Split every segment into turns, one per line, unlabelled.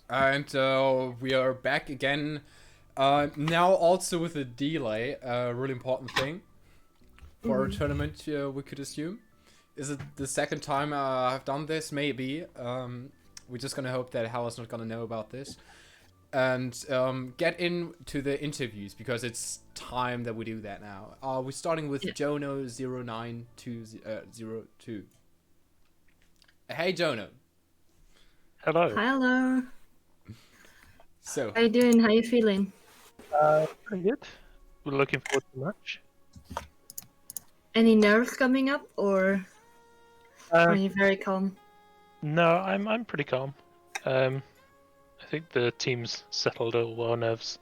And we are back again. Now also with a delay, a really important thing for our tournament, we could assume. Is it the second time I've done this? Maybe. We're just gonna hope that Hal is not gonna know about this. And get into the interviews, because it's time that we do that now. We're starting with Jono090202. Hey, Jono.
Hello.
Hello.
So,
How you doing? How you feeling?
Pretty good. We're looking forward to the match.
Any nerves coming up, or are
Um,
you very calm?
no, I'm pretty calm. I think the team's settled all our nerves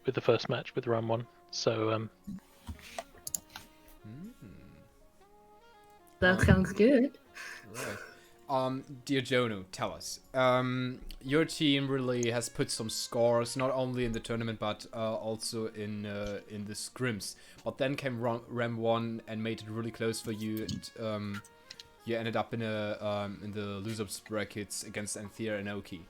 with the first match with round one. So
That sounds good.
right. Dear Jono, tell us. Your team really has put some scores, not only in the tournament but also in the scrims. But then came Ram 1 and made it really close for you. And, you ended up in the lose-ups brackets against Antheia and Enoki.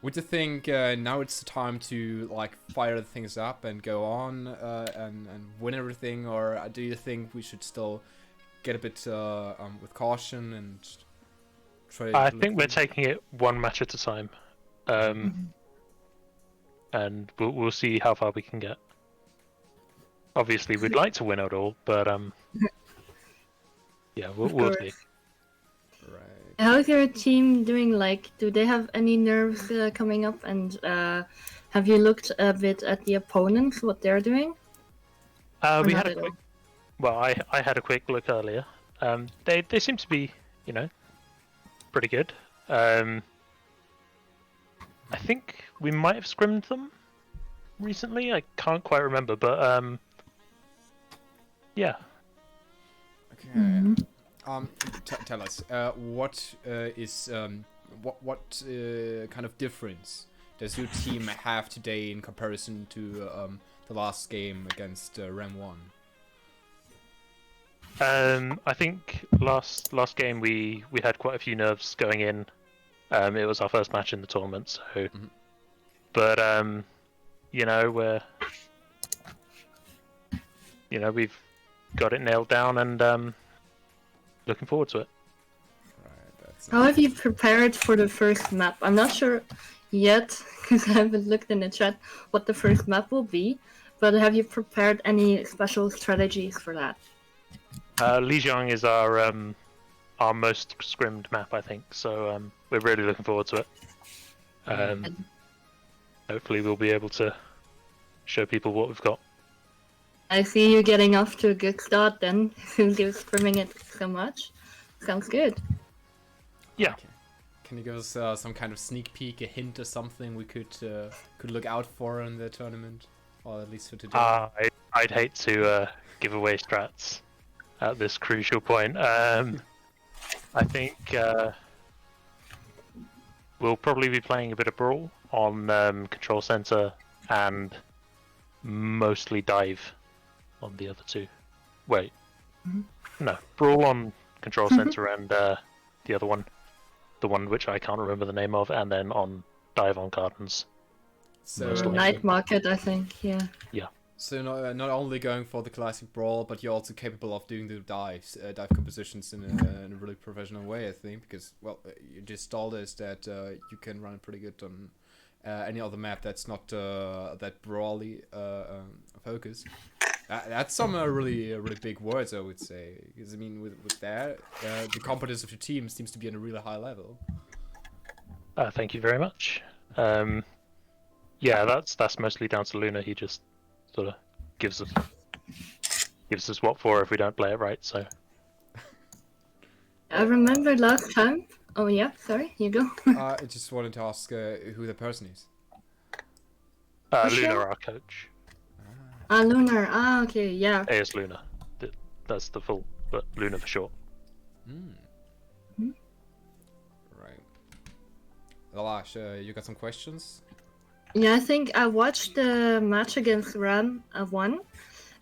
Would you think now it's the time to like fire things up and go on and win everything, or do you think we should still get a bit with caution and try?
I think we're taking it one match at a time, and we'll see how far we can get. Obviously, we'd like to win it all, but yeah, we'll see.
Right.
How's your team doing? Like, do they have any nerves coming up? And have you looked a bit at the opponents, what they're doing?
We
not
had a
at all?
quick. Well, I had a quick look earlier. They seem to be, pretty good. I think we might have scrimmed them recently. I can't quite remember, but yeah.
Okay. Tell us what is what kind of difference does your team have today in comparison to the last game against Ram 1?
I think last game we had quite a few nerves going in. It was our first match in the tournament, so. But we're we've got it nailed down and looking forward to it.
Right.
How have you prepared for the first map? I'm not sure yet, because I haven't looked in the chat what the first map will be. But have you prepared any special strategies for that?
Lijiang is our most scrimmed map, I think. So we're really looking forward to it. Hopefully, we'll be able to show people what we've got.
I see you getting off to a good start then, since you're scrimming it so much. Sounds good.
Yeah.
Okay. Can you give us some kind of sneak peek, a hint or something we could look out for in the tournament, or at least for today?
I'd hate to give away strats at this crucial point. I think we'll probably be playing a bit of Brawl on Control Center and mostly Dive on the other two. Wait. No. Brawl on Control Center and the other one. The one which I can't remember the name of, and then on Dive on Gardens.
So
Night Market, I think, yeah.
Yeah.
So not only going for the classic Brawl, but you're also capable of doing the dive compositions in a really professional way, I think, because, well, you just told us that you can run it pretty good on any other map that's not that brawly focus. That's some really big words, I would say. Because I mean, with that, the competence of your team seems to be on a really high level.
Thank you very much. Yeah, that's mostly down to Luna. He just sort of gives us what for if we don't play it right. So.
I remember last time. Oh yeah, sorry, you go.
I just wanted to ask who the person is.
Luna, our coach.
Lunar. Okay, yeah.
AS Luna. That's the full, but Luna for short.
Right. Lalash, you got some questions?
Yeah, I think I watched the match against Ram 1,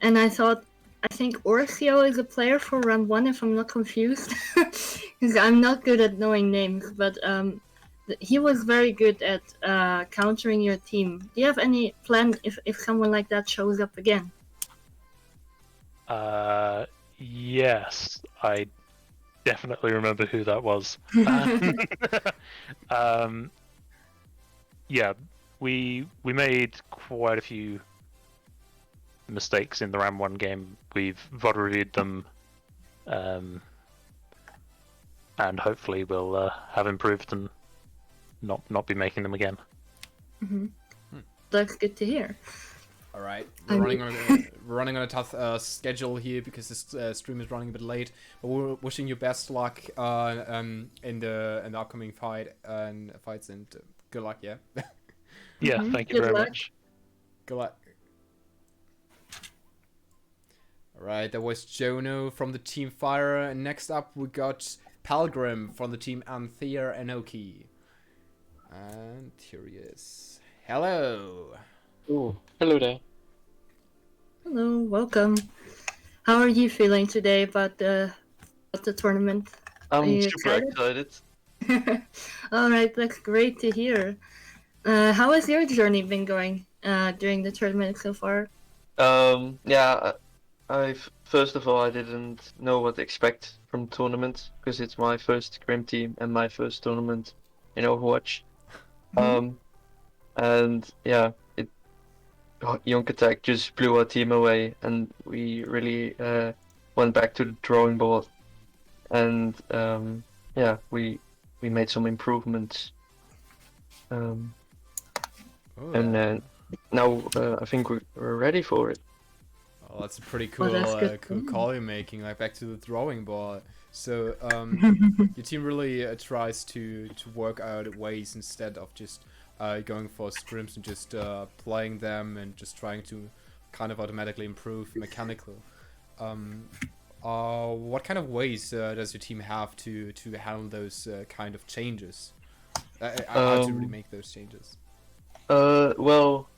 and I think Orcio is a player for Ram 1, if I'm not confused. Because I'm not good at knowing names, but he was very good at countering your team. Do you have any plan if someone like that shows up again?
Yes, I definitely remember who that was. Um, yeah, we made quite a few mistakes in the Ram 1 game. We've VOD reviewed them, and hopefully we'll have improved and not be making them again.
That's good to hear.
All right, we're running on a tough schedule here because this stream is running a bit late. But we're wishing you best luck in the upcoming fights and good luck. Yeah.
Yeah, thank you
Good
very
luck.
much.
Good luck. All right, that was Jono from the team Fire, and next up we got Palgrim from the team Antheia Enoki. And here he is. Hello.
Oh, hello there.
Hello, welcome. How are you feeling today about the tournament? Are
I'm
you
super excited.
All right, that's great to hear. How has your journey been going during the tournament so far?
Yeah, first of all, I didn't know what to expect from tournament because it's my first Grim team and my first tournament in Overwatch. And yeah, Yonk Attack just blew our team away, and we really went back to the drawing board. And yeah, we made some improvements. And then now I think we're ready for it.
Oh, that's a pretty cool,
that's good.
cool call you're making, like back to the drawing board. So your team really tries to work out ways instead of just going for scrims and just playing them and just trying to kind of automatically improve mechanical. What kind of ways does your team have to handle those kind of changes? How to really make those changes?
Well,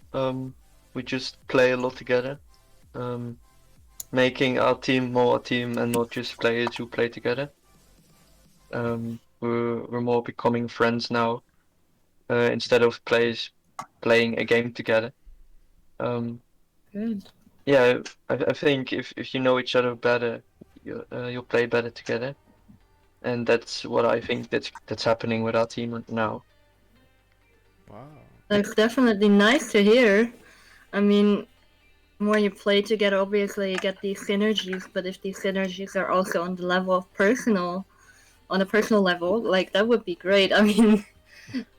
we just play a lot together, making our team more a team and not just players who play together. We're more becoming friends now, instead of players playing a game together.
Good.
Yeah, I think if you know each other better, you'll play better together, and that's what I think that's happening with our team now.
Wow.
That's definitely nice to hear. I mean, when you play together, obviously you get these synergies, but if these synergies are also on the level of on a personal level, like that would be great. I mean,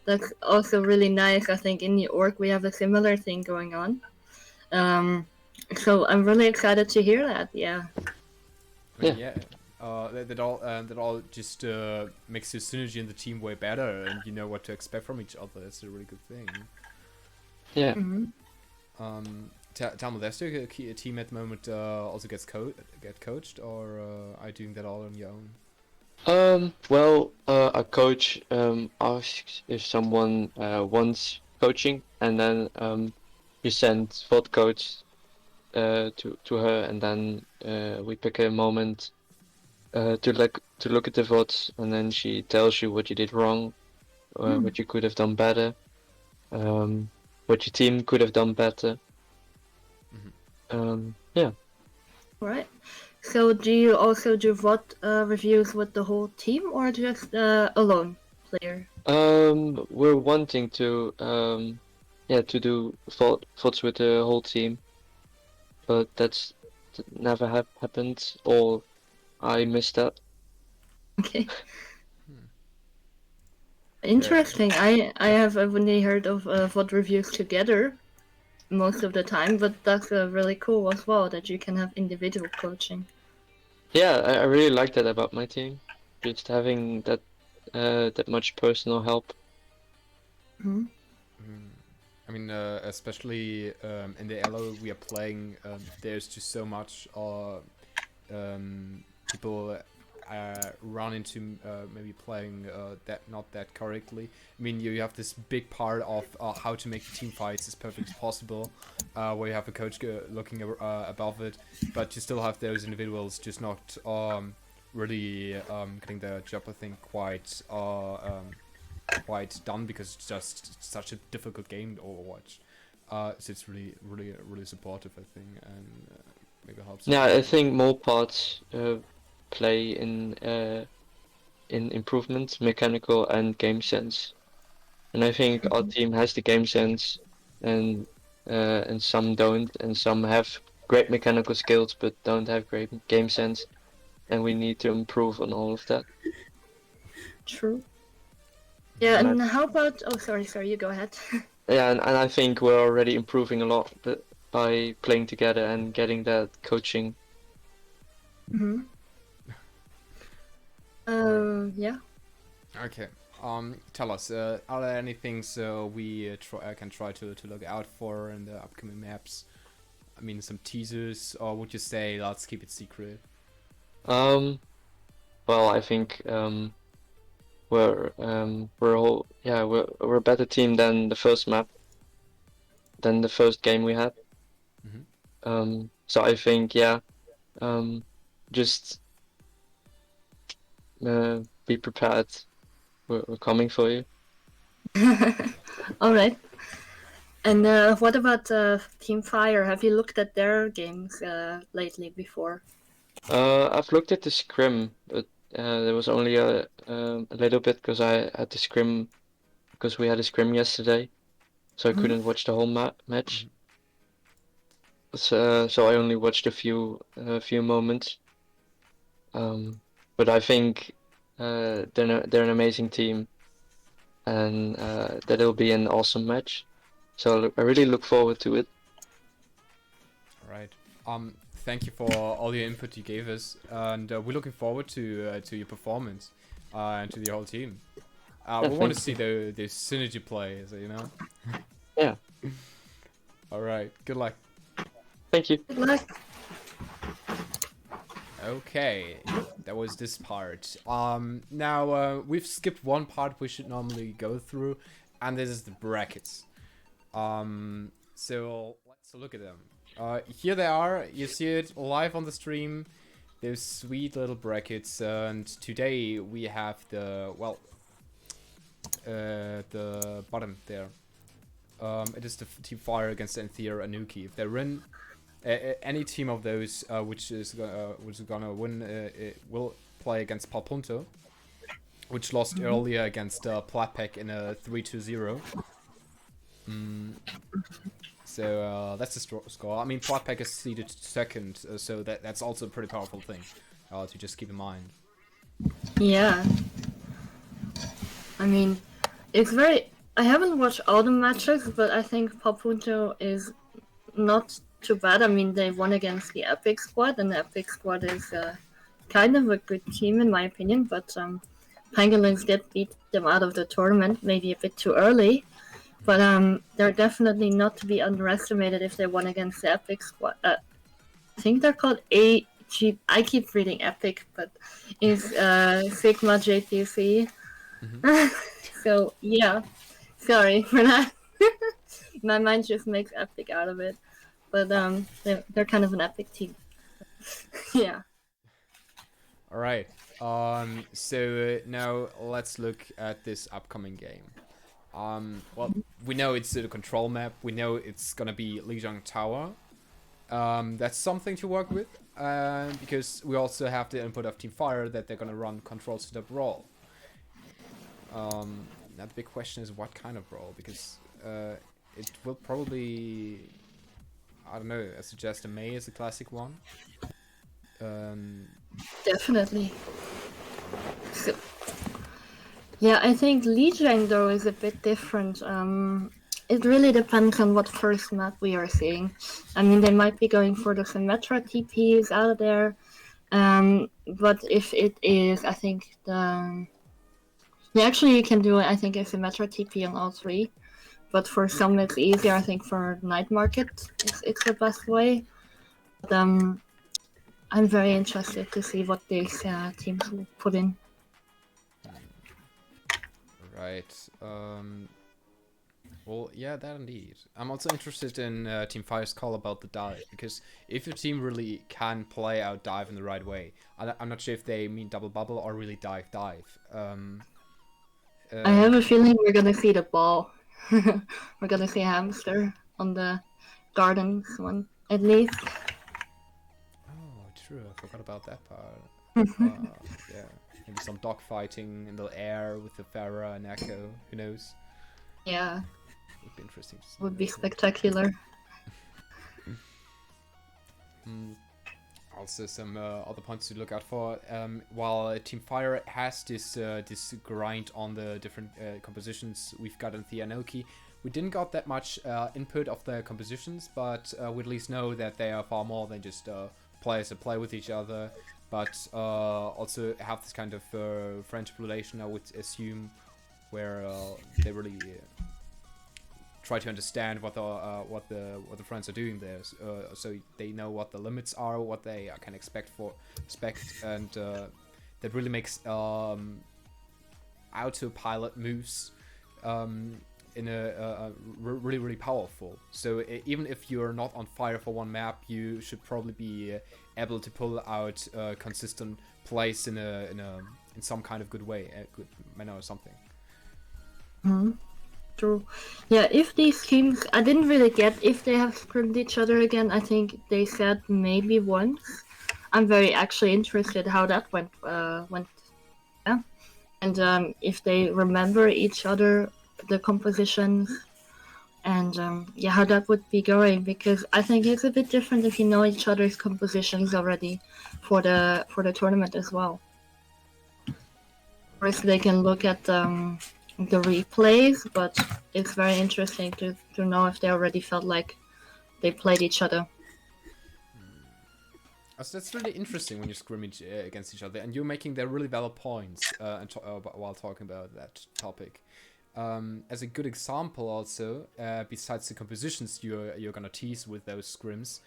that's also really nice. I think in the org we have a similar thing going on. So I'm really excited to hear that. Yeah.
I mean, yeah. That all just makes the synergy in the team way better, and you know what to expect from each other. That's a really good thing.
Yeah.
Tell me, there's still a team at the moment also get coached, or are you doing that all on your own?
Well, a coach asks if someone wants coaching, and then you send VOD coach to her, and then we pick a moment to look at the VODs, and then she tells you what you did wrong, what you could have done better, what your team could have done better. Yeah.
Right. So do you also do VOD reviews with the whole team or just a lone player?
We're wanting to to do VODs with the whole team, but that never happened, or I missed that.
Okay. Interesting. I have only heard of VOD reviews together most of the time, but that's really cool as well that you can have individual coaching.
Yeah, I really like that about my team, just having that much personal help.
I mean, especially in the elo we are playing, there's just so much people run into maybe playing not that correctly. I mean, you have this big part of how to make team fights as perfect as possible, where you have a coach looking above it, but you still have those individuals just not really getting their job, I think, quite quite done because it's just such a difficult game to Overwatch. So it's really supportive, I think, and maybe helps.
Yeah, I think more parts play in improvement, mechanical and game sense. And I think our team has the game sense, and some don't, and some have great mechanical skills but don't have great game sense, and we need to improve on all of that.
True. Yeah,
And
and how about... Oh, sorry, you go ahead.
Yeah, and I think we're already improving a lot, but by playing together and getting that coaching.
Mm-hmm. Yeah.
Okay. Tell us, are there any things we can try to look out for in the upcoming maps? I mean, some teasers, or would you say let's keep it secret?
Well, I think we're a better team than the first map, than the first game we had. So I think just be prepared. We're coming for you.
All right. And what about Team Fire? Have you looked at their games lately before?
I've looked at the scrim, but there was only a little bit because I had the scrim because we had a scrim yesterday, so I couldn't watch the whole match. So I only watched a few moments. But I think they're an amazing team, and that it'll be an awesome match. So I really look forward to it.
All right. Thank you for all your input you gave us, and we're looking forward to your performance and to the whole team. We want to see the synergy play, so, you know.
Yeah.
All right. Good luck.
Thank you.
Good luck.
Okay, that was this part. Now we've skipped one part we should normally go through, and this is the brackets. So let's look at them. Here they are. You see it live on the stream. Those sweet little brackets, and today we have the bottom there. It is the Team Fire against Antheia and Enoki. If they win, any team of those which is gonna win it will play against Palpunto, which lost earlier against Platpack in a 3-2-0. So that's the score. I mean, Platpack is seeded second, so that's also a pretty powerful thing to just keep in mind.
Yeah. I mean, it's very... I haven't watched all the matches, but I think Palpunto is not too bad. I mean, they won against the Epic squad, and the Epic squad is kind of a good team in my opinion, but Pangolins did beat them out of the tournament, maybe a bit too early, but they're definitely not to be underestimated if they won against the Epic squad. I think they're called AG... I keep reading Epic, but it's Sigma JTC. So, yeah. Sorry for that. My mind just makes Epic out of it. But they're kind of an epic team. Yeah.
All right. So now let's look at this upcoming game. Well, we know it's the control map. We know it's gonna be Lijiang Tower. That's something to work with. Because we also have the input of Team Fire that they're gonna run controls to the brawl. Now the big question is what kind of brawl, because it will probably, I don't know, I suggest a May is a classic one.
Definitely. So, yeah, I think Lijiang though is a bit different. It really depends on what first map we are seeing. I mean, they might be going for the Symmetra TPs out there. But if it is, I think actually you can do, I think, a Symmetra TP on all three. But for some it's easier, I think for Night Market it's the best way. But I'm very interested to see what these teams will put in.
Right. Well, yeah, that indeed. I'm also interested in Team Fire's call about the dive, because if your team really can play out dive in the right way, I'm not sure if they mean double bubble or really dive.
I have a feeling we're gonna see the ball. We're gonna see hamster on the gardens one, at least.
Oh, true. I forgot about that part. Yeah, maybe some dogfighting in the air with the Farah and Echo. Who knows?
Yeah,
Would be interesting to see.
would be spectacular.
Also, some other points to look out for. While Team Fire has this grind on the different compositions, we've got Antheia and Enoki. We didn't got that much input of their compositions, but we at least know that they are far more than just players that play with each other, but also have this kind of friendship relation, I would assume, where they really try to understand what the friends are doing there, so they know what the limits are, what they can expect, and that really makes autopilot moves in a really powerful. So even if you're not on fire for one map, you should probably be able to pull out consistent plays in some kind of good way, a good manner or something.
True. Yeah, if these teams, I didn't really get if they have scrimmed each other again. I think they said maybe once. I'm very actually interested how that went. Yeah, and if they remember each other, the compositions, and yeah, how that would be going, because I think it's a bit different if you know each other's compositions already for the tournament as well. First, they can look at the replays, but it's very interesting to know if they already felt like they played each other.
So that's really interesting when you scrimmage against each other, and you're making their really valid points while talking about that topic. As a good example, also, besides the compositions you're gonna tease with those scrims,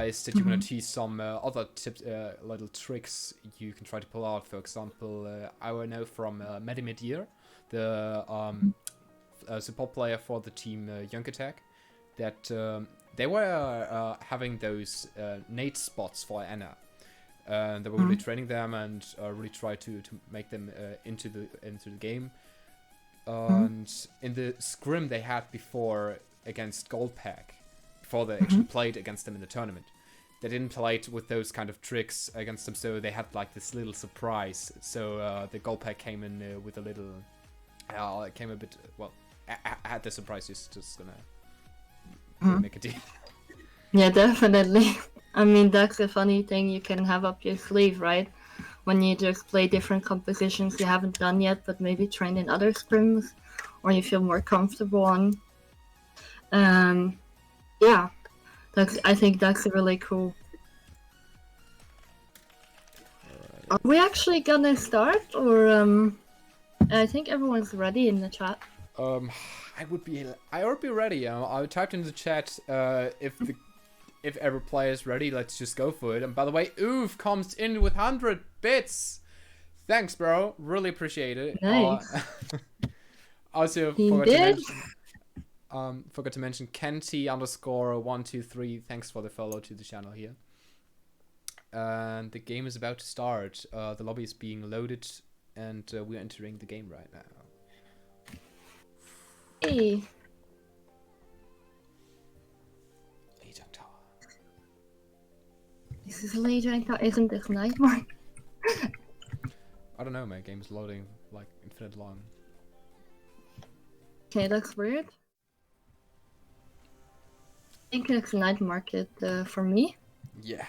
is that you're gonna tease some other tips, little tricks you can try to pull out. For example, I know from Medimedir, the support player for the team Young Attack, that they were having those nade spots for Anna. They were really training them and really try to make them into the game. And in the scrim they had before against Goldpack, before they actually played against them in the tournament, they didn't play it with those kind of tricks against them, so they had like this little surprise. So the Goldpack came in with a little, came a bit, well, I had the surprise, just gonna make a deal.
Yeah, definitely. I mean, that's a funny thing you can have up your sleeve, right? When you just play different compositions you haven't done yet, but maybe trained in other scrims, or you feel more comfortable on. Yeah, I think that's really cool. Right. Are we actually gonna start, or I think everyone's ready in the chat.
I would be ready. I typed in the chat if every player is ready, let's just go for it. And by the way, Oof comes in with 100 bits. Thanks, bro. Really appreciate it.
Nice.
Also, forgot to mention Kenty_123. Thanks for the follow to the channel here. And the game is about to start. The lobby is being loaded, and we're entering the game right now.
Hey. This is Legion Tower, isn't this Nightmare?
I don't know, my game's loading like infinite long.
Okay, that's weird. I think it's night market for me.
Yeah,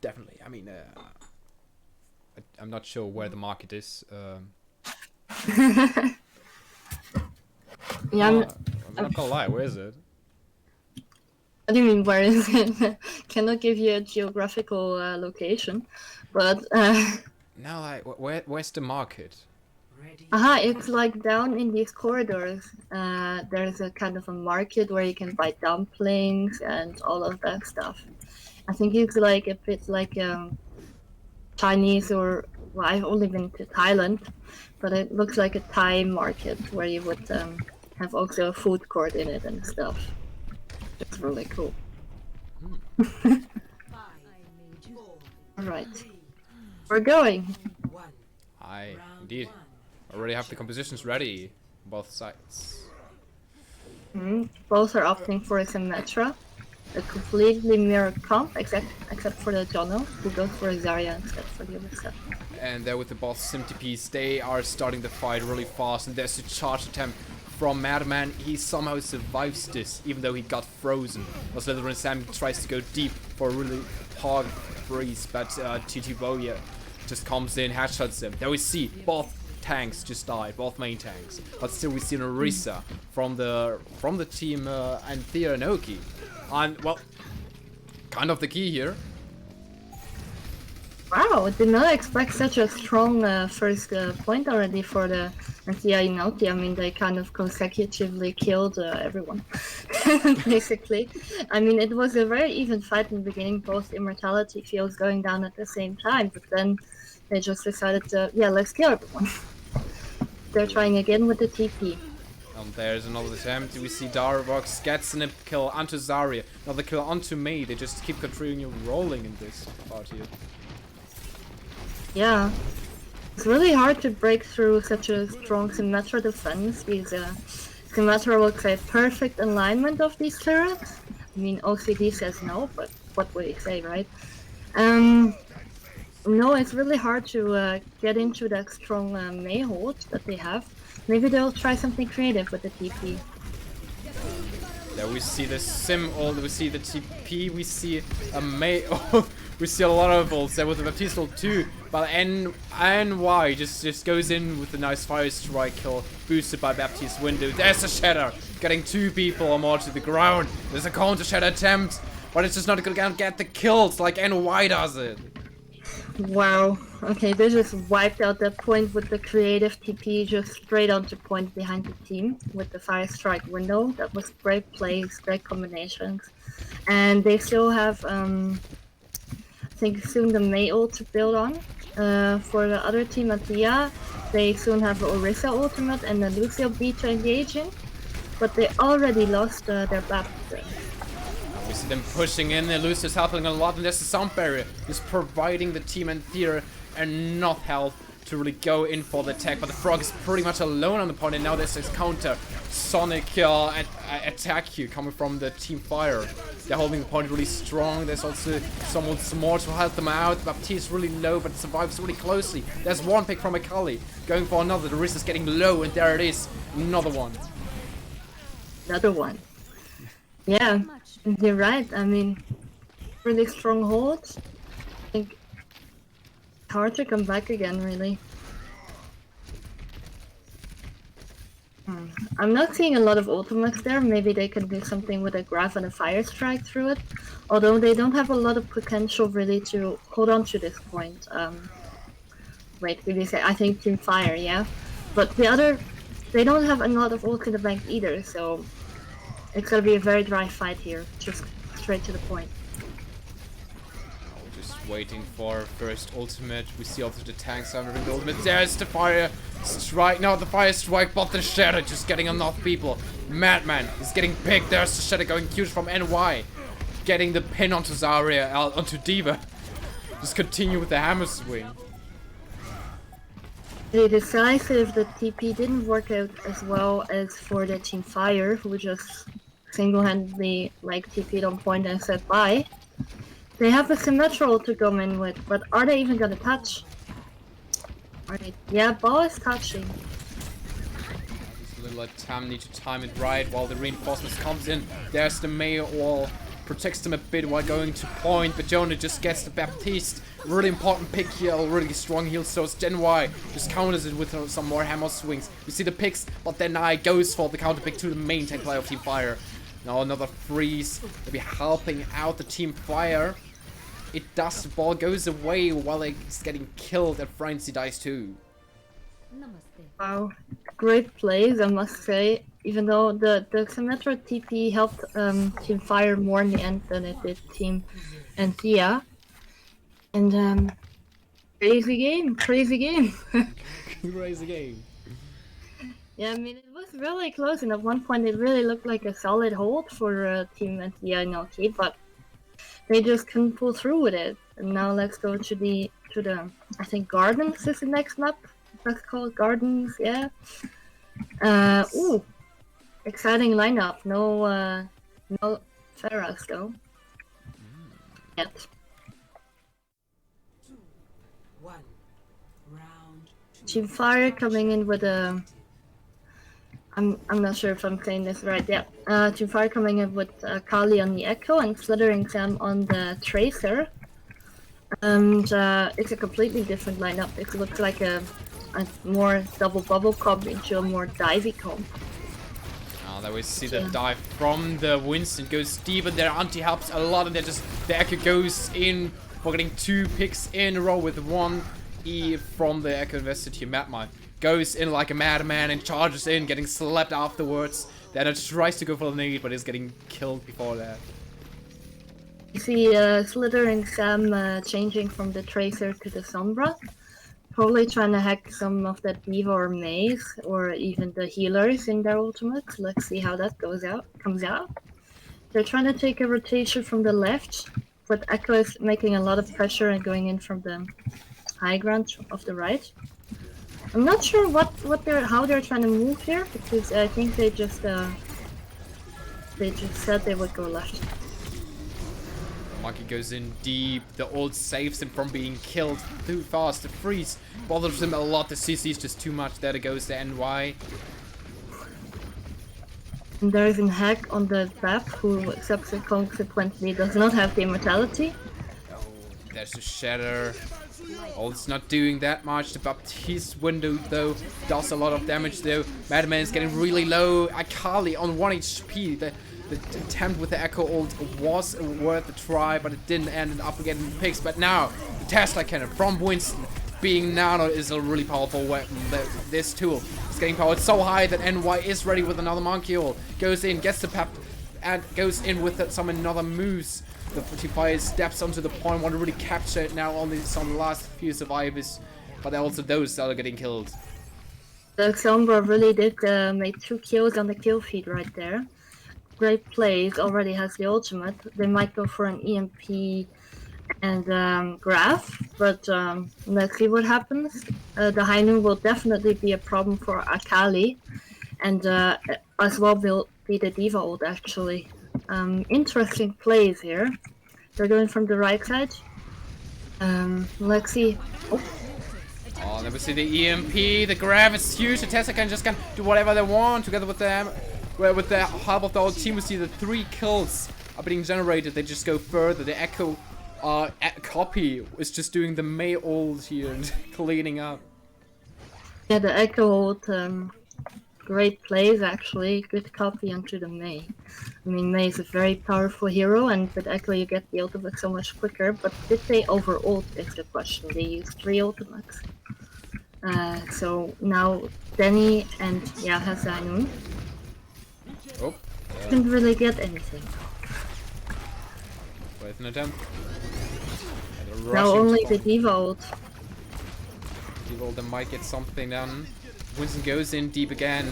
definitely. I mean, I'm not sure where the market is.
Yeah,
I'm not gonna lie, where is it?
What do you mean, where is it? Cannot give you a geographical location, but
No, like, where's the market?
It's like down in these corridors. There's a kind of a market where you can buy dumplings and all of that stuff. I think it's like a bit like Chinese, or well, I've only been to Thailand, but it looks like a Thai market where you would have also a food court in it and stuff. It's really cool. Alright. We're going.
Indeed. already have the compositions ready, both sides.
Both are opting for a Symmetra. A completely mirrored comp, except for the Jono, who goes for a Zarya instead for the other stuff.
And there with the boss Sim TPs, they are starting the fight really fast, and there's a charge attempt from Madman. He somehow survives this, even though he got frozen. As Slytherin Sam tries to go deep for a really hard freeze, but TT Boya just comes in, headshots him. There we see both tanks just died, both main tanks. But still we see Narisa from the team Antheia and Enoki. And well, kind of the key here.
Wow, did not expect such a strong first point already for the Antheia Enoki. I mean, they kind of consecutively killed everyone, basically. I mean, it was a very even fight in the beginning, both immortality fields going down at the same time, but then they just decided to, yeah, let's kill everyone. They're trying again with the TP.
There's another attempt. We see Darvox gets a kill onto Zarya, another kill onto Mei. They just keep continuing rolling in this part here.
Yeah, it's really hard to break through such a strong Symmetra defense because Symmetra will say perfect alignment of these turrets. I mean, OCD says no, but what would he say, right? No, it's really hard to get into that strong Mei hold that they have. Maybe they'll try something creative with the TP.
There we see the Sim ult, we see the TP, we see a Mei ult, we see a lot of ults there with the Baptiste ult too. But NY just goes in with a nice fire strike kill, boosted by Baptiste window. There's a shatter, getting 2 people or more to the ground. There's a counter shatter attempt, but it's just not gonna get the kills like NY does it.
Wow. Okay, they just wiped out that point with the creative TP just straight onto point behind the team with the fire strike window. That was great plays, great combinations. And they still have, I think soon the Mei ult to build on. For the other team, Antheia, they soon have the Orisa ultimate and the Lucio B to engage in. But they already lost their BAP.
We see them pushing in, and Lucio's helping a lot, and there's the sound barrier, just providing the team Antheia enough health to really go in for the attack. But the Frog is pretty much alone on the point, and now there's this counter Sonic attack here coming from the Team Fire. They're holding the point really strong. There's also someone more to help them out. Baptiste really low, but survives really closely. There's one pick from Akali, going for another. The wrist is getting low, and there it is, another one.
Another one. Yeah, you're right. I mean, really strong hold. I think it's hard to come back again, really. I'm not seeing a lot of ultimates there. Maybe they can do something with a Graph and a Fire Strike through it. Although they don't have a lot of potential really to hold on to this point. Wait, did you say? I think Team Fire, yeah? But the other, they don't have a lot of ult in the bank either, so it's gonna be a very dry fight here, just straight to the point.
Just waiting for first ultimate. We see also the tanks having the ultimate. There's the fire strike. No, the fire strike, but the shadow just getting enough people. Madman is getting picked. There's the shadow going huge from NY. Getting the pin onto Zarya, onto Diva. Just continue with the hammer swing.
The decisive, the TP didn't work out as well as for the Team Fire, who just single-handedly like TP'd on point and said bye. They have a symmetrical to go in with, but are they even gonna touch? Alright, yeah, ball is touching.
Just a little attempt, need to time it right while the reinforcements comes in. There's the Mei wall, protects them a bit while going to point, but Jonah just gets the Baptiste. Really important pick here, really strong heal source. Gen Y just counters it with some more hammer swings. We see the picks, but then I goes for the counter pick to the main tank player of Team Fire. Now another freeze. They'll be helping out the Team Fire. It does, the ball goes away while it's getting killed, and Frenzy dies too.
Wow, great plays, I must say. Even though the Symmetra TP helped Team Fire more in the end than it did Team Antheia. And crazy game.
Crazy game.
Yeah, I mean, it was really close, and at one point it really looked like a solid hold for Team Antheia Enoki, but they just couldn't pull through with it. And now let's go to the I think Gardens is the next map. that's called Gardens, yeah. Ooh, exciting lineup. No Pharahs though. Yet.
1. Round 2.
Team Fire coming in with a. I'm not sure if I'm saying this right. Yeah. Team Fire coming in with Kali on the Echo and Slithering Sam on the Tracer. And it's a completely different lineup. It looks like a more double bubble comp into a more divey comp.
Oh, there we see the dive from the Winston, goes deep, and their anti helps a lot, and the Echo goes in for getting 2 picks in a row with 1 E from the Echo invested here. Madmine goes in like a madman and charges in, getting slapped afterwards. Then it tries to go for the nade, but is getting killed before that.
You see Slithering Sam changing from the Tracer to the Sombra. Probably trying to hack some of the Diva or Maze, or even the healers in their ultimates. Let's see how that comes out. They're trying to take a rotation from the left, but Echo is making a lot of pressure and going in from the high ground of the right. I'm not sure how they're trying to move here, because I think they just said they would go left.
Monkey goes in deep. The ult saves him from being killed too fast. The freeze bothers him a lot. The CC is just too much. There goes the NY.
And there is a hack on the BAP who subsequently does not have the immortality.
Oh, there's a shatter. Ult's not doing that much. The Baptiste window though does a lot of damage though. Madman is getting really low. Akali on 1 HP. The attempt with the Echo ult was worth a try, but it didn't end up getting picks. But now, the Tesla Cannon from Winston being nano is a really powerful weapon. This tool is getting powered so high that NY is ready with another monkey ult. Goes in, gets the pep, and goes in with some another moves. The Fire steps onto the point, want to really capture it now. Only some last few survivors, but also those that are getting killed.
The Sombra really did make 2 kills on the kill feed right there. Great plays, already has the ultimate. They might go for an EMP and Graph, but let's see what happens. The High Noon will definitely be a problem for Akali, and as well will be the Diva ult actually. Interesting plays here. They're going from the right side. Let's see.
Oh, then we see the EMP. The grab is huge. The Tesla can just do whatever they want together with them. Where with the help of the whole team, we see the 3 kills are being generated. They just go further. The Echo copy is just doing the May ult here and cleaning up.
Yeah, the Echo ult, great plays actually. Good copy onto the May. I mean, May is a very powerful hero, and with Echo you get the ultimate so much quicker. But did they over ult is the question. They used 3 ultimates. So now Denny and Hassanun.
Oh.
Didn't really get anything.
With an attempt.
Now only the Diva ult.
Diva ult might get something done. Winston goes in deep again.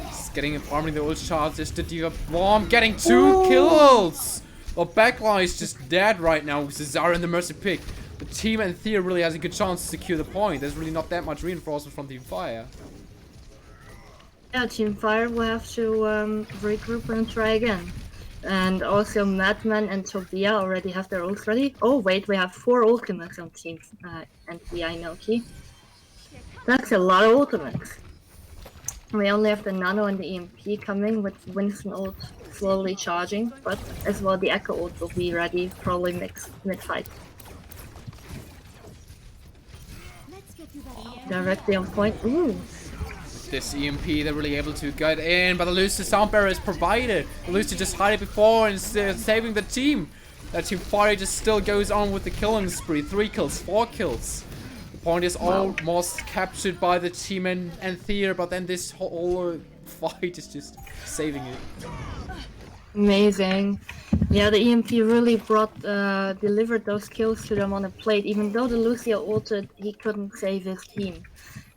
He's getting farming the ult charge. Just the Diva bomb getting 2 kills. The backline is just dead right now with Cesar and the Mercy pick. The team Antheia really has a good chance to secure the point. There's really not that much reinforcement from Team Fire.
Yeah, Team Fire will have to regroup and try again. And also Madman and Tobia already have their ults ready. Oh wait, we have 4 ultimates on Team Antheia Enoki. That's a lot of ultimates. We only have the Nano and the EMP coming with Winston ult slowly charging, but as well the Echo ult will be ready probably mid-fight. Directly on point. Ooh.
This EMP, they're really able to get in, but the Lucy sound barrier is provided. The Lucy just hid it before and saving the team. That Team Fire just still goes on with the killing spree. 3 kills, 4 kills. The point is almost captured by the team Antheia, but then this whole fight is just saving it.
Amazing. Yeah, the EMP really delivered those kills to them on a plate. Even though the Lucio ulted, he couldn't save his team.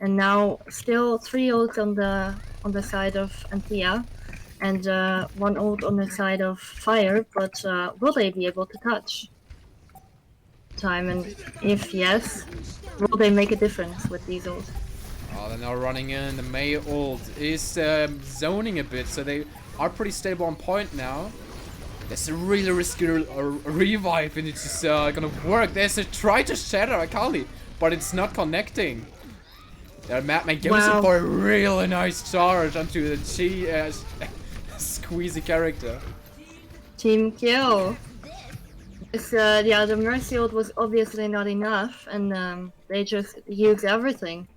And now still 3 ults on the side of Antheia, and 1 ult on the side of Fire. But will they be able to touch time? And if yes, will they make a difference with these ults?
Oh, they're now running in. The Mei ult is zoning a bit, so they are pretty stable on point now. There's a really risky revive, and it's just gonna work. There's a try to shatter Akali, but it's not connecting. Madman goes in for a really nice charge onto the squeezy character.
Team kill. It's, yeah, the Mercy ult was obviously not enough, and they just use everything.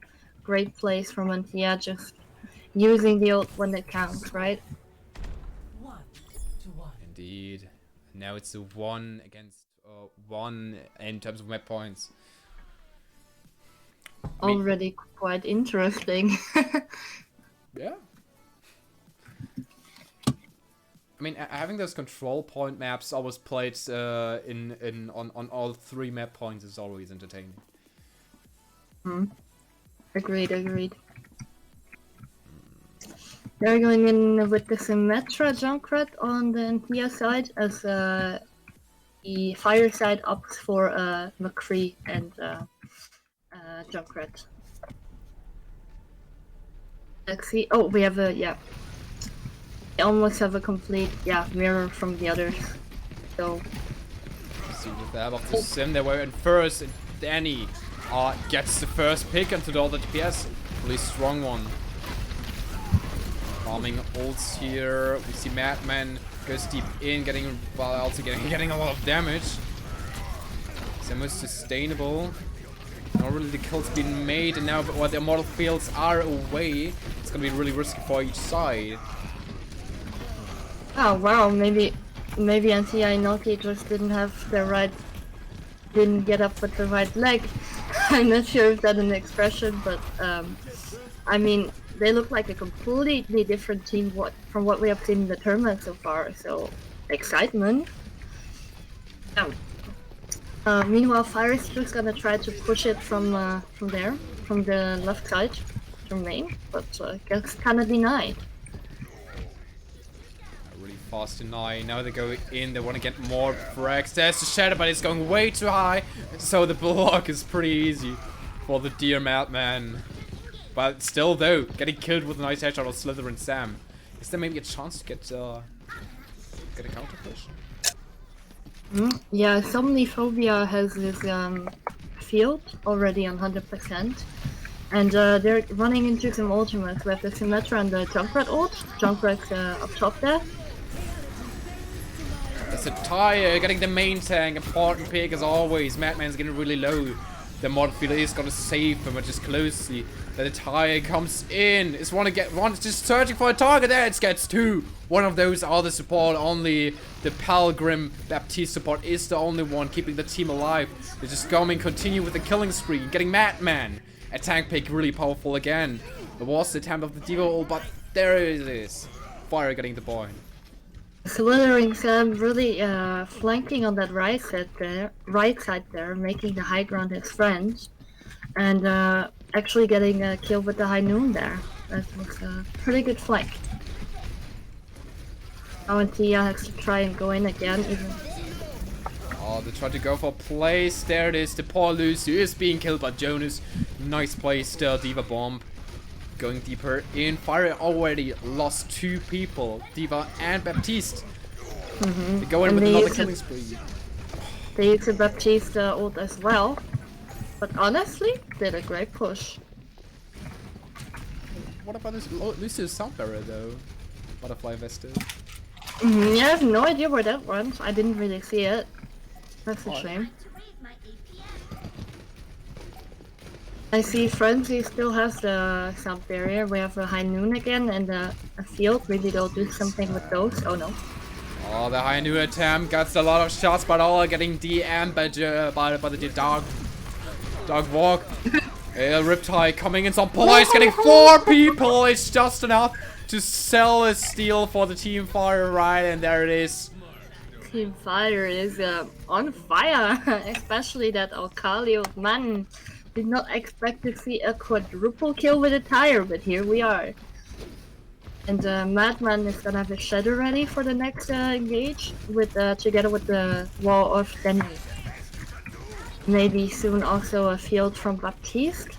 Great plays from Antheia, just using the ult when it counts, right?
1 to 1.
Indeed. Now it's a 1 against 1 in terms of map points.
Already quite interesting.
Yeah. I mean, having those control point maps always played on all 3 map points is always entertaining.
Agreed. They're going in with the Symmetra Junkrat on the Antheia side, as the Fire side opts for McCree and Junkrat. Let's see. Oh, we have a, yeah. We almost have a complete, mirror from the others. So.
See with the help of the Sim, they were in first, and Danny gets the first pick into all the DPS. Really strong one. Farming ults here. We see Madman goes deep in, also getting a lot of damage. It's almost sustainable. Not really the kills being made, and now while the immortal fields are away, it's gonna be really risky for each side.
Oh wow, maybe Antheia Enoki just didn't get up with the right leg. I'm not sure if that's an expression, but I mean, they look like a completely different team from what we have seen in the tournament so far. So excitement. Meanwhile, Fire is just gonna try to push it from there, from the left side, from main, but gets kinda denied.
Really fast deny. Now they go in, they want to get more frags. There's the shadow, but it's going way too high, so the block is pretty easy for the dear Madman. But still, though, getting killed with a nice headshot of Slither and Sam. Is there maybe a chance to get a counter push?
Yeah, Somniphobia has this field already on 100%, and they're running into some ultimates. We have the Symmetra and the Junkrat ult. Junkrat's up top there.
It's a tire, getting the main tank, important pick as always. Madman's getting really low. The mod fielder is gonna save him, just closely. Then the tire comes in. It's just searching for a target. There it gets 2. One of those are the support. Only the Pilgrim Baptiste support is the only one keeping the team alive. They're just going, continue with the killing spree, getting Madman. A tank pick really powerful again. There was the attempt of the Diva ult, but there it is. Fire getting the point.
Slithering Sam really flanking on that right side there, making the high ground his friend, and actually getting a kill with the high noon there. That was a pretty good flank. Now Antheia has to try and go in again.
Oh, they tried to go for place. There it is. The poor Lucy is being killed by Jonas. Nice play still. Diva bomb. Going deeper in. Fire already lost 2 people. Diva and Baptiste. They go in with another killing spree.
They used the Baptiste ult as well. But honestly, did a great push.
What about this Lucy's sound barrier though? Butterfly vested.
Yeah, I have no idea where that went. I didn't really see it. That's a shame. I see Frenzy still has the sound barrier. We have a high noon again and a field. Maybe they'll do something with those. Oh no.
Oh, the high noon attempt gets a lot of shots, but all getting DM'd by the dog walk. Riptide coming in some points, getting 4 people. It's just enough to sell a steal for the Team Fire, right? And there it is.
Team Fire is on fire, especially that Alkali of man. Did not expect to see a quadruple kill with a tire, but here we are. And Madman is gonna have a shadow ready for the next engage, with together with the wall of Denny. Maybe soon also a field from Baptiste.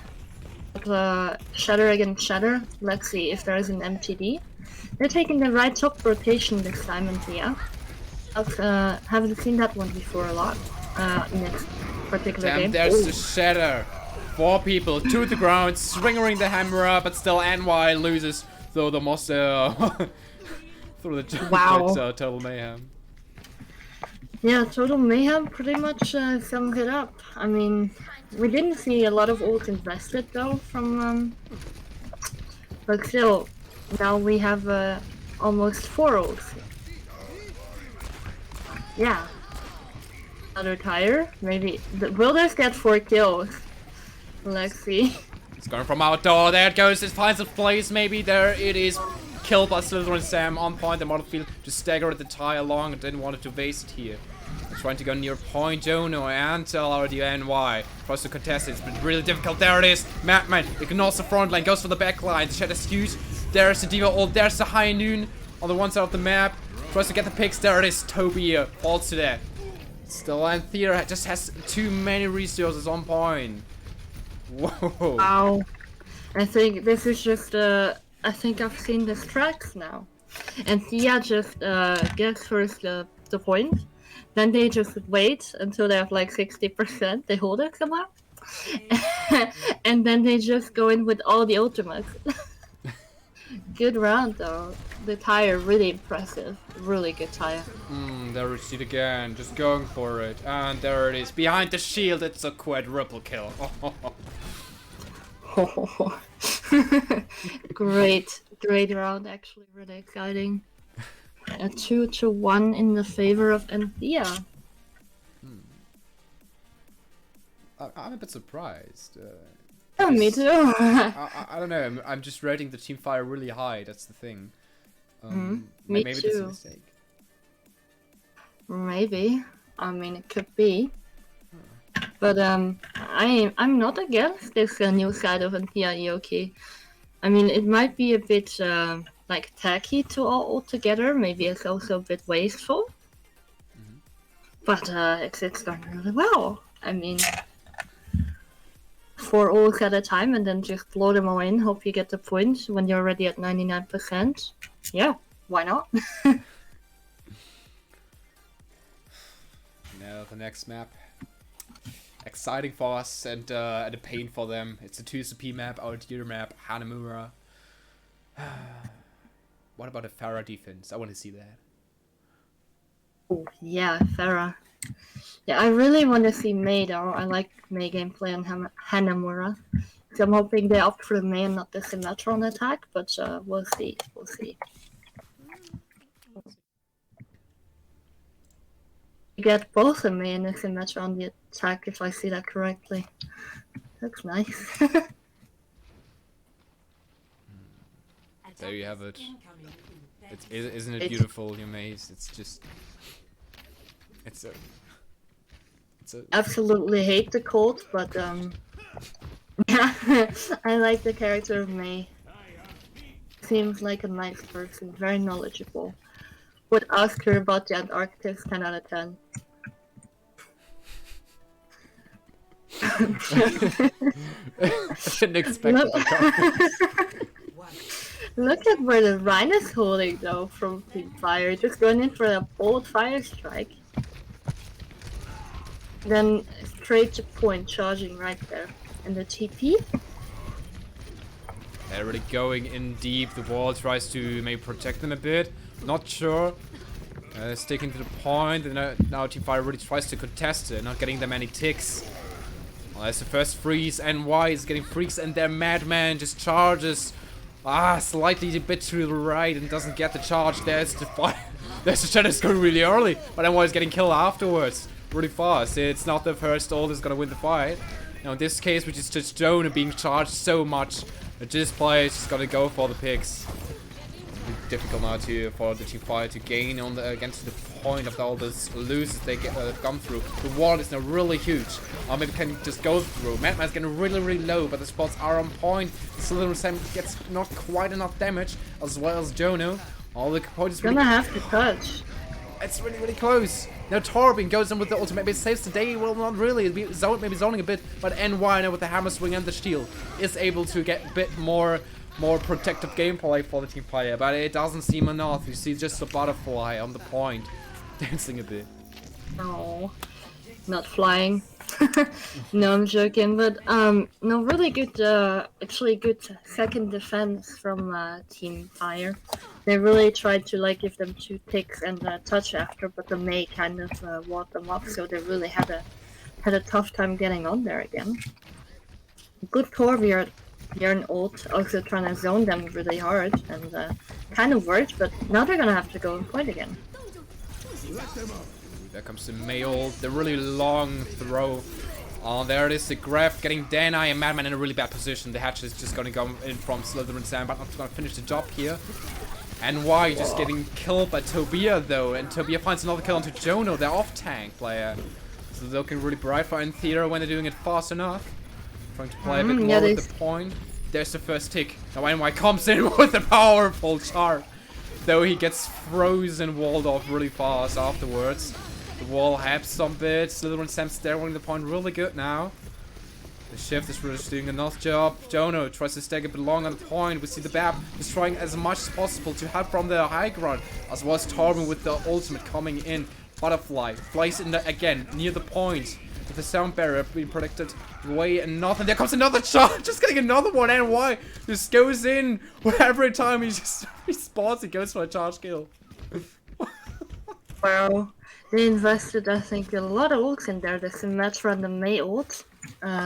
Shatter against Shatter. Let's see if there is an MTD. They're taking the right top rotation this time, Antheia. Haven't seen that one before a lot in this particular
Damn,
game.
there's
Ooh.
the Shatter. 4 people to the ground, swinging the hammer up, but still NY loses. Though the most through the
Wow.
total mayhem.
Yeah, Total Mayhem pretty much sums it up. I mean, we didn't see a lot of ult invested though from, but still, now we have almost 4 ults. Yeah. Another tire, maybe. The Wilders get 4 kills. Let's see.
It's going from outdoor. There it goes. It finds a place. Maybe there it is. Killed by Slytherin Sam on point. The model field just staggered the tire along and didn't want it to waste here. Trying to go near point. Jono and tell already NY. Tries to contest it. It's been really difficult. There it is. Madman ignores the front line. Goes for the back line. The Shadow's huge. There's the Diva ult. There's the High Noon on the one side of the map. Tries to get the picks. There it is. Toby falls to that. Still, Antheia just has too many resources on point. Whoa.
Wow. I think this is just, I think I've seen this tracks now. And Thea just gets first the point. Then they just wait until they have like 60%. They hold it somehow. And then they just go in with all the ultimates. Good round though. The tire, really impressive. Really good tire.
There it's it again. Just going for it. And there it is. Behind the shield, it's a quadruple kill.
Great round, actually, really exciting. A 2-1 in the favor of Antheia.
I'm a bit surprised.
Oh, me too.
I don't know. I'm just rating the team fire really high. That's the thing.
Me
Maybe that's a
too.
mistake.
Maybe. I mean, it could be. But I'm not against this new side of Antheia Enoki. I mean, it might be a bit like tacky to all together. Maybe it's also a bit wasteful. But it's going really well. I mean, 4 ults at a time and then just blow them all in. Hope you get the point when you're already at 99%. Yeah, why not?
Now the next map. Exciting for us and a pain for them. It's a 2CP map, our dear map, Hanamura. What about a Pharah defense? I want to see that.
Oh, yeah, Pharah. Yeah, I really want to see Mei though. I like Mei gameplay on Hanamura. So I'm hoping they opt for the Mei and not the Symmetron attack, but we'll see. We'll see. You get both a Mei and a Symmetron on the attack if I see that correctly. Looks nice.
There you have it. Isn't it beautiful, your maze? It's just... It's a...
Absolutely hate the cult, but yeah, I like the character of Mei. Seems like a nice person, very knowledgeable. Would ask her about the Antarctic 10 out of 10.
Didn't expect that.
Look at where the Rhine is holding though from Team Fire. Just going in for a bold fire strike. Then straight to point, charging right there. And the TP?
They're really going in deep. The wall tries to maybe protect them a bit. Not sure. Sticking to the point. And now Team Fire really tries to contest it. Not getting them any ticks. Well, that's the first freeze. NY is getting freaks. And their Madman just charges. Slightly a bit to the right and doesn't get the charge. There's the fire. There's the Shadows going really early. But NY is getting killed afterwards. Really fast. It's not the first ult that's gonna win the fight. Now in this case, which is just Jonah being charged so much, that this player is just gonna go for the picks. It's difficult now for the Team Fire to gain on the against the point of all those losses they get come through. The wall is now really huge. Maybe can just go through. Madman's getting really low, but the spots are on point. Slytherin Sam gets not quite enough damage, as well as Jono. All the points
Gonna have to touch.
It's really, really close. Now Torbjorn goes in with the ultimate. Maybe saves the day. Well, not really. Maybe zoning a bit. But NY now with the hammer swing and the shield is able to get a bit more protective gameplay for the team player. But it doesn't seem enough. You see just a butterfly on the point, dancing a bit.
No, not flying. No, I'm joking, but no, really good, actually good second defense from Team Fire. They really tried to like give them 2 ticks and touch after, but the Mei kind of walled them up, so they really had a tough time getting on there again. Good Torbjorn ult, also trying to zone them really hard, and kind of worked, but now they're gonna have to go and point again.
There comes the Mei ult, the really long throw. Oh, there it is, the Graf getting Dana and Madman in a really bad position. The hatch is just gonna go in from Slytherin Sam, but not gonna finish the job here. And why just getting killed by Tobia though, and Tobia finds another kill onto Jono, their off-tank player. So they're looking really bright for Antheia when they're doing it fast enough. Trying to play a bit more with the point. There's the first tick. Now NY comes in with a powerful charge. Though he gets frozen, walled off really fast afterwards. The wall helps some bit. Slytherin Sam staring the point really good now. The shift is really doing a nice job. Jono tries to stay a bit long on the point. We see the Bab is trying as much as possible to help from the high ground. As well as Torbjorn with the ultimate coming in. Butterfly flies in again near the point. With the sound barrier being protected away and nothing. There comes another shot. Just getting another one. And why? Just goes in. Every time he just respawns, he goes for a charge kill.
Wow. They invested, I think, a lot of ults in there. There's a match run the Mei ult.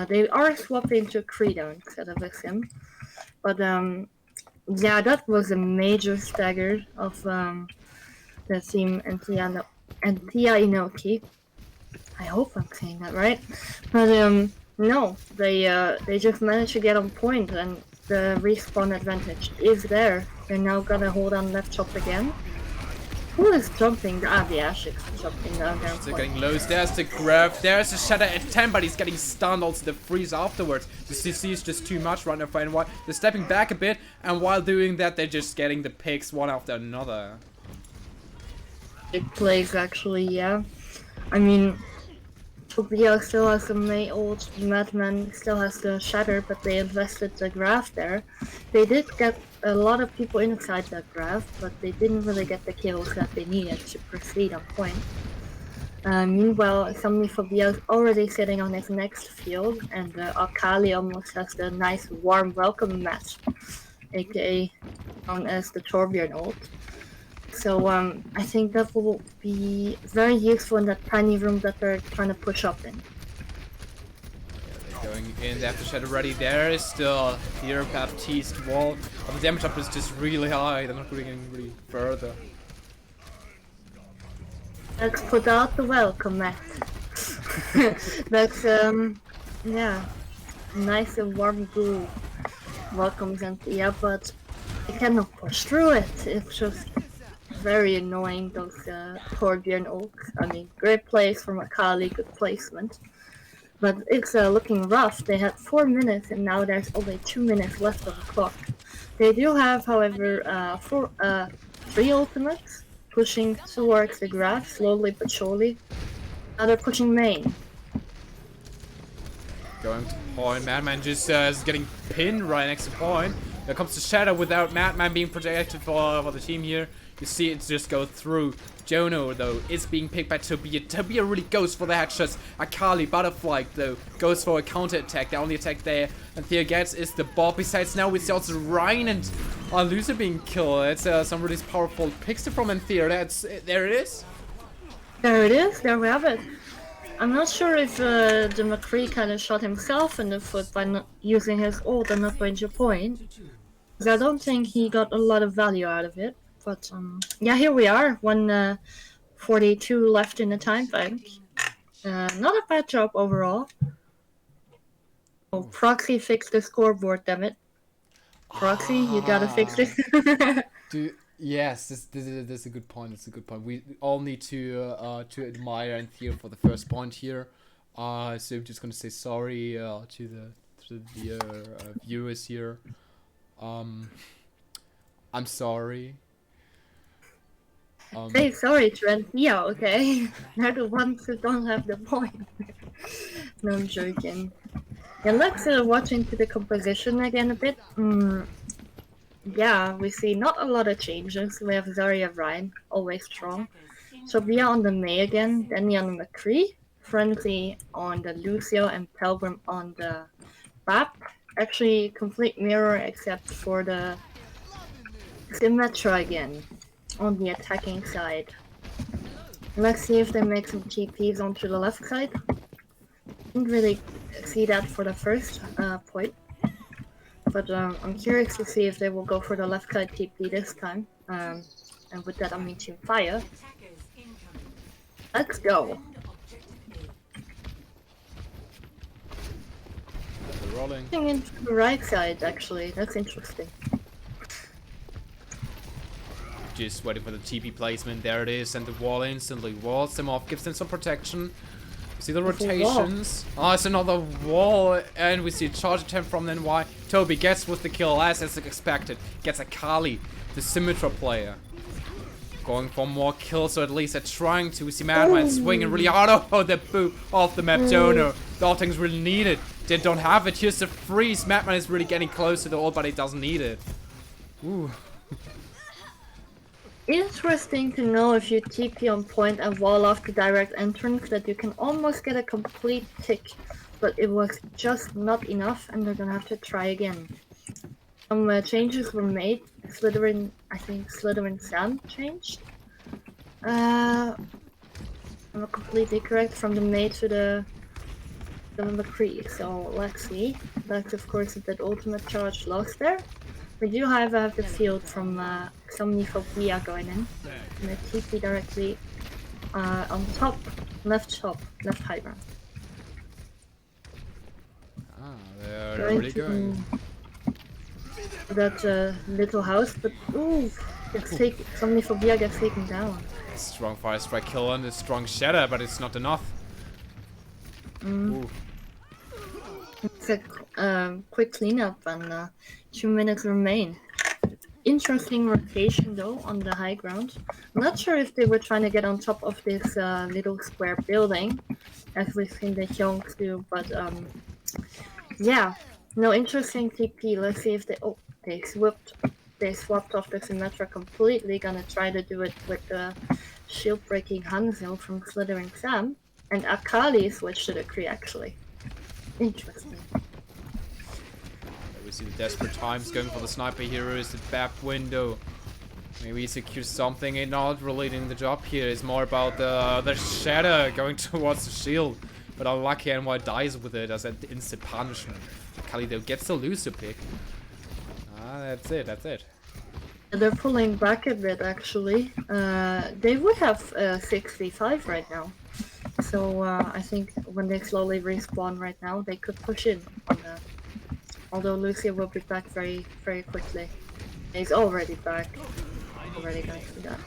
They are swapping to Credo instead of a Sim. But, yeah, that was a major stagger of the team Antheia Enoki. I hope I'm saying that right. But, no, they just managed to get on point, and the respawn advantage is there. They're now gonna hold on left top again. Who is jumping? The Ashe is jumping down there.
They're getting low. There's the Grab. There's a Shatter at 10, but he's getting stunned. Also, the freeze afterwards. The CC is just too much right now for NY. They're stepping back a bit, and while doing that, they're just getting the picks one after another.
Big plays, actually, yeah. I mean, Tobia still has the Mei ult, Madman still has the Shatter, but they invested the Graph there. They did get a lot of people inside that Graph, but they didn't really get the kills that they needed to proceed on point. Meanwhile, Sammy Fabia is already sitting on his next field, and Akali almost has the nice warm welcome match, aka known as the Torbjorn ult. So I think that will be very useful in that tiny room that they're trying to push up in.
Going in, they have the Shadow ready. There is still here Baptiste wall. But the damage up is just really high. They're not going really further.
Let's put out the welcome mat. That's yeah, nice and warm glue. Welcomes Antheia, but they cannot push through it. It's just very annoying, those Torbjorn ults. I mean, great plays from Akali, good placement. But it's looking rough. They had 4 minutes and now there's only 2 minutes left of the clock. They do have, however, 3 ultimates pushing towards the Graph, slowly but surely. Now they're pushing main.
Going to point. Madman just is getting pinned right next to point. There comes the Shadow without Madman being protected for the team here. You see it just go through. Jono, though, is being picked by Tobia. Tobia really goes for the headshots. Akali, Butterfly, though, goes for a counter-attack. The only attack there Antheia gets is the Bob. Besides, now we see also Ryan and Lucer being killed. It's some really powerful picks from Antheia. There it is.
There it is. There we have it. I'm not sure if the McCree kind of shot himself in the foot by not using his ult and not going to point. Because I don't think he got a lot of value out of it. But yeah, here we are. 1:42 left in the time bank. Not a bad job overall. Oh, Proxy fixed the scoreboard, damn it. Proxy, you gotta fix this.
Yes, this is a good point. It's a good point. We all need to admire Antheia for the first point here. So I'm just gonna say sorry to the viewers here. I'm sorry.
Hey, sorry, Trent. Yeah, okay. They're the ones who don't have the point. No, I'm joking. Yeah, let's watch into the composition again a bit. Yeah, we see not a lot of changes. We have Zarya Ryan, always strong. Sophia on the Mei again, Danny on the McCree, Frenzy on the Lucio, and Pelgrim on the Bap. Actually, complete mirror except for the Symmetra again on the attacking side. Let's see if they make some TPs onto the left side. Didn't really see that for the first point. But I'm curious to see if they will go for the left side TP this time. And with that I mean Team Fire. Let's go.
They're rolling.
Looking into the right side actually, that's interesting.
Just waiting for the TP placement. There it is, and the wall instantly walls them off, gives them some protection. See the rotations. Oh, it's another wall, and we see a charge attempt from then Y. Toby gets with the kill as expected. Gets a Kali, the Symmetra player. Going for more kills, so at least they're trying to. We see Madman swinging really hard. Oh, the boop off the map donor. The ulting's really needed. They don't have it. Here's the freeze. Madman is really getting close to the ult, but he doesn't need it. Ooh.
Interesting to know if you TP on point and wall off the direct entrance that you can almost get a complete tick, but it was just not enough and they're gonna have to try again. Some changes were made. Slytherin, I think Slytherin Sam changed. I'm not completely correct from the Mei to the McCree, so let's see. That's of course that ultimate charge lost there. We do have the field from Somniphobia going in. And the TP directly on top, left high ground.
Ah, they're really going.
That little house, but ooh, Somniphobia gets taken down.
Strong fire strike kill and a strong shatter, but it's not enough. Ooh.
It's a quick cleanup and 2 minutes remain. Interesting rotation though on the high ground. I'm not sure if they were trying to get on top of this little square building, as we've seen the Hyungs do, but yeah, no, interesting TP. Let's see if they swapped off the Symmetra completely. Gonna try to do it with the shield breaking Hanzo from Slytherin Sam, and Akali switched to the Kree actually. Interesting.
We see the desperate times going for the sniper hero. Is the back window. Maybe he secures something and not really doing the job here. It's more about the shatter going towards the shield. But unlucky NY dies with it as an instant punishment. Kali though gets the loser pick. That's it.
They're pulling back a bit actually. They would have 6v5 right now. So I think when they slowly respawn right now, they could push in on that. Although Lucia will be back very, very quickly. He's already back. Already going to that.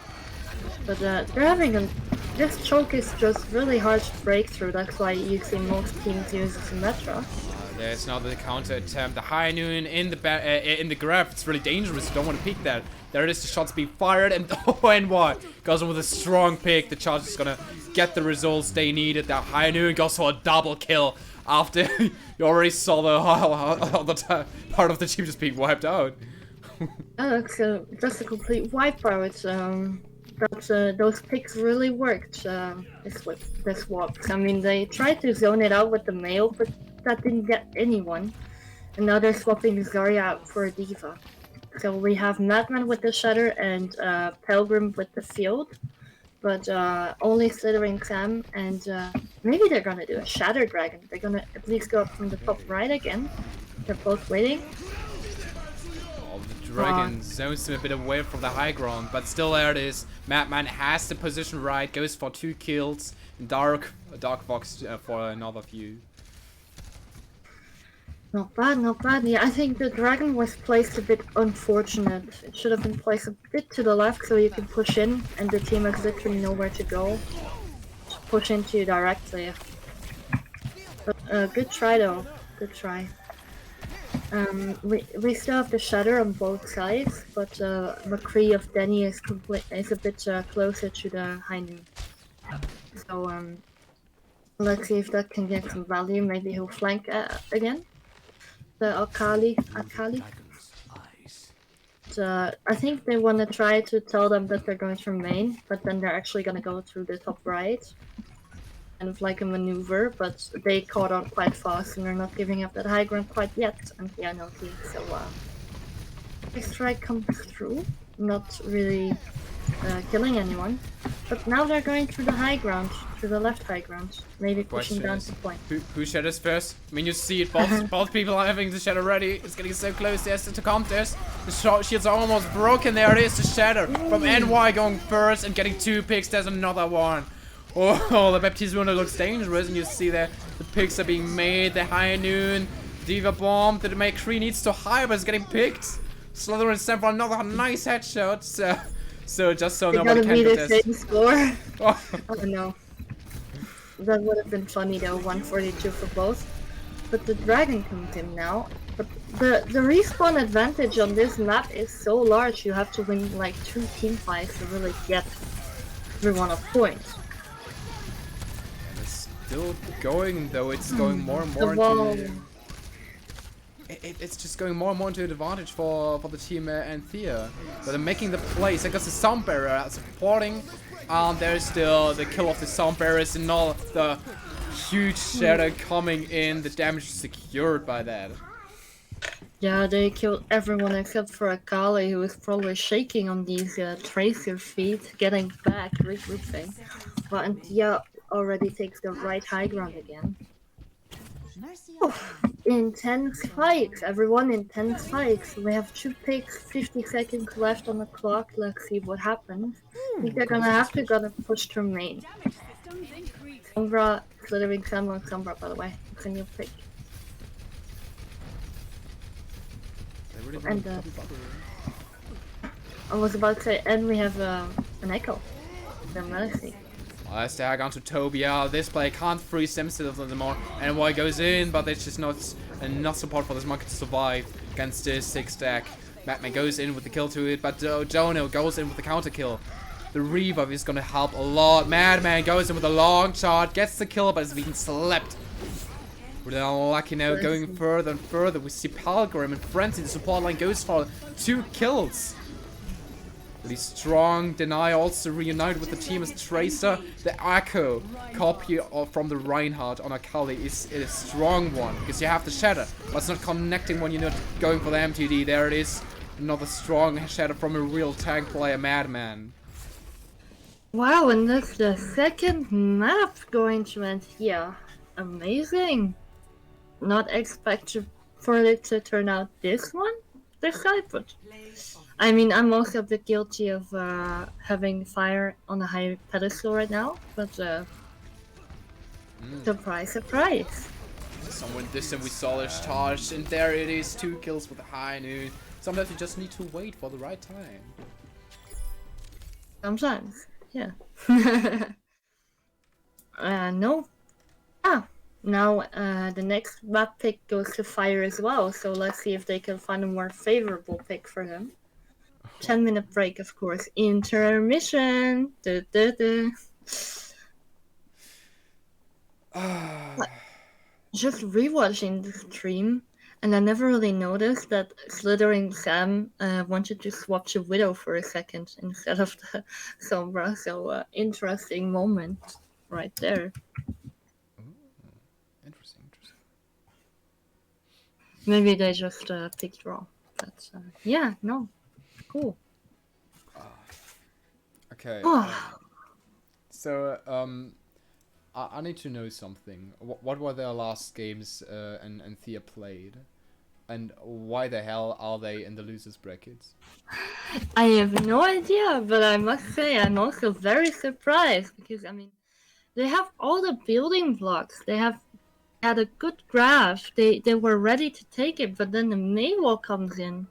But they're having this choke is just really hard to break through. That's why you see most teams use Symmetra.
There's now the counter attempt. The high noon in the grab. It's really dangerous. You don't want to peek that. There it is. The shot's being fired, and NY goes in with a strong pick. The charge is gonna get the results they needed. The high noon goes for a double kill after you already saw the part of the team just being wiped out.
That's just a complete wipeout. Those picks really worked. The swaps. I mean, they tried to zone it out with the male, but that didn't get anyone. And now they're swapping Zarya out for a diva. So we have Madman with the Shatter and Pelgrim with the Field. But only Slytherin Sam and maybe they're gonna do a Shatter Dragon. They're gonna at least go up from the top right again. They're both waiting.
Oh, the Dragon zones him a bit away from the high ground, but still there it is. Madman has the position right, goes for 2 kills. And Dark Fox for another few.
Not bad, not bad. Yeah, I think the dragon was placed a bit unfortunate. It should have been placed a bit to the left so you can push in, and the team has literally nowhere to go. To push into you directly. But good try though. Good try. We still have the shatter on both sides, but McCree of Denny is a bit closer to the high noon. So let's see if that can get some value. Maybe he'll flank again. The Akali. I think they want to try to tell them that they're going to main, but then they're actually going to go through the top right. Kind of like a maneuver, but they caught on quite fast and they're not giving up that high ground quite yet. And yeah, Enoki. So big strike comes through, not really killing anyone. But now they're going through the high ground, to the left high ground, maybe pushing down to point.
Who shatters first? I mean, you see it, both people are having the shatter ready. It's getting so close, there's the counters. The shields are almost broken, there it is, the shatter from NY going first and getting 2 picks, there's another one. Oh, the Baptiste Wunder looks dangerous, and you see there, the picks are being made, the high noon, Diva Bomb, the McCree needs to high, but it's getting picked. Slither and Sam for another nice headshot, so just so nobody can
do
get
the same score.
Oh.
Oh no. That would have been funny though, 142 for both. But the dragon comes in now. But the respawn advantage on this map is so large, you have to win like 2 team fights to really get everyone a point.
And it's still going though, it's going more and more into... It's just going more and more into an advantage for the team Antheia. But they're making the plays. I guess the sound barrier supporting. There's still the kill of the sound barriers and all the huge shadow coming in. The damage is secured by that.
Yeah, they killed everyone except for Akali, who was probably shaking on these tracer feet, getting back, regrouping. But Antheia already takes the right high ground again. Oh, intense fights, everyone, intense fights. We have 2 picks, 50 seconds left on the clock. Let's see what happens. I think they're gonna push to main. Sombra, slithering Sam on Sombra, by the way. It's a new pick. And I was about to say, and we have an echo. The mercy.
As they are gone to Tobia, this player can't freeze themselves anymore. And NY goes in, but there's just not enough support for this monkey to survive against this 6 stack. Madman goes in with the kill to it, but Jono goes in with the counter kill. The revive is gonna help a lot. Madman goes in with a long shot, gets the kill, but is being slept. We're unlucky now, going further and further. We see Palgrim and Frenzy, the support line goes for 2 kills. Really strong. Deny also reunited with the team as Tracer. The Echo copy from the Reinhardt on Akali is a strong one, because you have the Shatter, but it's not connecting when you're not going for the MTD. There it is. Another strong Shatter from a real tank player, Madman.
Wow, and that's the second map going to Antheia. Amazing. Not expected for it to turn out this side, but I mean, I'm also a bit guilty of having fire on a high pedestal right now, but surprise, surprise.
Somewhere distant we saw this charge, and there it is, 2 kills with a high noon. Sometimes you just need to wait for the right time.
Sometimes, yeah. No. Now the next map pick goes to Fire as well, so let's see if they can find a more favorable pick for him. 10-minute break, of course. Intermission. Just rewatching the stream, and I never really noticed that Slithering Sam wanted to swap to Widow for a second instead of the Sombra. So interesting moment right there.
Interesting.
Maybe they just picked wrong. But yeah, no. Cool.
Okay. So, I need to know something. What were their last games and Antheia played? And why the hell are they in the losers brackets?
I have no idea, but I must say I'm also very surprised, because I mean, they have all the building blocks. They have had a good graph. They were ready to take it, but then the Maywall comes in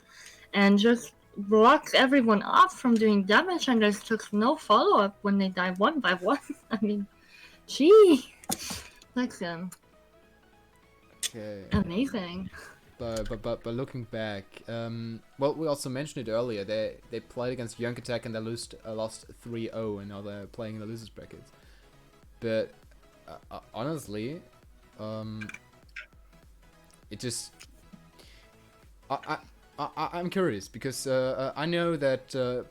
and just blocks everyone off from doing damage, and there's just no follow-up when they die 1 by 1. I mean, gee, like
Okay.
amazing.
but looking back, well, we also mentioned it earlier. They played against Young Attack and they lost 3-0, and now they're playing in the losers bracket. But honestly, it just I'm curious because I know that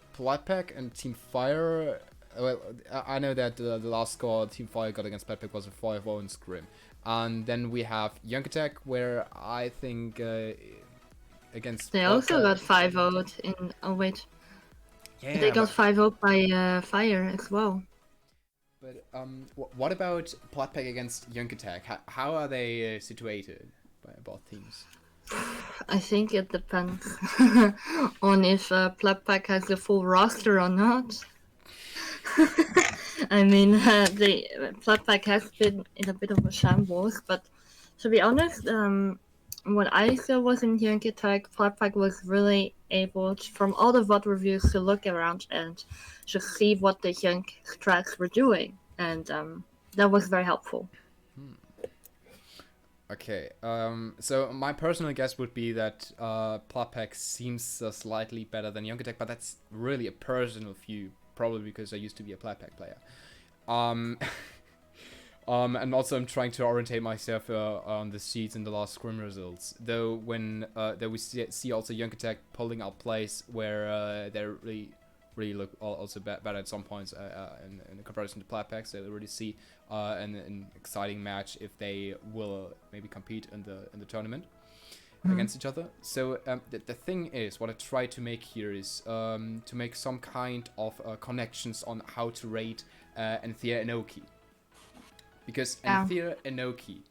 Pack and Team Fire. Well, I know that the last score Team Fire got against Pack was a 5-0 in scrim. And then we have Young Attack, where I think against...
They also got 5-0 in... Oh, wait.
Yeah,
They got 5-0 by Fire as well.
But what about Pack against Young Attack? How are they situated by both teams?
I think it depends on if Pack has the full roster or not. I mean, the Pack has been in a bit of a shambles, but to be honest, what I saw was in Young Attack, Pack was really able to, from all the VOD reviews, to look around and just see what the Young tracks were doing, and that was very helpful.
Okay, so my personal guess would be that Pack seems slightly better than Young Attack, but that's really a personal view. Probably because I used to be a Pack player. And also I'm trying to orientate myself on the seeds in the last scrim results. Though when we see also Young Attack pulling out plays where they really look also better at some points in comparison to Pack. So they really see an exciting match if they will maybe compete in the tournament against each other. So the thing is, what I try to make here is to make some kind of connections on how to rate Antheia Enoki. Because Antheia Enoki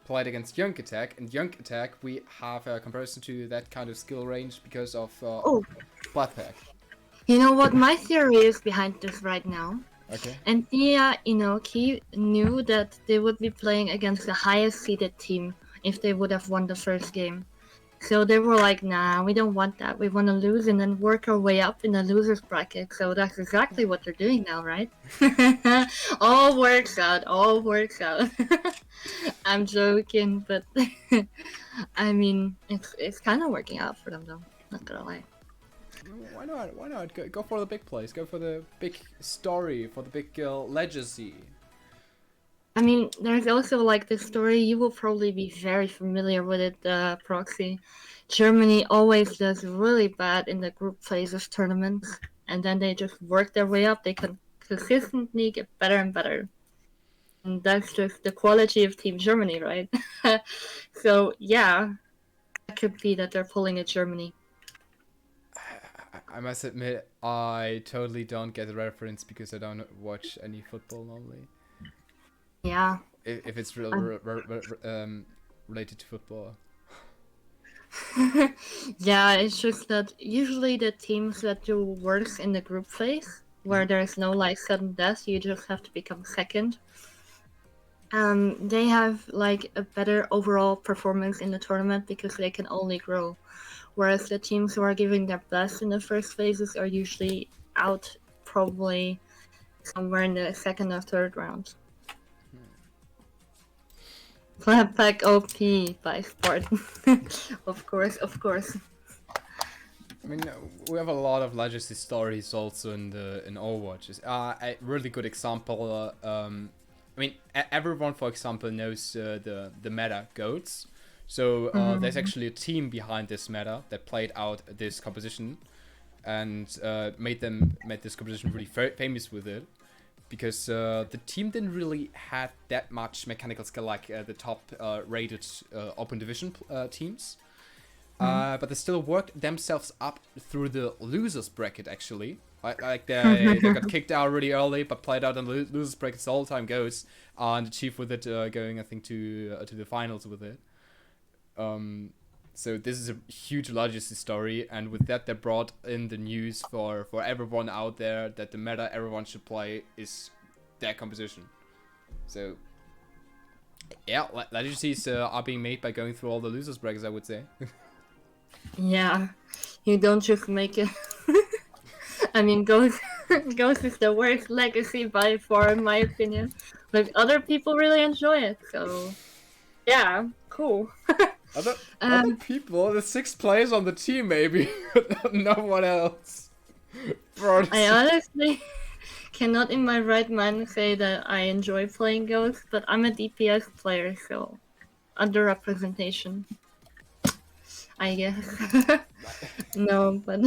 played against Young Attack, and Young Attack we have a comparison to that kind of skill range because of Pack.
You know what my theory is behind this right now?
Okay.
Antheia Enoki knew that they would be playing against the highest seeded team if they would have won the first game. So they were like, nah, we don't want that. We want to lose and then work our way up in the losers bracket. So that's exactly what they're doing now, right? All works out. I'm joking, but I mean, it's kind of working out for them, though. Not gonna lie.
Why not? Go for the big plays. Go for the big story, for the big legacy.
I mean, there's also like the story, you will probably be very familiar with it, Proxy. Germany always does really bad in the group phases tournaments, and then they just work their way up. They can consistently get better and better. And that's just the quality of Team Germany, right? So, yeah, it could be that they're pulling at Germany.
I must admit, I totally don't get the reference because I don't watch any football normally.
Yeah.
If it's related to football.
Yeah, it's just that usually the teams that do worse in the group phase, where there's no like sudden death, you just have to become second. They have like a better overall performance in the tournament because they can only grow. Whereas the teams who are giving their best in the first phases are usually out probably somewhere in the second or third round. Pack OP by Sport. Of course.
I mean, we have a lot of legacy stories also in Overwatch. A really good example. I mean, everyone, for example, knows the meta goats. So there's actually a team behind this meta that played out this composition and made this composition really famous with it. Because the team didn't really have that much mechanical skill like the top rated open division teams. But they still worked themselves up through the losers bracket actually. Like they got kicked out really early but played out in the losers bracket the whole time goes and achieved with it going I think to the finals with it. So this is a huge legacy story, and with that they brought in the news for everyone out there that the meta everyone should play is that composition. So yeah, legacies are being made by going through all the losers brackets, I would say.
Yeah, you don't just make it. I mean, Ghost is the worst legacy by far, in my opinion. But other people really enjoy it, so yeah, cool.
other people, the 6 players on the team maybe, no one else. Bro,
I honestly cannot in my right mind say that I enjoy playing Ghost, but I'm a DPS player, so underrepresentation, I guess. No, but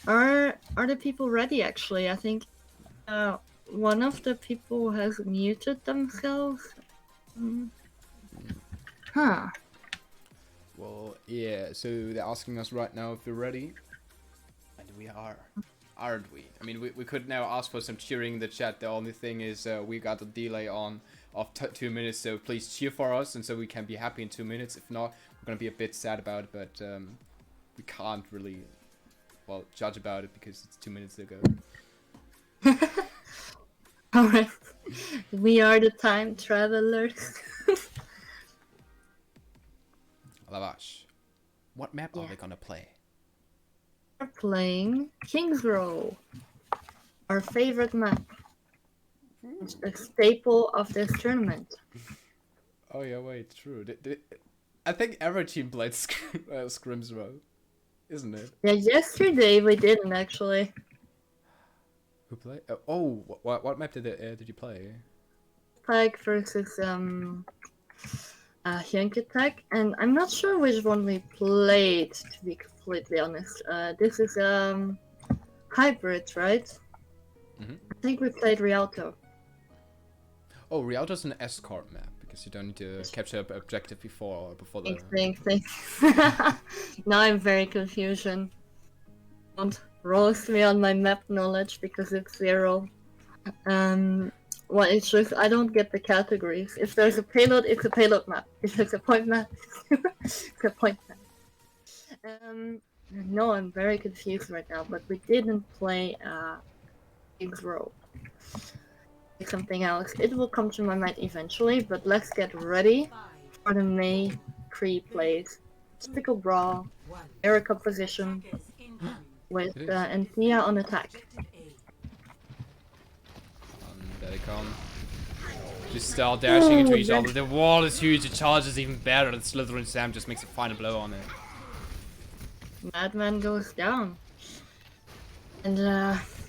are the people ready? Actually, I think one of the people has muted themselves. Huh.
well, yeah, so they're asking us right now if we're ready. And we are. Aren't we? I mean, we could now ask for some cheering in the chat. The only thing is we got a delay on of 2 minutes, so please cheer for us, and so we can be happy in 2 minutes. If not, we're gonna be a bit sad about it, but we can't really, well, judge about it because it's 2 minutes ago.
Alright. We are the time travelers.
Lavash, what map are
Yeah.
they gonna play?
We're playing King's Row, our favorite map. It's a staple of this tournament.
Oh yeah, wait, true. I think every team played Scrims Row, isn't it?
Yeah, yesterday we didn't actually.
Who played? Oh, what map did you play?
Pike versus Hyunk Attack, and I'm not sure which one we played, to be completely honest. This is hybrid, right?
Mhm.
I think we played Rialto.
Oh, Rialto's an escort map because you don't need to capture an objective before the.
Thanks. Now I'm very confusion. Don't roast me on my map knowledge because it's 0. Well, it's just I don't get the categories. If there's a payload, it's a payload map. If there's a point map, it's a point map. No, I'm very confused right now. But we didn't play King's Row. Something else. It will come to my mind eventually. But let's get ready for the May Cree plays. Typical brawl, Erica position with Antheia on attack.
There they come. Just start dashing into each other. The wall is huge. The charge is even better. And Slytherin Sam just makes a final blow on it.
Madman goes down. And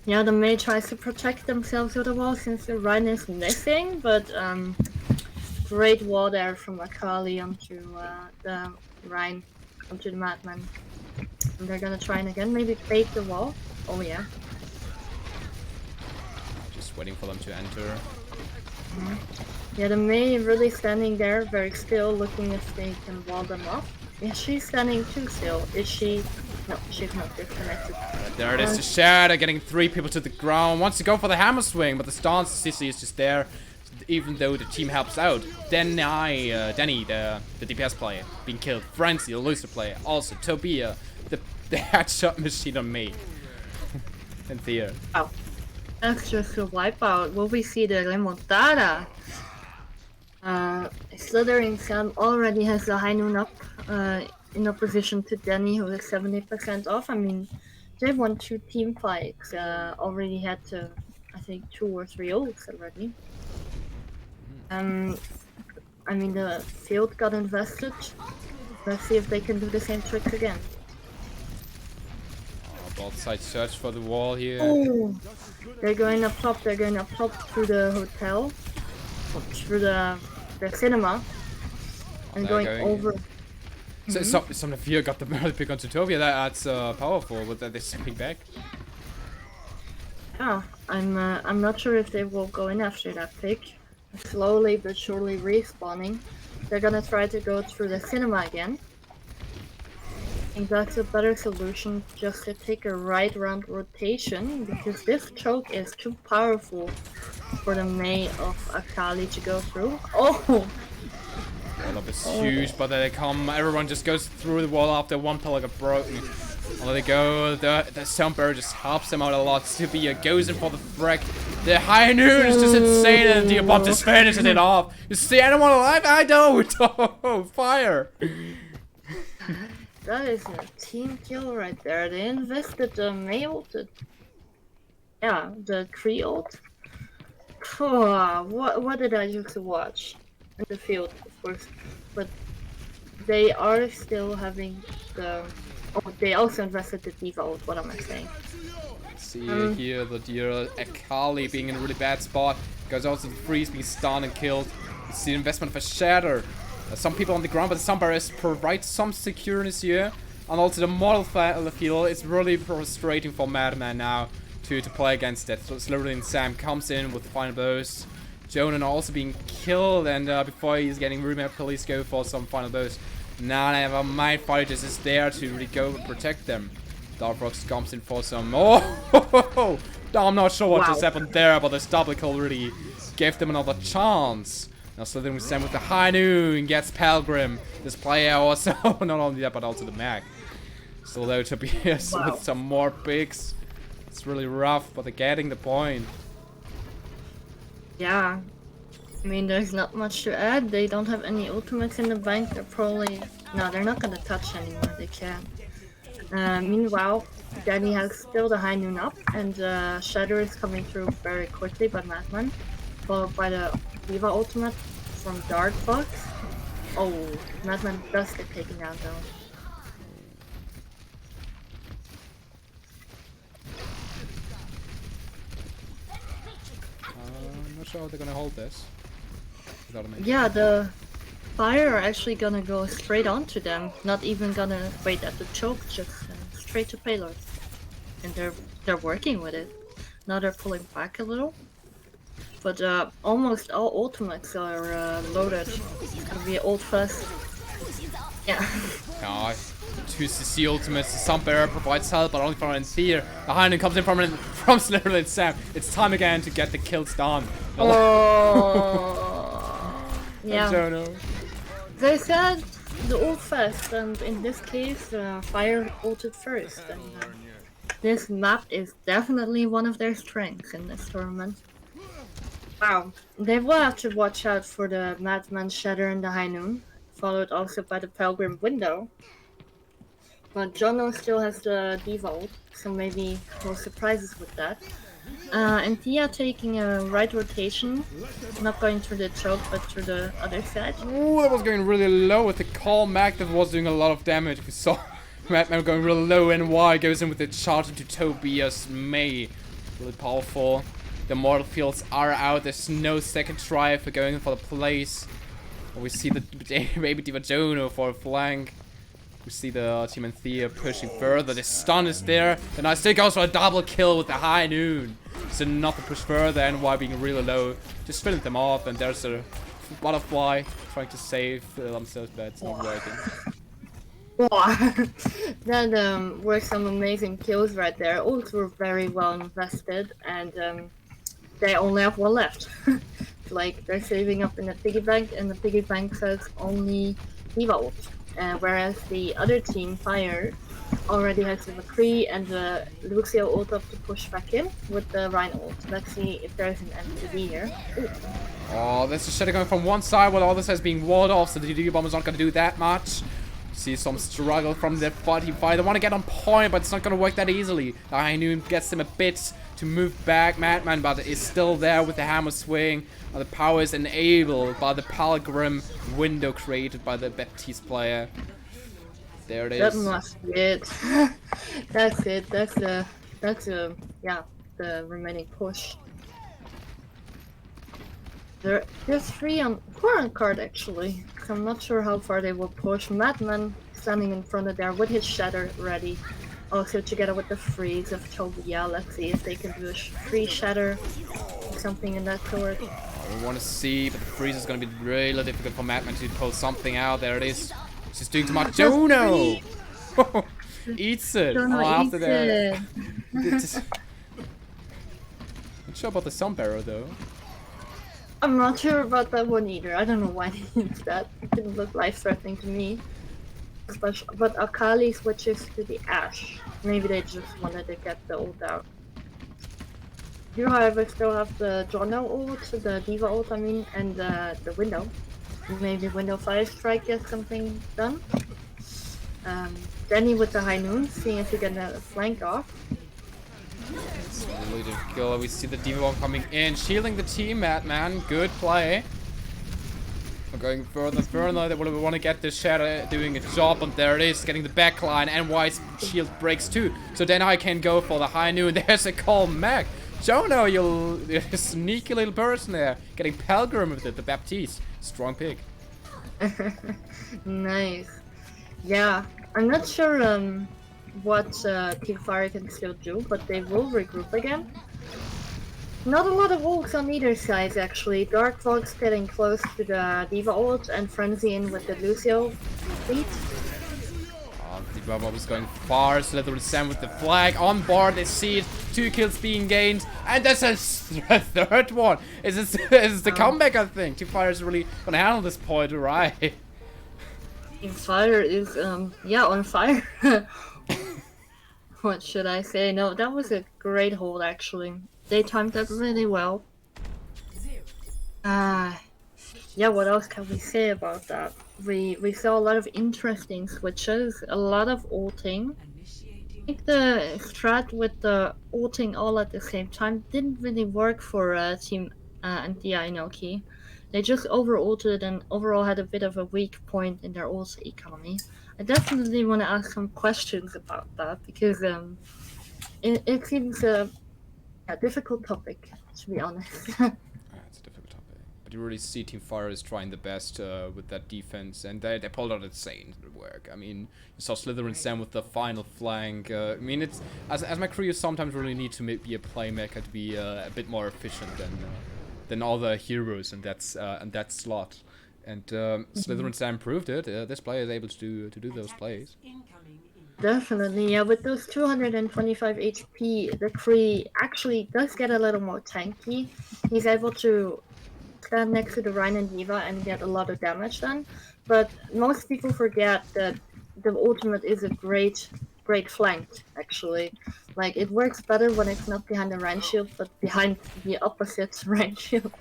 yeah, the May tries to protect themselves with the wall since the Rhine is missing, but great wall there from Akali onto the Rhine, onto the Madman. And they're gonna try and again maybe fake the wall. Oh yeah.
Just waiting for them to enter.
Yeah, the May really standing there very still, looking if they can wall them off. Yeah, she's standing too still. Is she? No, she's not disconnected.
There it is, the shatter getting 3 people to the ground. Wants to go for the hammer swing, but the stance Sissy is just there. Even though the team helps out. Denny, the DPS player, being killed. Frenzy, the loser player. Also, Tobia, the headshot machine on me. And Thea.
Oh, that's just a wipeout. Will we see the remontada? Slytherin Sam already has the high noon up in opposition to Denny, who is 70% off. I mean, they won 2 team fights. Already had to, I think, 2 or 3 ults already. I mean, the field got invested. Let's see if they can do the same tricks again.
Both sides search for the wall here.
Oh, they're going up top. They're going up top through the hotel, through the cinema, and going over.
So some of you got the early pick on Tutopia. That's powerful, but they're stepping back.
Yeah, I'm not sure if they will go in after that pick. Slowly but surely respawning. They're gonna try to go through the cinema again. I think that's a better solution, just to take a right round rotation, because this choke is too powerful for the May of Akali to go through. Oh!
Wall up is huge, but they come. Everyone just goes through the wall after one pillar got broken. And let it go. The Stomper just helps them out a lot. Tubia goes in for the frick. The high noon is just insane, and the bomb just finishes it off. Is the anyone alive? I don't. Oh, fire!
That is a team kill right there. They invested the May ult. Yeah, the Cree ult. What did I used to watch? in the field, of course. But they are still having the... Oh, they also invested the D.Va ult, what am I saying?
See here the dear Akali being in a really bad spot. Because also the freeze being stunned and killed. You see the investment of a shatter. Some people on the ground, but some barriers provide some security here. And also the model field is really frustrating for Madman now to play against it. So slowly and Sam comes in with the final burst. Jonan also being killed, and before he's getting remap, police go for some final burst. Now they have a Mind Fighter just there to really go and protect them. Darkrox comes in for some... Oh! I'm not sure what just happened there, but this double kill really gave them another chance. Now Slither with Sam with the high noon gets Pelgrim. This player also, not only that, but also the Mag. Still though, Tobias with some more picks. It's really rough, but they're getting the point.
Yeah. I mean, there's not much to add. They don't have any ultimates in the bank. They're probably... No, they're not gonna touch anymore. They can't. Meanwhile, Danny has still the high noon up, and Shadow is coming through very quickly by Madman, followed by the D.Va ultimate from Dark Fox. Oh, Madman does get taken out though.
I'm not sure how they're gonna hold this.
Yeah, the fire are actually gonna go straight onto them, not even gonna wait at the choke, just straight to payload. And they're working with it. Now they're pulling back a little. But almost all ultimates are loaded. It's gonna be ult fast. Yeah.
Two CC ultimates, the Sun Bearer provides help, but only from Antheia. Behind him comes in from Slither and Sam. It's time again to get the kills done.
Oh. Yeah.
I don't know.
They said the ult fast, and in this case, fire ulted first. And this map is definitely one of their strengths in this tournament. Wow. They will have to watch out for the Madman Shatter and the High Noon, followed also by the Pelgrim Window. But Jono still has the D.Va ult, so maybe no surprises with that. Antheia taking a right rotation, not going through the choke, but through the other side.
Ooh, that was going really low with the call Mag that was doing a lot of damage. We saw Madman going really low, and Y goes in with the charge into Tobias May. Really powerful. The mortal fields are out, there's no second try for going for the place. We see the baby D.Va Jono for a flank. We see the team Antheia pushing further. The stun is there. The nice stick goes for a double kill with the high noon. So not to push further, and Y being really low. Just filling them off, and there's a butterfly trying to save themselves, but it's not working.
Wow. That were some amazing kills right there. Ults were very well invested, and they only have one left. Like, they're saving up in the piggy bank, and the piggy bank says only D.Va ult. Whereas the other team, Fire, already has the McCree and the Lucio ult up to push back in with the Rhine ult. Let's see if there's an MTD here. Ooh.
Oh, there's a shadow going from one side while all this has been walled off, so the DD bomb is not going to do that much. See some struggle from the body fight. They want to get on point, but it's not going to work that easily. The High Noon gets him a bit to move back. Madman, but is still there with the hammer swing. The power is enabled by the Pelgrim window created by the Baptiste player. There it is.
That must be it. That's it. That's the the remaining push. There's 4 on card actually. So I'm not sure how far they will push. Madman standing in front of there with his shatter ready. Also together with the freeze of Tobia. Let's see if they can do a free shatter. Something in that sort.
We want to see, but the freeze is going to be really difficult for Madman to pull something out. There it is. She's doing too much. Jono! Eats it.
Jono
After that.
eats it.
Not sure about the Sun Barrow though.
I'm not sure about that one either. I don't know why they used that. It didn't look life-threatening to me. But Akali switches to the Ashe. Maybe they just wanted to get the ult out. You, however, still have the Jono ult, the D.Va ult, I mean, and the window. Maybe window 5 strike gets something done. Danny with the High Noon, seeing if he can flank off.
It's really difficult. We see the D.Va coming in, shielding the team, Madman. Good play. I'm going further and further. They want to get the Shadow doing a job, and there it is, getting the backline, and White's shield breaks too. So then I can go for the high noon. There's a calm Mac. Jono, you sneaky little person there. Getting Pelgrim with it, the Baptiste. Strong pick.
Nice. Yeah, I'm not sure what Team Fire can still do, but they will regroup again. Not a lot of ults on either side actually. Dark Fox getting close to the Diva ult and Frenzy in with the Lucio fleet.
Diva was going far, Slytherin Sam with the flag on board. They see it, 2 kills being gained, and there's a third one. Is this the comeback? I think Team Fire is really gonna handle this point, right?
Team Fire is yeah, on fire. What should I say? No, that was a great hold actually. They timed that really well. Yeah, what else can we say about that? We saw a lot of interesting switches, a lot of ulting. I think the strat with the ulting all at the same time didn't really work for Team Antheia Enoki. They just over-ulted and overall had a bit of a weak point in their ult economy. I definitely want to ask some questions about that because it seems a difficult topic, to be honest.
It's a difficult topic. But you really see Team Fire is trying the best with that defense, and they pulled out insane work. I mean, you saw Slytherin Sam with the final flank. I mean, it's as my crew, you sometimes really need to be a playmaker to be a bit more efficient than other heroes in that slot. And Slytherin Sam proved it. This player is able to do those plays.
Definitely, yeah. With those 225 HP, the Kree actually does get a little more tanky. He's able to stand next to the Rhine and Diva and get a lot of damage done. But most people forget that the ultimate is a great flank, actually. Like, it works better when it's not behind the Rhine shield, but behind the opposite Rhine shield.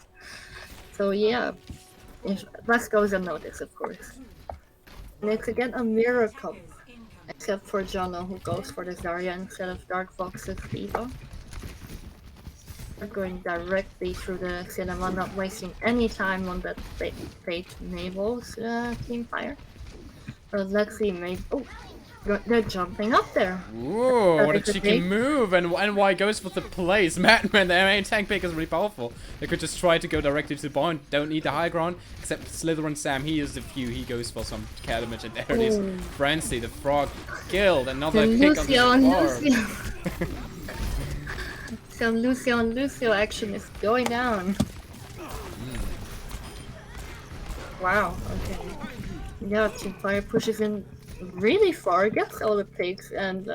So yeah, that goes unnoticed, of course. And it's again a mirror comp. Except for Jono, who goes for the Zarya instead of Dark Fox's Diva. We're going directly through the cinema, not wasting any time on that fate Mabel's Team Fire. So let's see, maybe. Oh, they're jumping up there.
Ooh, what a cheeky move! And why goes for the plays? Madman, the main tank pick is really powerful. They could just try to go directly to the point. Don't need the high ground. Except Slytherin Sam, he is the few. He goes for some care damage, and there it is. Frenzy, the frog, killed. Another pick on the farm.
Some Lucio action is going down. Wow. Okay. Yeah, Team Fire pushes in really far, gets all the picks, and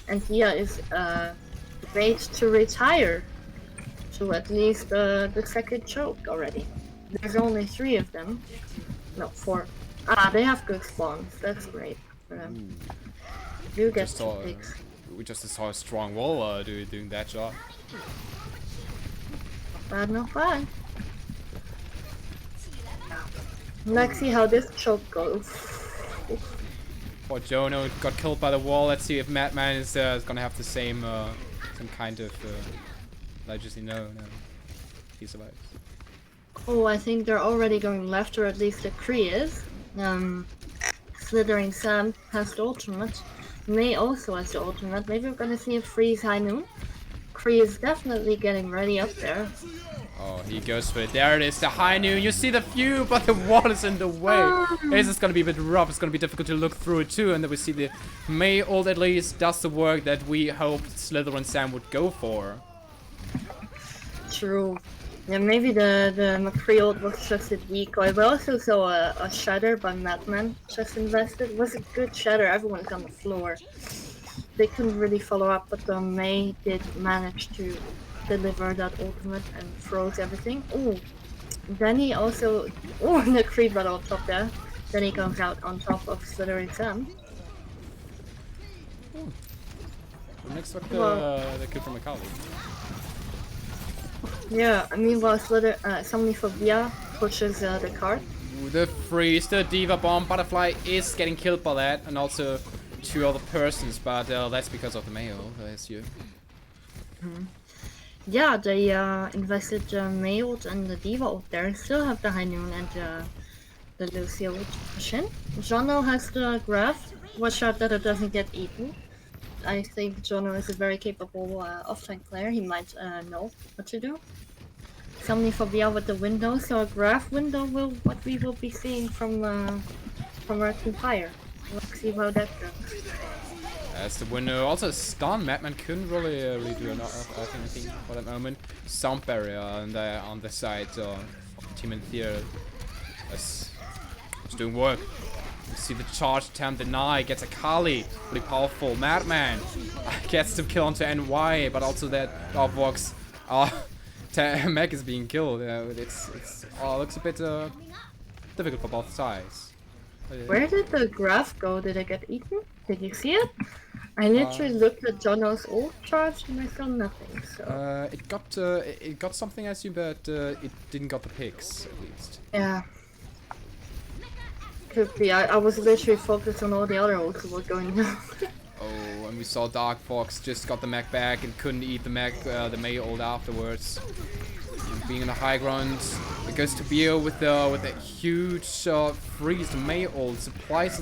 Antheia is made to retire to at least the second choke already. There's only 3 of them. No, 4. They have good spawns. That's great for them. You get 2 picks.
We just saw a strong wall doing that job.
Not bad. Let's see how this choke goes.
Poor Jono got killed by the wall. Let's see if Madman is gonna have the same some kind of legacy. No, he survives.
Oh, I think they're already going left, or at least the Kree is. Slithering Sam has the ultimate. May also has the ultimate. Maybe we're gonna see a freeze high noon. Kree is definitely getting ready up there.
Oh, he goes for it. There it is, the high noon. You see the view, but the wall is in the way. This is gonna be a bit rough. It's gonna be difficult to look through it too. And then we see the May ult at least does the work that we hoped Slytherin Sam would go for.
True. Yeah, maybe the McCree ult was just a decoy. We also saw a shatter by Madman just invested. It was a good shatter. Everyone's on the floor. They couldn't really follow up, but May did manage to deliver that ultimate and froze everything. Oh, then he also the creep battle on top there. Then he comes out on top of Slytherin Sam.
Next up the kid from Akali.
Yeah, I mean, while Somniphobia pushes the card.
Ooh, the freeze, the Diva bomb, Butterfly is getting killed by that, and also 2 other persons, but that's because of the Mayo, I assume.
Yeah, they invested May ult and the Diva ult there, still have the High Noon and the Lucio would push in. Jono has the graph. Watch out that it doesn't get eaten. I think Jono is a very capable off-tank player. He might know what to do. Something for BL with the window, so a graph window will what we will be seeing from our team fire. Let's see how that goes.
As the window also stun, Madman couldn't really do anything for that moment. Sound barrier on the side of Team Antheia is doing work. You see the charge attempt deny, gets a Kali, really powerful. Madman gets the kill onto NY, but also that Dogbox Meg is being killed. It's looks a bit difficult for both sides.
Where did the graph go? Did it get eaten? Did you see it? I literally looked at Jono's ult charge and I saw nothing. So
it got something, I assume, but it didn't got the picks at least.
yeah, could be. I was literally focused on all the other ults that were going down.
Oh, and we saw Dark Fox just got the mech back and couldn't eat the mech, the May ult afterwards. Being in the high ground, it goes to Bio with a huge freeze. The May ult supplies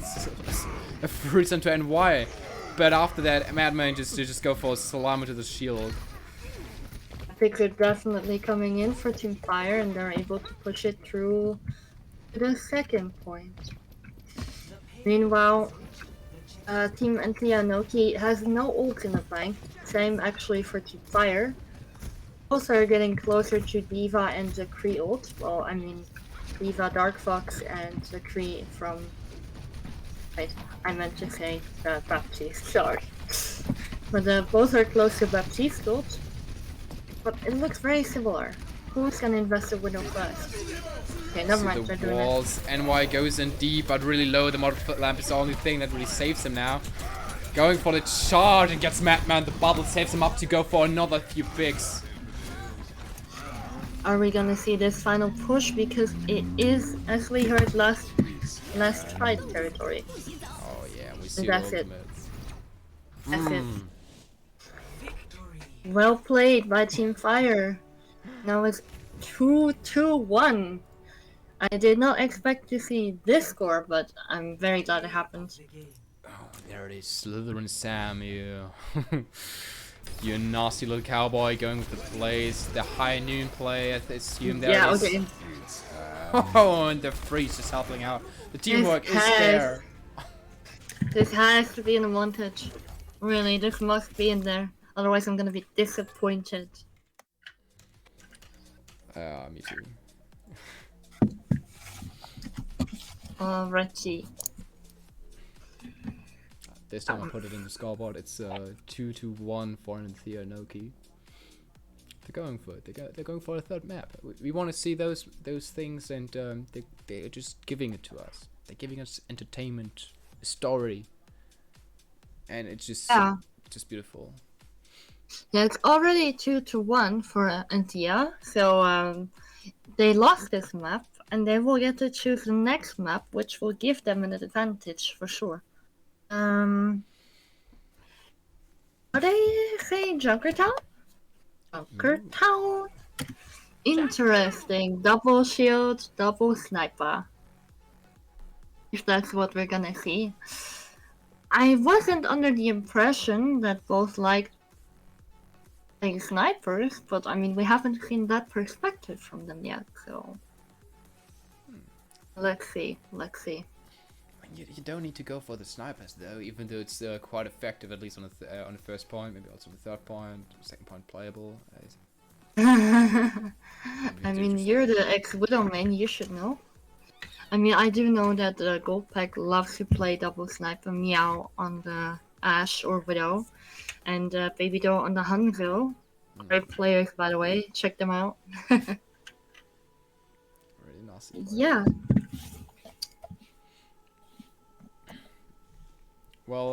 a freeze into NY, but after that, Madman just go for a salami to the shield.
Picks are definitely coming in for Team Fire, and they're able to push it through to the second point. Meanwhile, Team Antheia Enoki has no ult in the flank. Same actually for Team Fire. Also are getting closer to Diva and the Kree ult. Well, I mean, Diva, Dark Fox, and the Kree from... Wait, I meant to say Baptiste, sorry. But both are close to Baptiste ult. But it looks very similar. Who's gonna invest the window first? Okay, never mind, they're doing
walls. NY goes in deep, but really low. The model lamp is the only thing that really saves him now. Going for the charge and gets Madman. The bubble saves him up to go for another few picks.
Are we gonna see this final push? Because it is, as we heard, last fight territory.
Oh yeah, we see
That's it.
ultimates.
That's it. Well played by Team Fire. Now it's 2-1. I did not expect to see this score, but I'm very glad it happened.
Oh, there it is, Slytherin Sam, you. You nasty little cowboy going with the plays, the high noon play, I assume there
Yeah,
is.
okay.
Oh, and the freeze is helping out. The teamwork is there.
This has to be an advantage. Really, this must be in there. Otherwise I'm gonna be disappointed.
Me too.
Alrighty.
This time I put it in the scoreboard. It's 2-1 for Antheia Enoki. They're going for it. They're going for a third map. We want to see those things, and they're just giving it to us. They're giving us entertainment, a story, and it's just beautiful.
Yeah, it's already 2-1 for Antheia, so they lost this map, and they will get to choose the next map, which will give them an advantage for sure. Are they saying Junkertown? Junkertown? Interesting. Double shield, double sniper. If that's what we're gonna see. I wasn't under the impression that both liked snipers, but I mean, we haven't seen that perspective from them yet, so... Let's see.
You don't need to go for the snipers though, even though it's quite effective, at least on the first point, maybe also on the third point, second point playable.
I mean, you're the ex-Widow main, you should know. I mean, I do know that the Gold Pack loves to play double sniper Meow on the Ashe or Widow, and Baby Doe on the Hanzo. Great players, by the way, check them out.
Really nasty.
Yeah.
Well,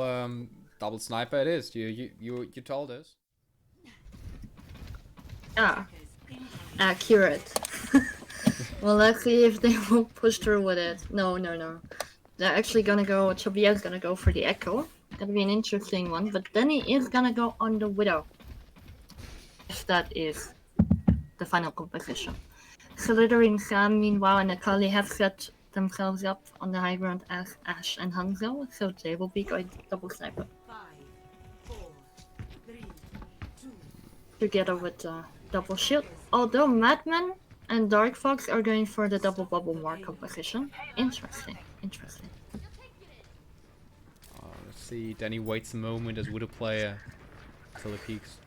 double sniper it is. You told us.
Yeah. Accurate. Well, let's see if they will push through with it. No. They're actually gonna go. Tobias gonna go for the Echo. Gonna be an interesting one, but then he is gonna go on the Widow. If that is the final composition. Slytherin Sam, meanwhile, and Akali have set themselves up on the high ground as Ashe and Hanzo, so they will be going double sniper
5, 4, 3, 2.
together with double shield. Although Madman and Dark Fox are going for the double bubble mark composition. Interesting, interesting.
Let's see. Danny waits a moment as Widow player until he peeks.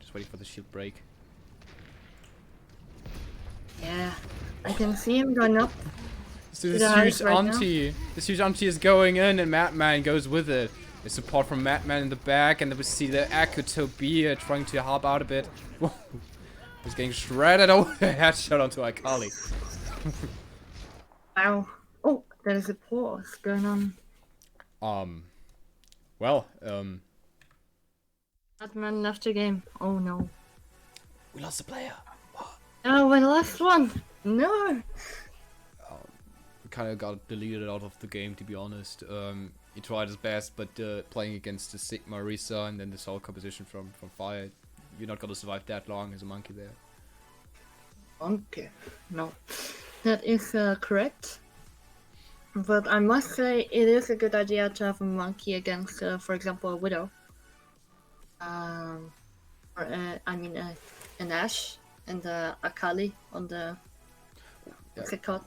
Just waiting for the shield break.
Yeah, I can see him going up.
So
the
this
highest
huge
right now.
auntie, is going in, and Madman goes with it. There's support from Madman in the back, and then we see the Akutopia trying to help out a bit. He's getting shredded. Oh, a headshot onto Akali.
Wow. Oh, there is a pause going on.
Well,
Madman left the game. Oh no.
we lost a player.
Oh, we lost one. No.
Kind of got deleted out of the game, to be honest. He tried his best, but playing against the Sigma Risa and then the Soul composition from Fire, you're not gonna survive that long as a monkey there.
Okay. No. That is correct. But I must say, it is a good idea to have a monkey against, for example, a Widow. Or, an Ashe and Akali on the... What's it called?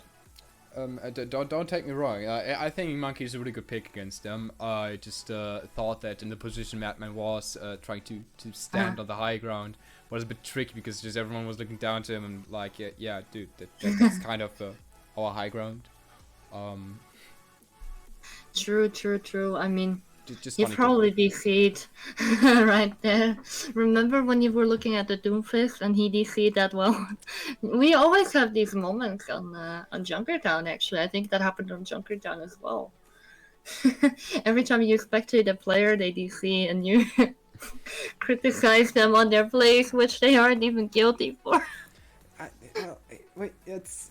Don't take me wrong. I think Monkey is a really good pick against them. I just thought that in the position Madman was trying to stand on the high ground was a bit tricky because just everyone was looking down to him and like, yeah, dude, that's kind of our high ground.
True. I mean,
just
you
funny
probably DC'd right there. Remember when you were looking at the Doomfist and he DC'd that well? We always have these moments on Junkertown, actually. I think that happened on Junkertown as well. Every time you spectate a player, they DC and you criticize them on their plays, which they aren't even guilty for.
Wait, it's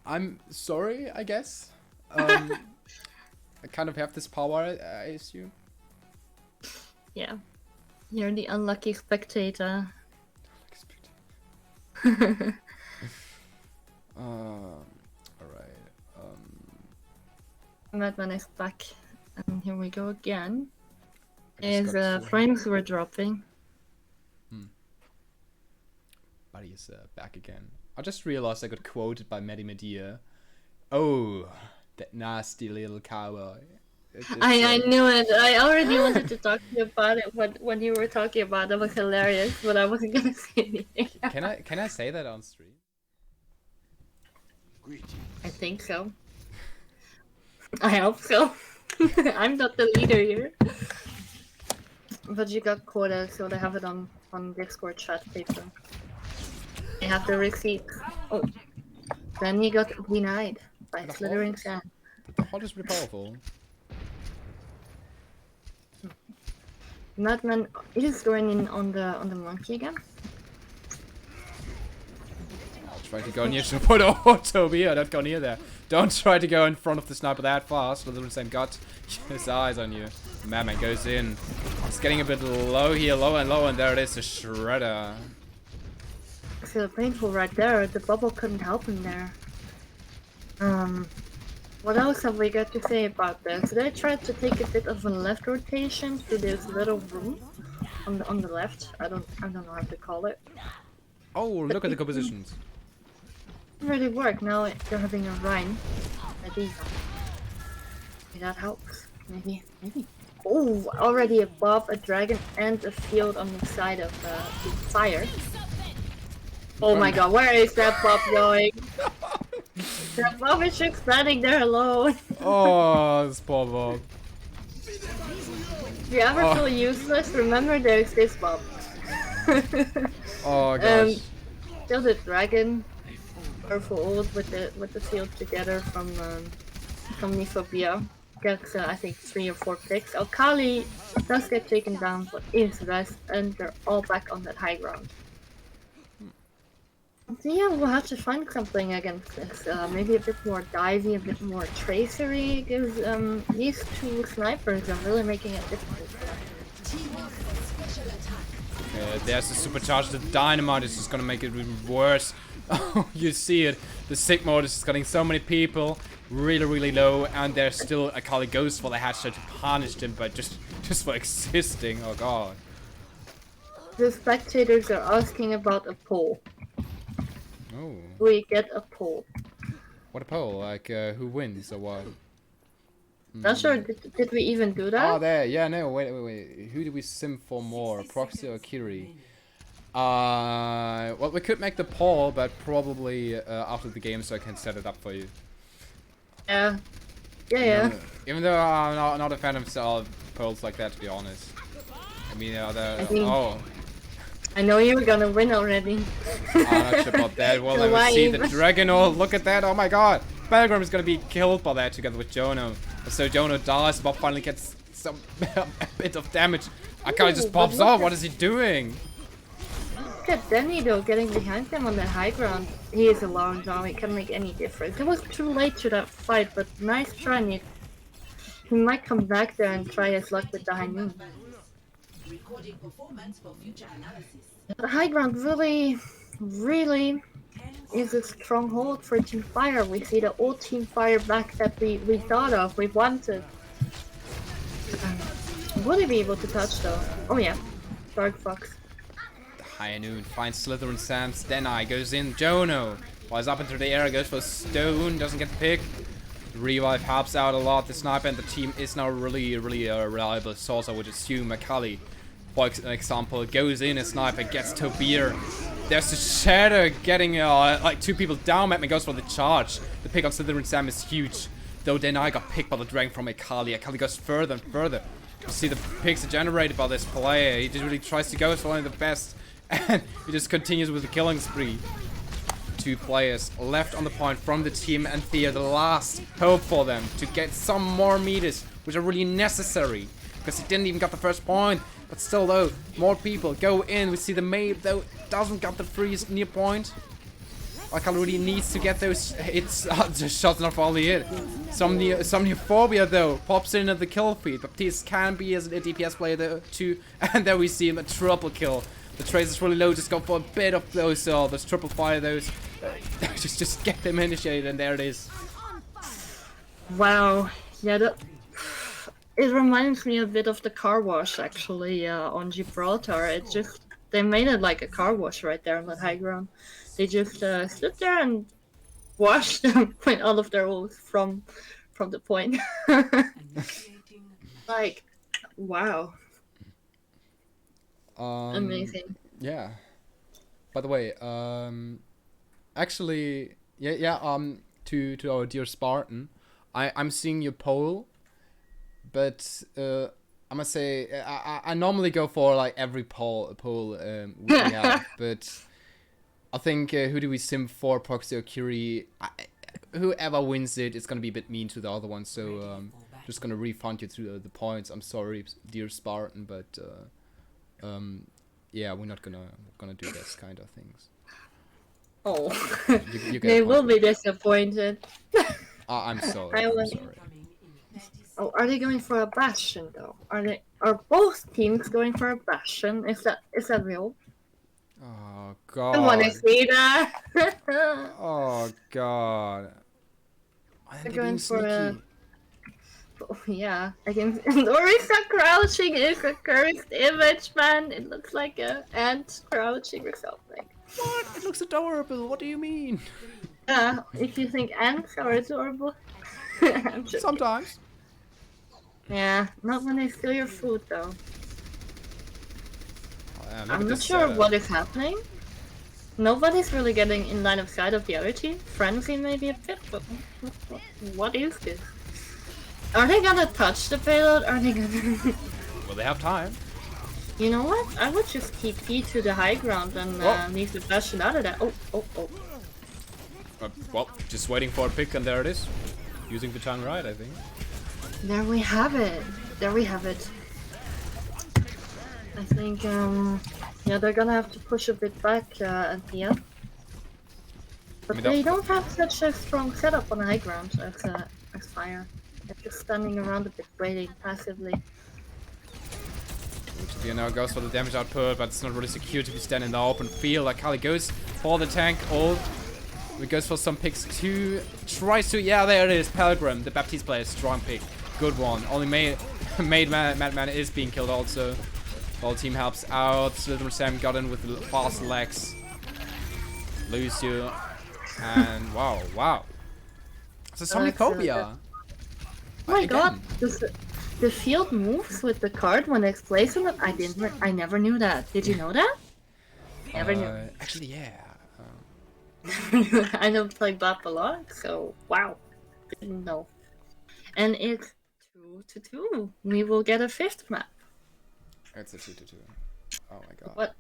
I'm sorry, I guess. I kind of have this power, I assume.
Yeah, you're the unlucky spectator.
Alright.
Madman is back, and here we go again.
I just
His
got
frames were dropping.
Buddy is back again. I just realized I got quoted by Maddie Medea. Oh, that nasty little cowboy.
I knew it. I already wanted to talk to you about it when you were talking about it. It was hilarious, but I wasn't gonna say anything.
Can I say that on stream?
I think so. I hope so. I'm not the leader here. But you got quota, so they have it on Discord chat paper. They have the receipt. Oh, then he got denied by
The
slithering
Horde?
sand.
The Horde is really powerful.
Madman is going in on the monkey again.
Trying to go near support. Oh, Toby, don't go near there. Don't try to go in front of the sniper that fast. Slither's same got his eyes on you. Madman goes in. It's getting a bit low here, low, and there it is, a shredder.
So painful right there. The bubble couldn't help him there. What else have we got to say about this? They tried to take a bit of a left rotation to this little room on the left. I don't know how to call it.
Oh, look at the compositions.
It really worked. Now they're having a Rhine. Maybe that helps. Maybe. Oh, already a Bob, a Dragon, and a field on the side of the fire. Oh my god, where is that Bob going? That Bob is just standing there alone.
Oh, this poor Bob.
If you ever feel useless, remember there's this Bob.
Oh gosh.
Still the Dragon. Powerful ult with the field together from Nifobia. Gets I think 3 or 4 picks. Akali does get taken down, but is rest, and they're all back on that high ground. So yeah, we'll have to find something against this. Maybe a bit more divey, a bit more tracery, because these two snipers are really making it difficult for them.
There's the supercharge. The dynamite is just gonna make it even worse. Oh, you see it. The Sigma mode is getting so many people really low, and there's still Akali goes for the headshot to punish them, but just for existing. Oh god.
The spectators are asking about a poll.
Oh.
We get a poll.
What a poll? Like who wins or what?
Not sure. Did we even do that?
Oh, there. Yeah, no. Wait. Who do we sim for more, Proxy or Kiri? Well, we could make the poll, but probably after the game, so I can set it up for you.
Yeah. Yeah.
Even though I'm not a fan of polls like that, to be honest. I mean, oh.
I know you were gonna win already.
I'm not sure about that. Well, let me see the dragon. Oh, look at that. Oh my god. Belgram is gonna be killed by that together with Jono. So Jono dies, Bob finally gets a bit of damage. Akali just pops off. What is he doing?
Look at Denny though, getting behind them on the high ground. He is alone now, it can't make any difference. It was too late to that fight, but nice try, Nick. He might come back there and try his luck with the high noon.
Recording performance for future analysis.
The high ground really is a stronghold for Team Fire. We see the old Team Fire back that we thought of, we wanted. Will he be able to touch though? Oh yeah, Dark Fox.
High noon finds Slytherin Sam's. Denai goes in. Jono flies up into the air, goes for stone, doesn't get picked. Revive helps out a lot. The sniper and the team is now really a reliable source, I would assume. Akali, for example, goes in. A sniper gets Tobir. There's a shadow getting like 2 people down. Madman goes for the charge. The pick on Slytherin Sam is huge. Though Denai got picked by the dragon from Akali. Akali goes further and further. You see the picks are generated by this player. He just really tries to go for one of the best. And he just continues with the killing spree. 2 players left on the point from the team Antheia, the last hope for them to get some more meters, which are really necessary. Because he didn't even get the first point. But still though, more people go in. We see the Maeve though doesn't get the freeze near point. Akali really needs to get those hits. The shot's not only it. Some Neophobia though pops in at the kill feed. Baptiste can be as a DPS player though too. And there we see him a triple kill. The Trace is really low, just go for a bit of those triple fire, those. Just get them initiated, and there it is.
Wow, yeah, it reminds me a bit of the car wash actually on Gibraltar. It just, they made it like a car wash right there on that high ground. They just stood there and washed them with all of their ults from the point. Like, wow. Amazing.
Yeah. By the way, actually, to our dear Spartan, I'm seeing your poll, but I must say I normally go for like every poll we have, but I think who do we sim for, Proxy or Kiri? Whoever wins it, it's gonna be a bit mean to the other one, so just gonna refund you through the points. I'm sorry, dear Spartan, but yeah, we're not gonna do this kind of things.
Oh,
you
they will be disappointed.
I'm sorry. I'm sorry.
Oh, are they going for a bastion though? Are both teams going for a bastion? Is that real?
Oh
I
god.
want to see that.
Oh god.
They're going for a. Oh, yeah, against Orisa crouching is a cursed image, man. It looks like a ant crouching or something.
What? It looks adorable. What do you mean?
Yeah, if you think ants are adorable.
Sometimes.
Yeah, not when they steal your food though. I'm not
this,
sure what is happening. Nobody's really getting in line of sight of the other team. Frenzy maybe a bit, but what is this? Are they gonna touch the payload? Are they gonna...
Well, they have time.
You know what? I would just TP to the high ground and leave the bastion out of that. Oh.
Well, just waiting for a pick, and there it is. Using the tongue right, I think.
There we have it. I think, yeah, they're gonna have to push a bit back Antheia. But they don't have such a strong setup on high ground as Fire. They're just standing around a bit, waiting passively.
Now goes for the damage output, but it's not really secure to be standing in the open field. Akali goes for the tank ult. He goes for some picks too. Tries to, yeah, there it is. Pelgrim, the Baptiste player, strong pick. Good one. Only Madman is being killed also. Whole team helps out. Slither Sam got in with the fast legs. Lucio. And wow. It's a Somniphobia.
Oh my god, the field moves with the card when it's placed on it. I never knew that. Did you know that? Never knew.
Actually, yeah.
I don't play BAP a lot, so wow, didn't know. And it's 2-2. We will get a 5th map.
It's a 2-2. Oh my god.
What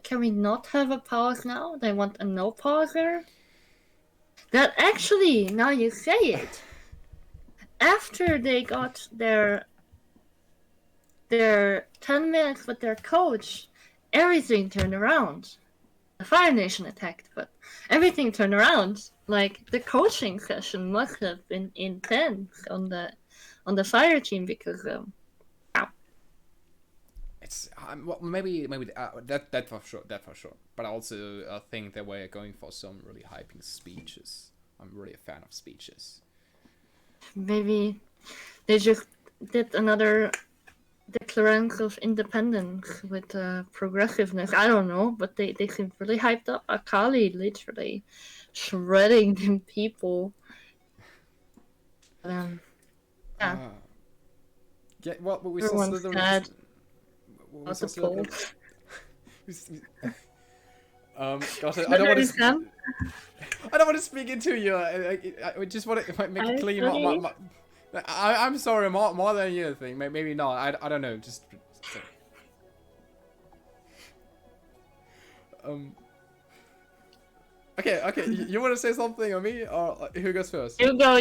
can we not have a pause now? They want a no pauser. That actually, now you say it. After they got their 10 minutes with their coach, everything turned around. The Fire Nation attacked, but everything turned around. Like, the coaching session must have been intense on the Fire team because wow.
It's well, maybe that for sure. But I also think they were going for some really hyping speeches. I'm really a fan of speeches.
Maybe they just did another declarance of independence with progressiveness. I don't know, but they seem really hyped up. Akali literally shredding them people. Yeah.
Yeah, well, we saw
Everyone's
Slytherin.
sad.
We saw
Not the poll.
Gosh, I don't want to speak into you. I just want to make it clear. I'm sorry, more than anything. Maybe not. I don't know. Just. Okay. You want to say something on me, or who goes first?
You go.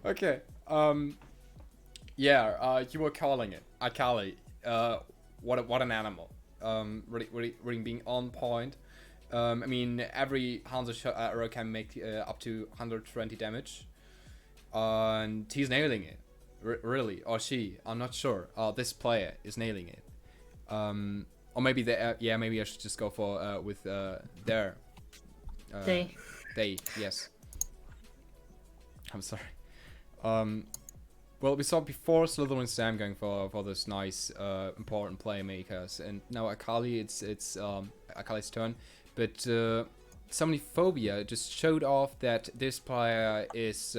Okay. Yeah. You were calling it Akali. What an animal. Really being on point. I mean, every Hanzo arrow can make up to 120 damage, and he's nailing it. Really, or she? I'm not sure. This player is nailing it. Or maybe maybe I should just go for with their.
They.
Yes. I'm sorry. Well, we saw before Slither and Sam going for those nice important playmakers, and now Akali, it's Akali's turn. But Somniphobia just showed off that this player is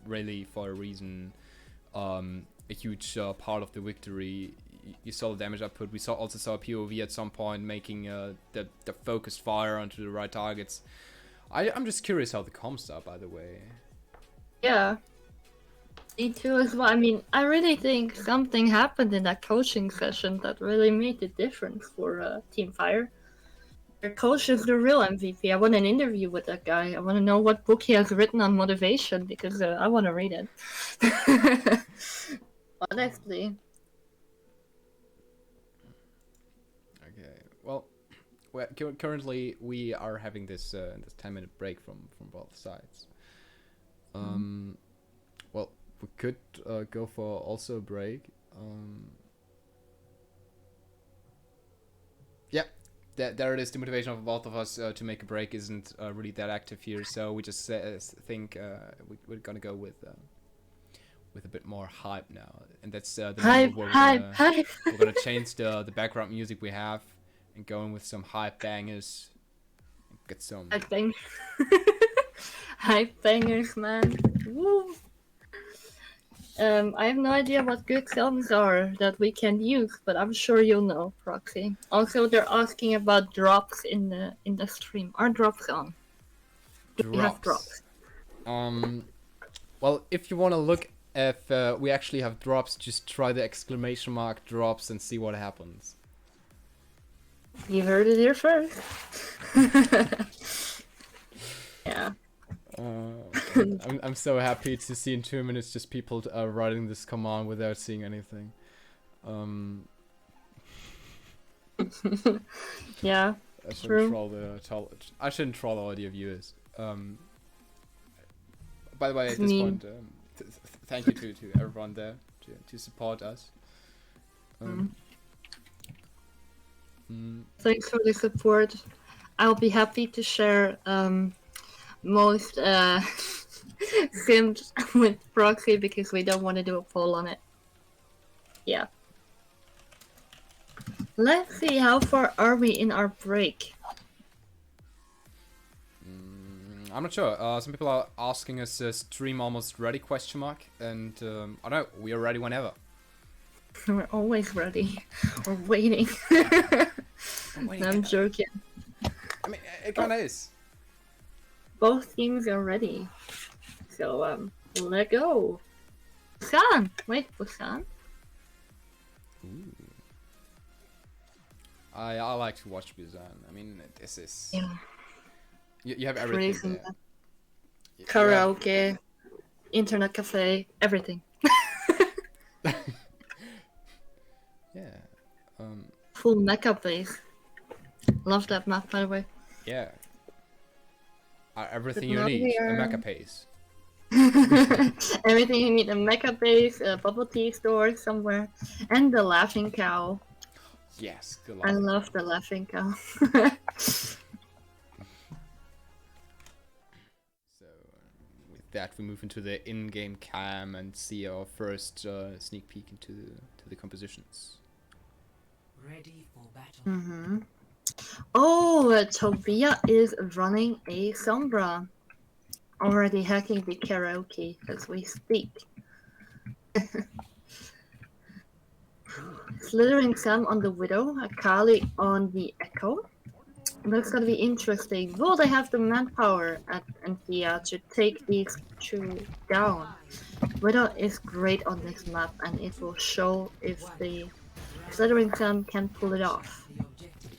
really, for a reason, a huge part of the victory. You saw the damage output. We also saw a POV at some point making the focused fire onto the right targets. I'm just curious how the comps are, by the way.
Yeah. Me too as well. I mean, I really think something happened in that coaching session that really made the difference for Team Fire. Their coach is the real MVP. I want an interview with that guy. I want to know what book he has written on motivation because I want to read it. Honestly.
Okay. Well, currently we are having this 10-minute break from both sides. Well, we could go for also a break. Yeah, there it is. The motivation of both of us to make a break isn't really that active here, so we just think we're gonna go with a bit more hype now, and that's the
Hype.
We're gonna change the background music we have and go in with some hype bangers. Get some
Hype bangers. Hype bangers, man. Woo. I have no idea what good songs are that we can use, but I'm sure you'll know, Proxy. Also, they're asking about drops in the stream. Are drops on? Do we have drops?
Well, if you want to look if we actually have drops, just try the exclamation mark drops and see what happens.
You heard it here first. Yeah.
I'm so happy to see in 2 minutes just people writing this command without seeing anything.
Yeah.
I shouldn't troll all the viewers. By the way, at this point, thank you to everyone there to support us.
Thanks for the support. I'll be happy to share most sims with proxy because we don't want to do a poll on it. Yeah. Let's see, how far are we in our break?
I'm not sure. Some people are asking us stream almost ready question mark, and I don't know, we are ready whenever.
We're always ready. We're waiting. No, I'm joking.
I mean, it kinda is.
Both teams are ready. So let go. Busan! Wait, Busan?
I like to watch Busan. I mean, this is...
Yeah.
You have everything
Crazy.
there.
Karaoke, internet cafe, everything.
Yeah.
Full mecha base. Love that map, by the way.
Yeah. Everything
But
you
now
need.
we
A
are-
mecha pace.
Everything you need, a mecha base, a bubble tea store somewhere, and the laughing cow.
Yes, good
I
luck.
love the laughing cow.
So, with that, we move into the in-game cam and see our first sneak peek into the compositions.
Ready for battle.
Mm-hmm. Oh, Tobia is running a Sombra. Already hacking the karaoke as we speak. Slithering Sam on the Widow, Akali on the Echo. That's gonna be interesting. Will they have the manpower at Antheia to take these two down? Widow is great on this map, and it will show if the Slithering Sam can pull it off.
The objective.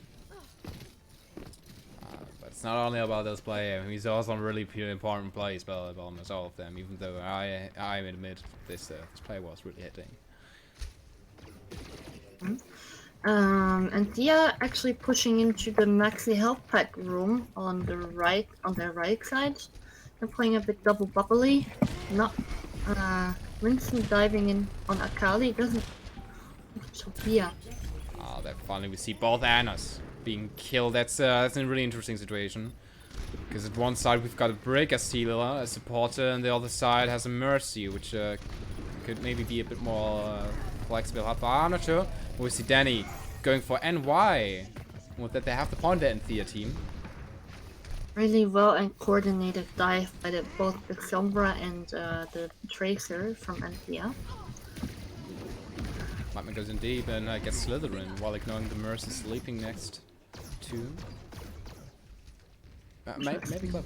But it's not only about this player. He's also a really important plays by almost all of them. Even though I admit this player was really hitting.
Antheia actually pushing into the maxi health pack room on their right side. They're playing a bit double bubbly. Not Winston diving in on Akali doesn't. Sophia.
That finally we see both Annas being killed. That's a really interesting situation. Because at one side we've got a Brick as healer, a supporter, and the other side has a Mercy, which could maybe be a bit more flexible. But I'm not sure. We see Danny going for NY. With that, they have the point there in Thea team.
Really well and coordinated dive by both the Sombra and the Tracer from Antheia.
Lightman goes in deep and gets Slytherin while ignoring the Mercy sleeping next to. Maybe clever.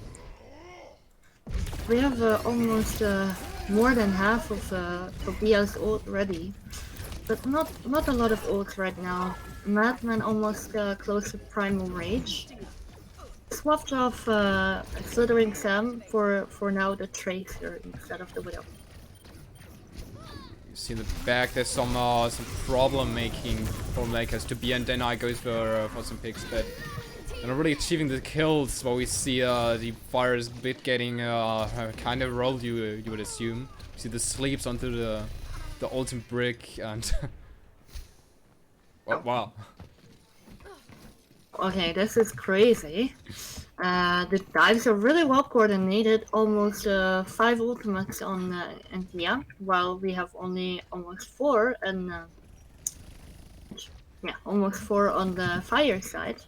We have almost more than half of Tobia's ult ready, but not a lot of ults right now. Madman almost close to Primal Rage. Swapped off Slithering Sam for now the Tracer instead of the Widow.
You see in the back there's some problem making for Lakers. Tobia and Denai goes for some picks, but they're not really achieving the kills. While we see the fire's bit getting kind of rolled, you would assume. You see the sleeps onto the ultimate brick and oh, wow.
Okay, this is crazy. The dives are really well coordinated, almost 5 ultimates on Antheia, while we have only almost 4, and yeah, almost 4 on the fire side.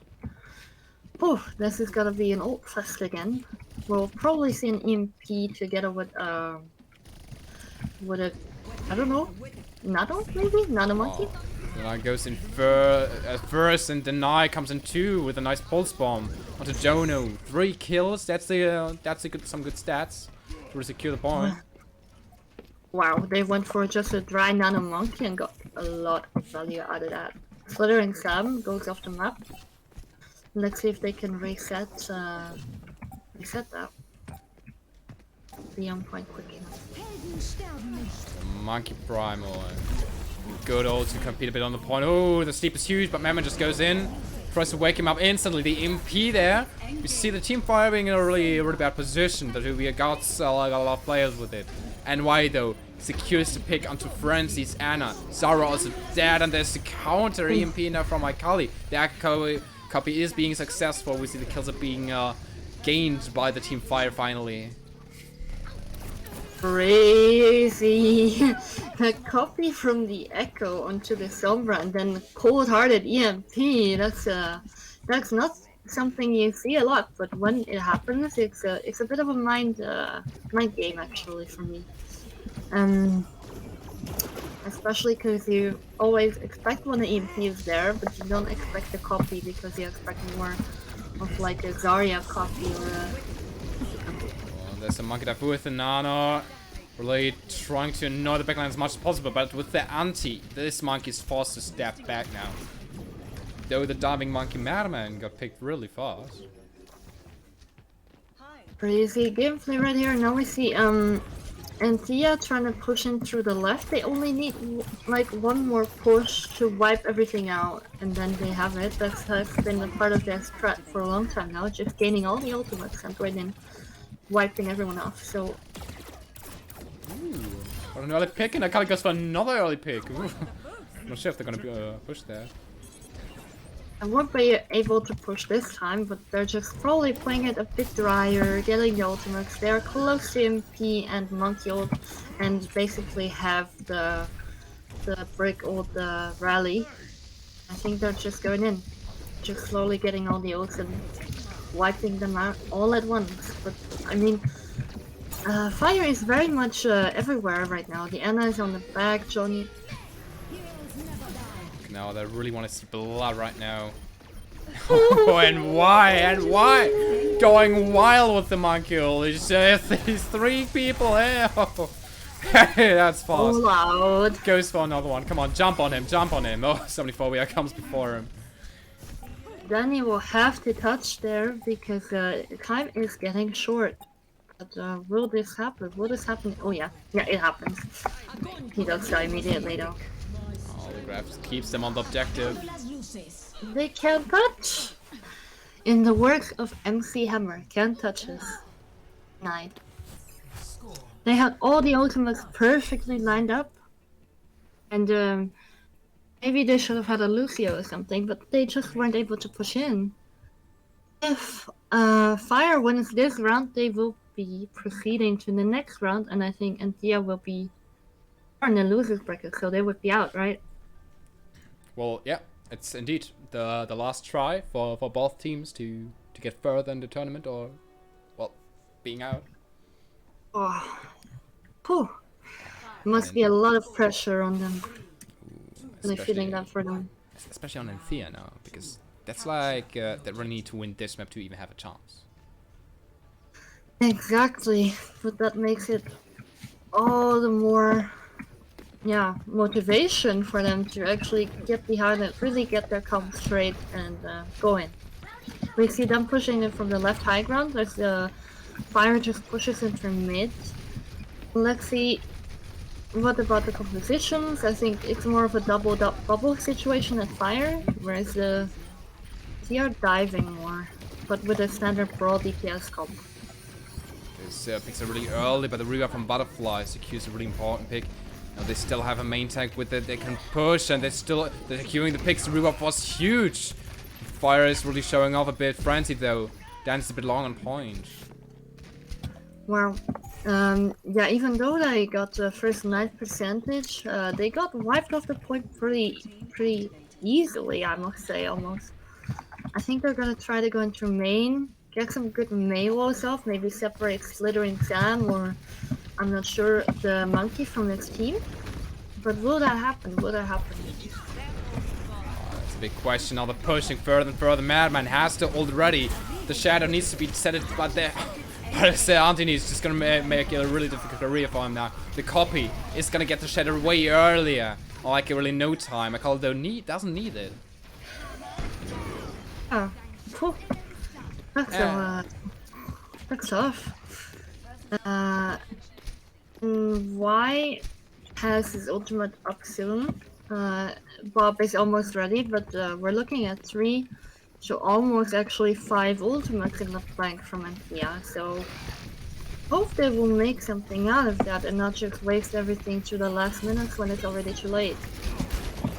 Oh, this is gonna be an ult fest again. We'll probably see an EMP together with a, I don't know, Nano maybe? Nano Monkey?
Denai goes in first, and Denai comes in 2 with a nice pulse bomb onto Jono. 3 kills. That's some good stats to secure the point.
Wow, they went for just a dry Nano Monkey and got a lot of value out of that. Slithering Sam goes off the map. Let's see if they can reset that. Be on point quick enough.
Monkey Primal. Good ult to compete a bit on the point. Oh, the sleep is huge, but Mammoth just goes in. tries to wake him up instantly. The MP there. You see the team fire being in a really bad position. That we got like a lot of players with it. And why though? Secures the pick onto Frenzy's Anna. Zara also dead, and there's the counter EMP now from Akali. The copy is being successful. We see the kills are being gained by the team fire finally.
Crazy. The copy from the Echo onto the Sombra and then cold-hearted EMP. That's not something you see a lot, but when it happens, it's a bit of a mind game actually for me. Especially because you always expect when the EMP is there, but you don't expect the copy because you expect more of like a Zarya copy or a...
There's a monkey dive with the nano. Really trying to annoy the backline as much as possible, but with the anti, this monkey is forced to step back now. Though the diving monkey Madman got picked really fast.
Crazy gameplay right here. Now we see Antheia trying to push in through the left. They only need like one more push to wipe everything out, and then they have it. That has been a part of their strat for a long time now, just gaining all the ultimates and going in, wiping everyone off. So.
Ooh, what an early pick, and Akali goes for another early pick. Ooh. I'm not sure if they're gonna be pushed there.
I won't be able to push this time, but they're just probably playing it a bit drier, getting the ultimates. They're close to MP and Monkey ult, and basically have the brick ult rally. I think they're just going in, just slowly getting all the ults and wiping them out all at once. But I mean, fire is very much everywhere right now. The Anna is on the back, Johnny.
No, they really want to see blood right now. Oh, and why? Going wild with the monkey ult. There's 3 people here. Hey, that's fast.
Oh, loud.
Goes for another one. Come on, jump on him, jump on him. Oh, 74 comes before him.
Danny will have to touch there because time is getting short. But will this happen? Will this happen? Oh yeah, it happens. He does die immediately though.
Oh, the grab keeps them on the objective.
They can't touch! In the words of MC Hammer, can't touch us. 9. They had all the ultimates perfectly lined up. And maybe they should have had a Lucio or something, but they just weren't able to push in. If Fire wins this round, they will be proceeding to the next round, and I think Antheia will be in the loser's bracket, so they would be out, right?
Well, yeah, it's indeed the last try for both teams to get further in the tournament, or, well, being out.
Oh. Whew. Must be a lot of pressure on them. Really feeling that for them.
Especially on Antheia now, because that's like they really need to win this map to even have a chance.
Exactly, but that makes it all the more, yeah, motivation for them to actually get behind it, really get their comp straight and go in. We see them pushing it from the left high ground as the Fire just pushes into mid. Let's see, what about the compositions? I think it's more of a double situation at Fire, whereas they are diving more, but with a standard brawl DPS comp.
This picks are really early, but the reroll from Butterfly secures a really important pick. Now they still have a main tank with it, they can push, and they're securing the picks. The reroll was huge. Fire is really showing off a bit. Frenzy though, Dan's a bit long on point.
Wow. Yeah, even though they got the first 9 percentage, they got wiped off the point pretty easily, I must say, almost. I think they're gonna try to go into main, get some good melee walls off, maybe separate Slithering Sam or I'm not sure the monkey from its team. But will that happen? Will that happen?
That's a big question. Now they're pushing further and further. Madman has to ult ready. The shadow needs to be set it, but Anthony is just gonna make it a really difficult career for him now. The copy is gonna get the shadow way earlier, like really no time. I call it though doesn't need it.
Oh, cool. That's tough. Y has his ultimate up soon. Bob is almost ready, but we're looking at 3 So almost actually 5 ultimates in the flank from Antheia. So hope they will make something out of that and not just waste everything to the last minutes when it's already too late.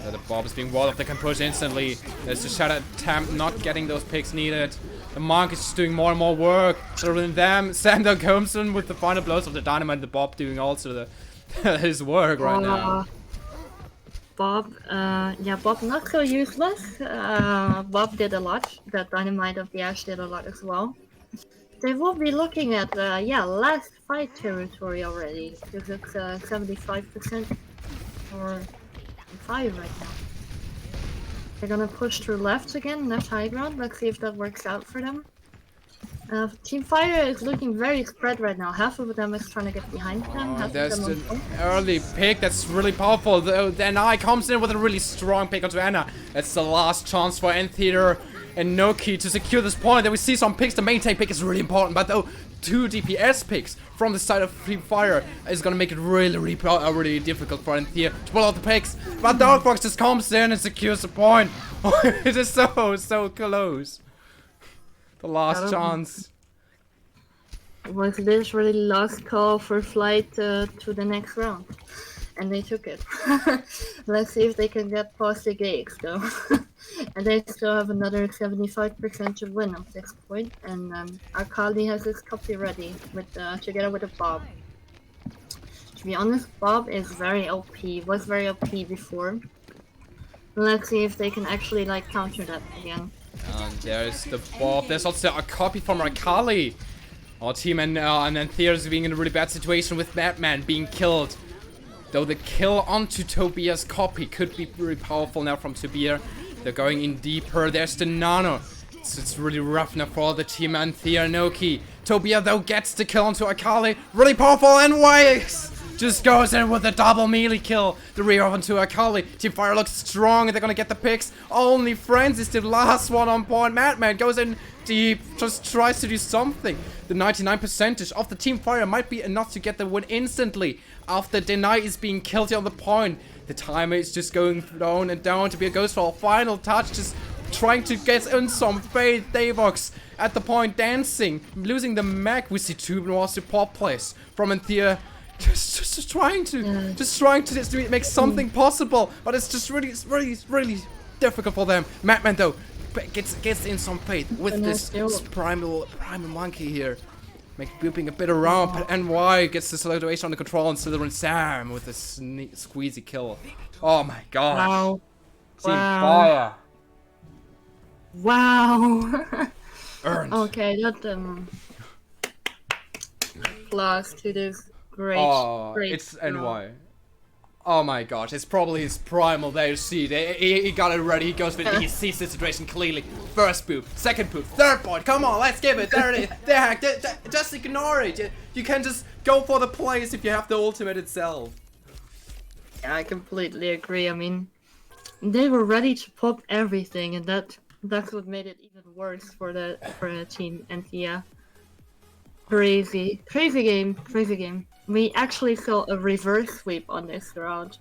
The Bob is being walled off. They can push instantly. There's the Shadow attempt, not getting those picks needed. The Monk is just doing more and more work. Other than them, Sander comes in with the final blows of the Dynamite. The Bob doing also the his work right now.
Bob, yeah, Bob not so useless. Bob did a lot. That Dynamite of the Ash did a lot as well. They will be looking at, last fight territory already. Because it's 75% or 5 right now. They're gonna push through left again, left high ground. Let's see if that works out for them. Team Fire is looking very spread right now. Half of them is trying to get behind them. Half
There's
of them
an early pick that's really powerful. Then I comes in with a really strong pick onto Anna. That's the last chance for Antheia and Enoki to secure this point. Then we see some picks. The main tank pick is really important, but though 2 DPS picks from the side of Team Fire is gonna make it really difficult for Antheia to pull out the picks. But Darkbox just comes in and secures the point. It is so close. The last chance.
It was literally last call for flight to the next round. And they took it. Let's see if they can get past the gates though. And they still have another 75% to win at this point. And Akali has his copy ready with together with a Bob. To be honest, Bob is very OP. Was very OP before. Let's see if they can actually like counter that again.
And there's the Bob. There's also a copy from Akali. Our team and Antheia is being in a really bad situation with Batman being killed. Though the kill onto Tobias' copy could be very powerful now from Tobias. They're going in deeper. There's the Nano. It's really rough now for the team Antheia Enoki. Tobias though gets the kill onto Akali. Really powerful, and Wax just goes in with a double melee kill. The rear onto Akali. Team Fire looks strong and they're gonna get the picks. Only Friends is the last one on point. Madman goes in deep, just tries to do something. The 99% of the Team Fire might be enough to get the win instantly. After Deny is being killed here on the point. The timer is just going down and down. Tobias goes for a final touch, just trying to get in some faith. Davox at the point dancing, losing the mag. We see 2 more support plays from Antheia. Just trying to make something possible, but it's just really difficult for them. Madman though gets in some faith with this primal monkey here, whipping a bit around. But NY gets the situation under control, and Slytherin Sam with a squeezy kill. Oh my god!
Wow!
Team Fire.
Wow!
Earned.
Okay, that plus to this. Great. Great
it's NY. Oh my gosh, it's probably his primal there, you see. He got it ready, he goes with it, he sees the situation clearly. First poop, second poop, third point, come on, let's give it, there it is. Just ignore it. You can just go for the plays if you have the ultimate itself.
Yeah, I completely agree. I mean, they were ready to pop everything, and that's what made it even worse for the team Antheia. Crazy game. We actually saw a reverse sweep on this round.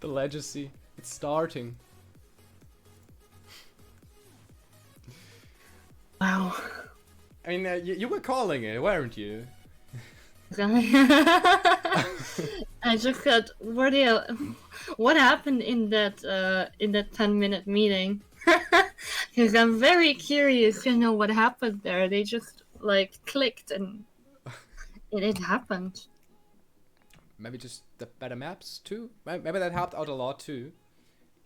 The legacy, it's starting.
Wow.
I mean, you were calling it, weren't you?
I just thought, what happened in that 10-minute meeting? Because I'm very curious to know what happened there. They just like clicked and it happened.
Maybe just the better maps too. Maybe that helped out a lot too.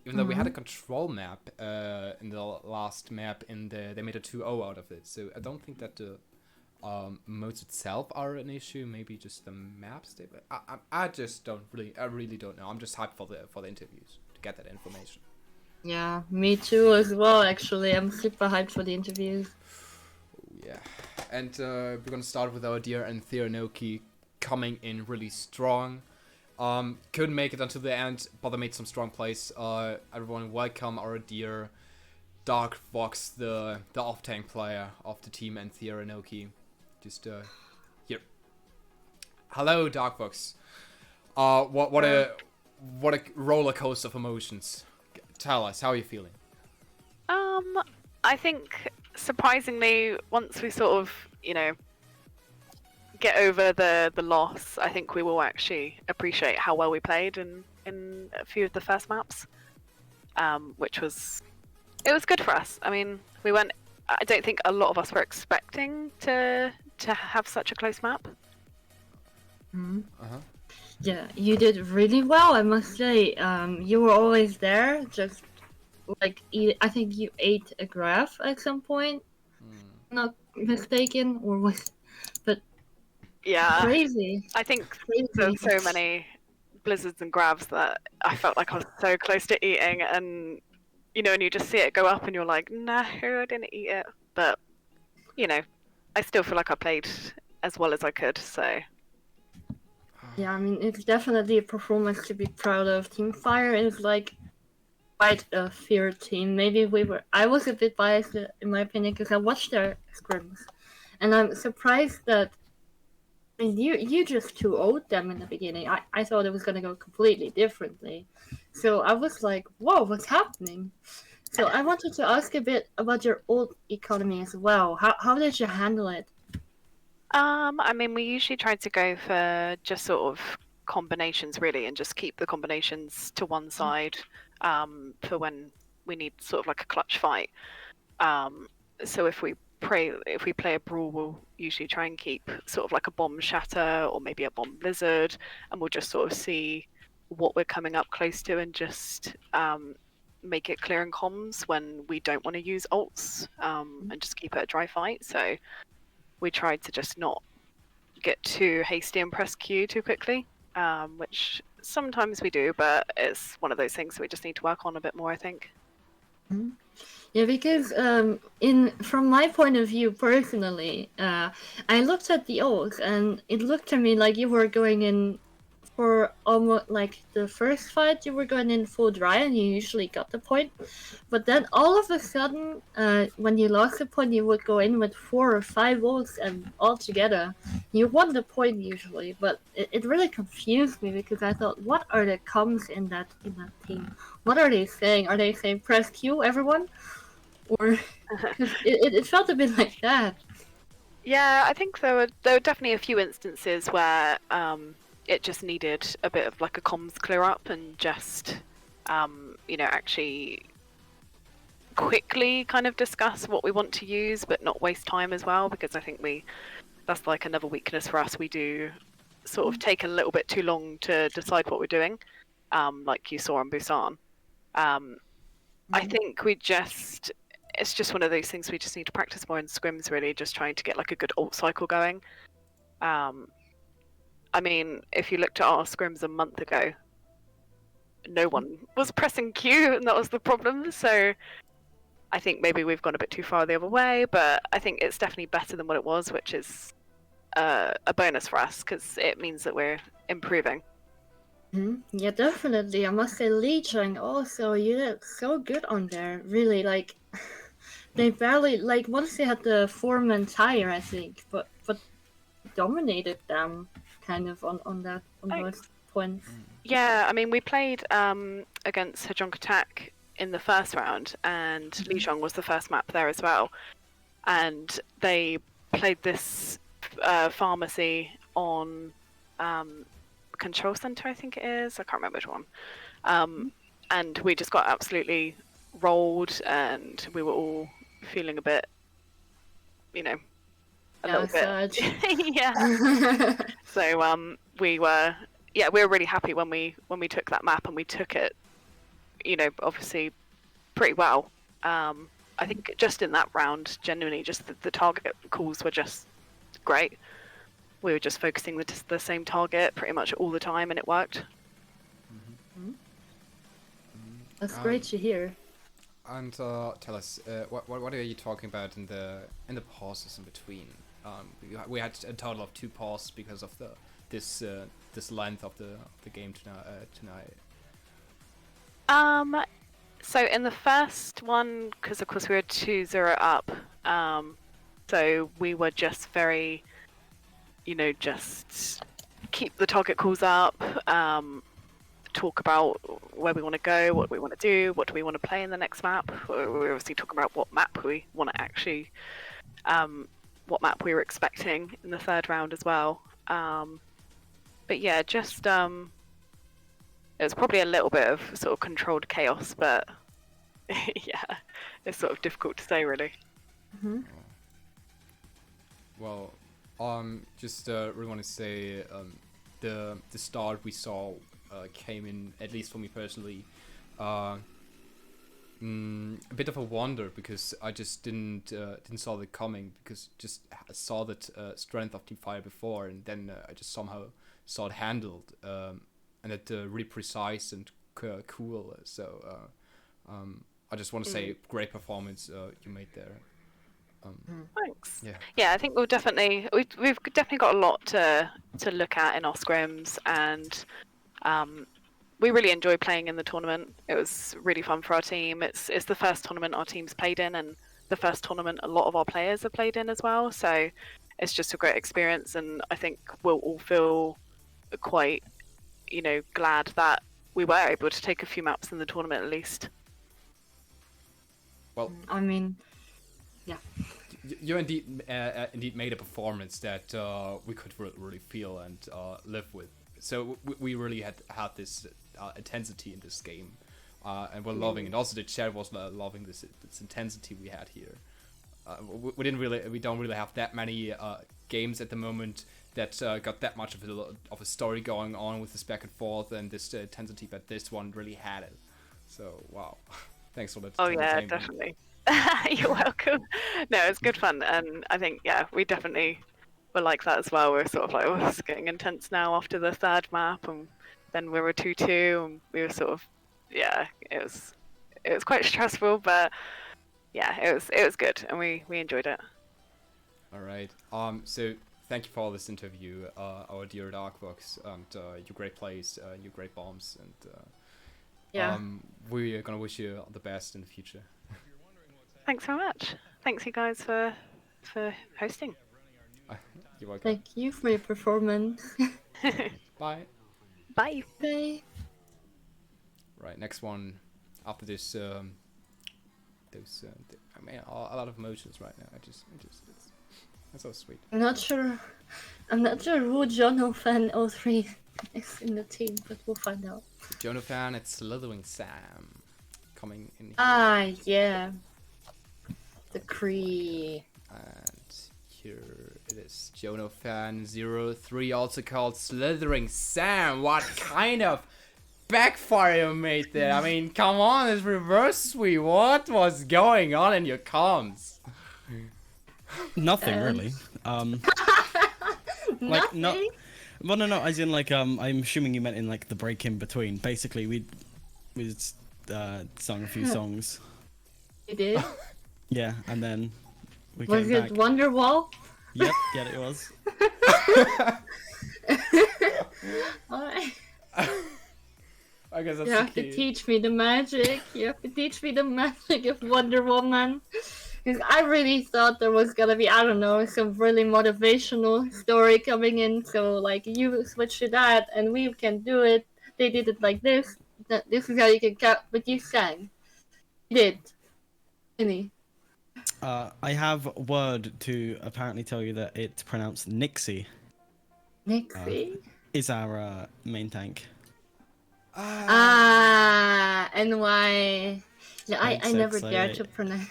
Even though we had a control map in the last map, and they made a 2-0 out of it. So I don't think that the modes itself are an issue. Maybe just the maps. I just don't really. I really don't know. I'm just hyped for the interviews to get that information.
Yeah, me too as well. Actually, I'm super hyped for the interviews.
Yeah, and we're gonna start with our dear Antheia Enoki coming in really strong. Couldn't make it until the end, but they made some strong plays. Everyone welcome our dear Dark Fox, the off-tank player of the team Antheia Enoki. Just here. Hello, Dark Fox. What a roller coaster of emotions. Tell us, how are you feeling?
I think surprisingly, once we sort of, get over the loss, I think we will actually appreciate how well we played in a few of the first maps, which was good for us. I mean, we went. I don't think a lot of us were expecting to have such a close map.
Yeah, you did really well, I must say. You were always there, just like I think you ate a graph at some point. Not mistaken, or was, but
Yeah,
crazy.
I think
Crazy.
there's so many blizzards and grabs that I felt like I was so close to eating, and and you just see it go up, and you're like, no, I didn't eat it. But I still feel like I played as well as I could. So
Yeah, I mean, it's definitely a performance to be proud of. Team Fire is like quite a feared team. Maybe I was a bit biased in my opinion because I watched their scrims, and I'm surprised that you just 2-0'd them in the beginning. I thought it was gonna go completely differently, so I was like, whoa, what's happening? So I wanted to ask a bit about your ult economy as well. How did you handle it?
I mean, we usually try to go for just sort of combinations really, and just keep the combinations to one side for when we need sort of like a clutch fight. So if we play a brawl, we'll usually try and keep sort of like a bomb shatter or maybe a bomb blizzard, and we'll just sort of see what we're coming up close to and just make it clear in comms when we don't want to use ults, and just keep it a dry fight. So we tried to just not get too hasty and press Q too quickly, which sometimes we do, but it's one of those things we just need to work on a bit more, I think.
Yeah, because from my point of view personally, I looked at the ults and it looked to me like you were going in for almost like the first fight, you were going in full dry and you usually got the point. But then all of a sudden, when you lost the point, you would go in with 4 or 5 ults and all together. You won the point usually, but it really confused me because I thought, what are the comms in that team? What are they saying? Are they saying press Q, everyone? Or it felt a bit like that.
Yeah, I think there were definitely a few instances where it just needed a bit of like a comms clear up and just actually quickly kind of discuss what we want to use, but not waste time as well, because I think that's like another weakness for us. We do sort of take a little bit too long to decide what we're doing, like you saw on Busan. I think it's just one of those things we just need to practice more in scrims, really, just trying to get like a good ult cycle going. I mean, if you looked at our scrims a month ago, no one was pressing Q, and that was the problem. So I think maybe we've gone a bit too far the other way, but I think it's definitely better than what it was, which is a bonus for us because it means that we're improving.
Yeah, definitely. I must say, Lee Chang also, you did so good on there. Really, like, they barely, like, once they had the 4-man tire, I think, but dominated them kind of on those points.
Yeah, I mean, we played against Hajong Attack in the first round, and Lijiang was the first map there as well. And they played this pharmacy on Control Center, I think it is. I can't remember which one. And we just got absolutely rolled, and we were all feeling a bit, a little bit. Yeah. So we were really happy when we took that map, and we took it, obviously pretty well. I think just in that round, genuinely, just the target calls were just great. We were just focusing the same target pretty much all the time, and it worked.
That's great to hear.
And tell us, what are you talking about in the pauses in between? We had a total of 2 pauses because of this length of the game tonight.
So in the first one, because of course we were 2-0 up, so we were just very, just keep the target calls up, talk about where we want to go, what we want to do, what do we want to play in the next map. We're obviously talking about what map we want to actually, what map we were expecting in the third round as well. But yeah, just it was probably a little bit of sort of controlled chaos, but yeah, it's sort of difficult to say really.
Mm-hmm.
Well, just really want to say the start we saw came in, at least for me personally, a bit of a wonder, because I just didn't saw it coming, because just saw that strength of Team Fire before, and then I just somehow saw it handled, and it really precise and cool. So I just want to say great performance you made there.
Thanks.
Yeah.
Yeah, I think we've definitely got a lot to look at in our scrims, and we really enjoyed playing in the tournament. It was really fun for our team. It's the first tournament our team's played in, and the first tournament a lot of our players have played in as well. So it's just a great experience, and I think we'll all feel quite, glad that we were able to take a few maps in the tournament at least.
Well,
I mean, yeah.
You indeed made a performance that we could really feel and live with. So we really had this intensity in this game, and we're loving it. Also, the chat was loving this intensity we had here. We don't really have that many games at the moment that got that much of a story going on with this back and forth and this intensity, but this one really had it. So wow, thanks for that.
Oh yeah, definitely. You're welcome. No, it's good fun, and I think we definitely were like that as well. We're sort of like, oh, it's getting intense now after the third map, and then we were 2-2, and we were sort of, it was quite stressful, but it was good, and we enjoyed it.
All right. So thank you for all this interview, our dear Darkbox, and your great plays, your great bombs, and we are gonna wish you all the best in the future.
Thanks very much. Thanks you guys for hosting.
You're welcome.
Thank you for your performance.
Bye.
Bye.
Bye.
Right, next one. After this, I mean, a lot of emotions right now. It's so sweet.
I'm not sure who Jonathan 03 is in the team, but we'll find out.
Jonathan, it's Slithering Sam coming in here.
Ah, yeah. The Cree.
And here it is. Jonathan03, also called Slithering Sam. What kind of backfire you made there? I mean, come on, it's reverse sweep. What was going on in your comms?
Nothing really. Like
Nothing?
Well, no. As in, like, I'm assuming you meant in like the break in between. Basically, we sung a few songs.
You did?
Yeah, and then we
Was
came
it
back.
Wonderwall?
Yep, yeah, it was.
Alright.
I guess that's
You have to teach me the magic. You have to teach me the magic of Wonder Woman. Because I really thought there was gonna be, I don't know, some really motivational story coming in. So, like, you switch to that and we can do it. They did it like this. This is how you can count. But you sang. You did. Really.
I have a word to apparently tell you that it's pronounced Nixie.
Nixie?
Is our main tank.
And why? Yeah, I
said
never
so,
dare
yeah.
to pronounce.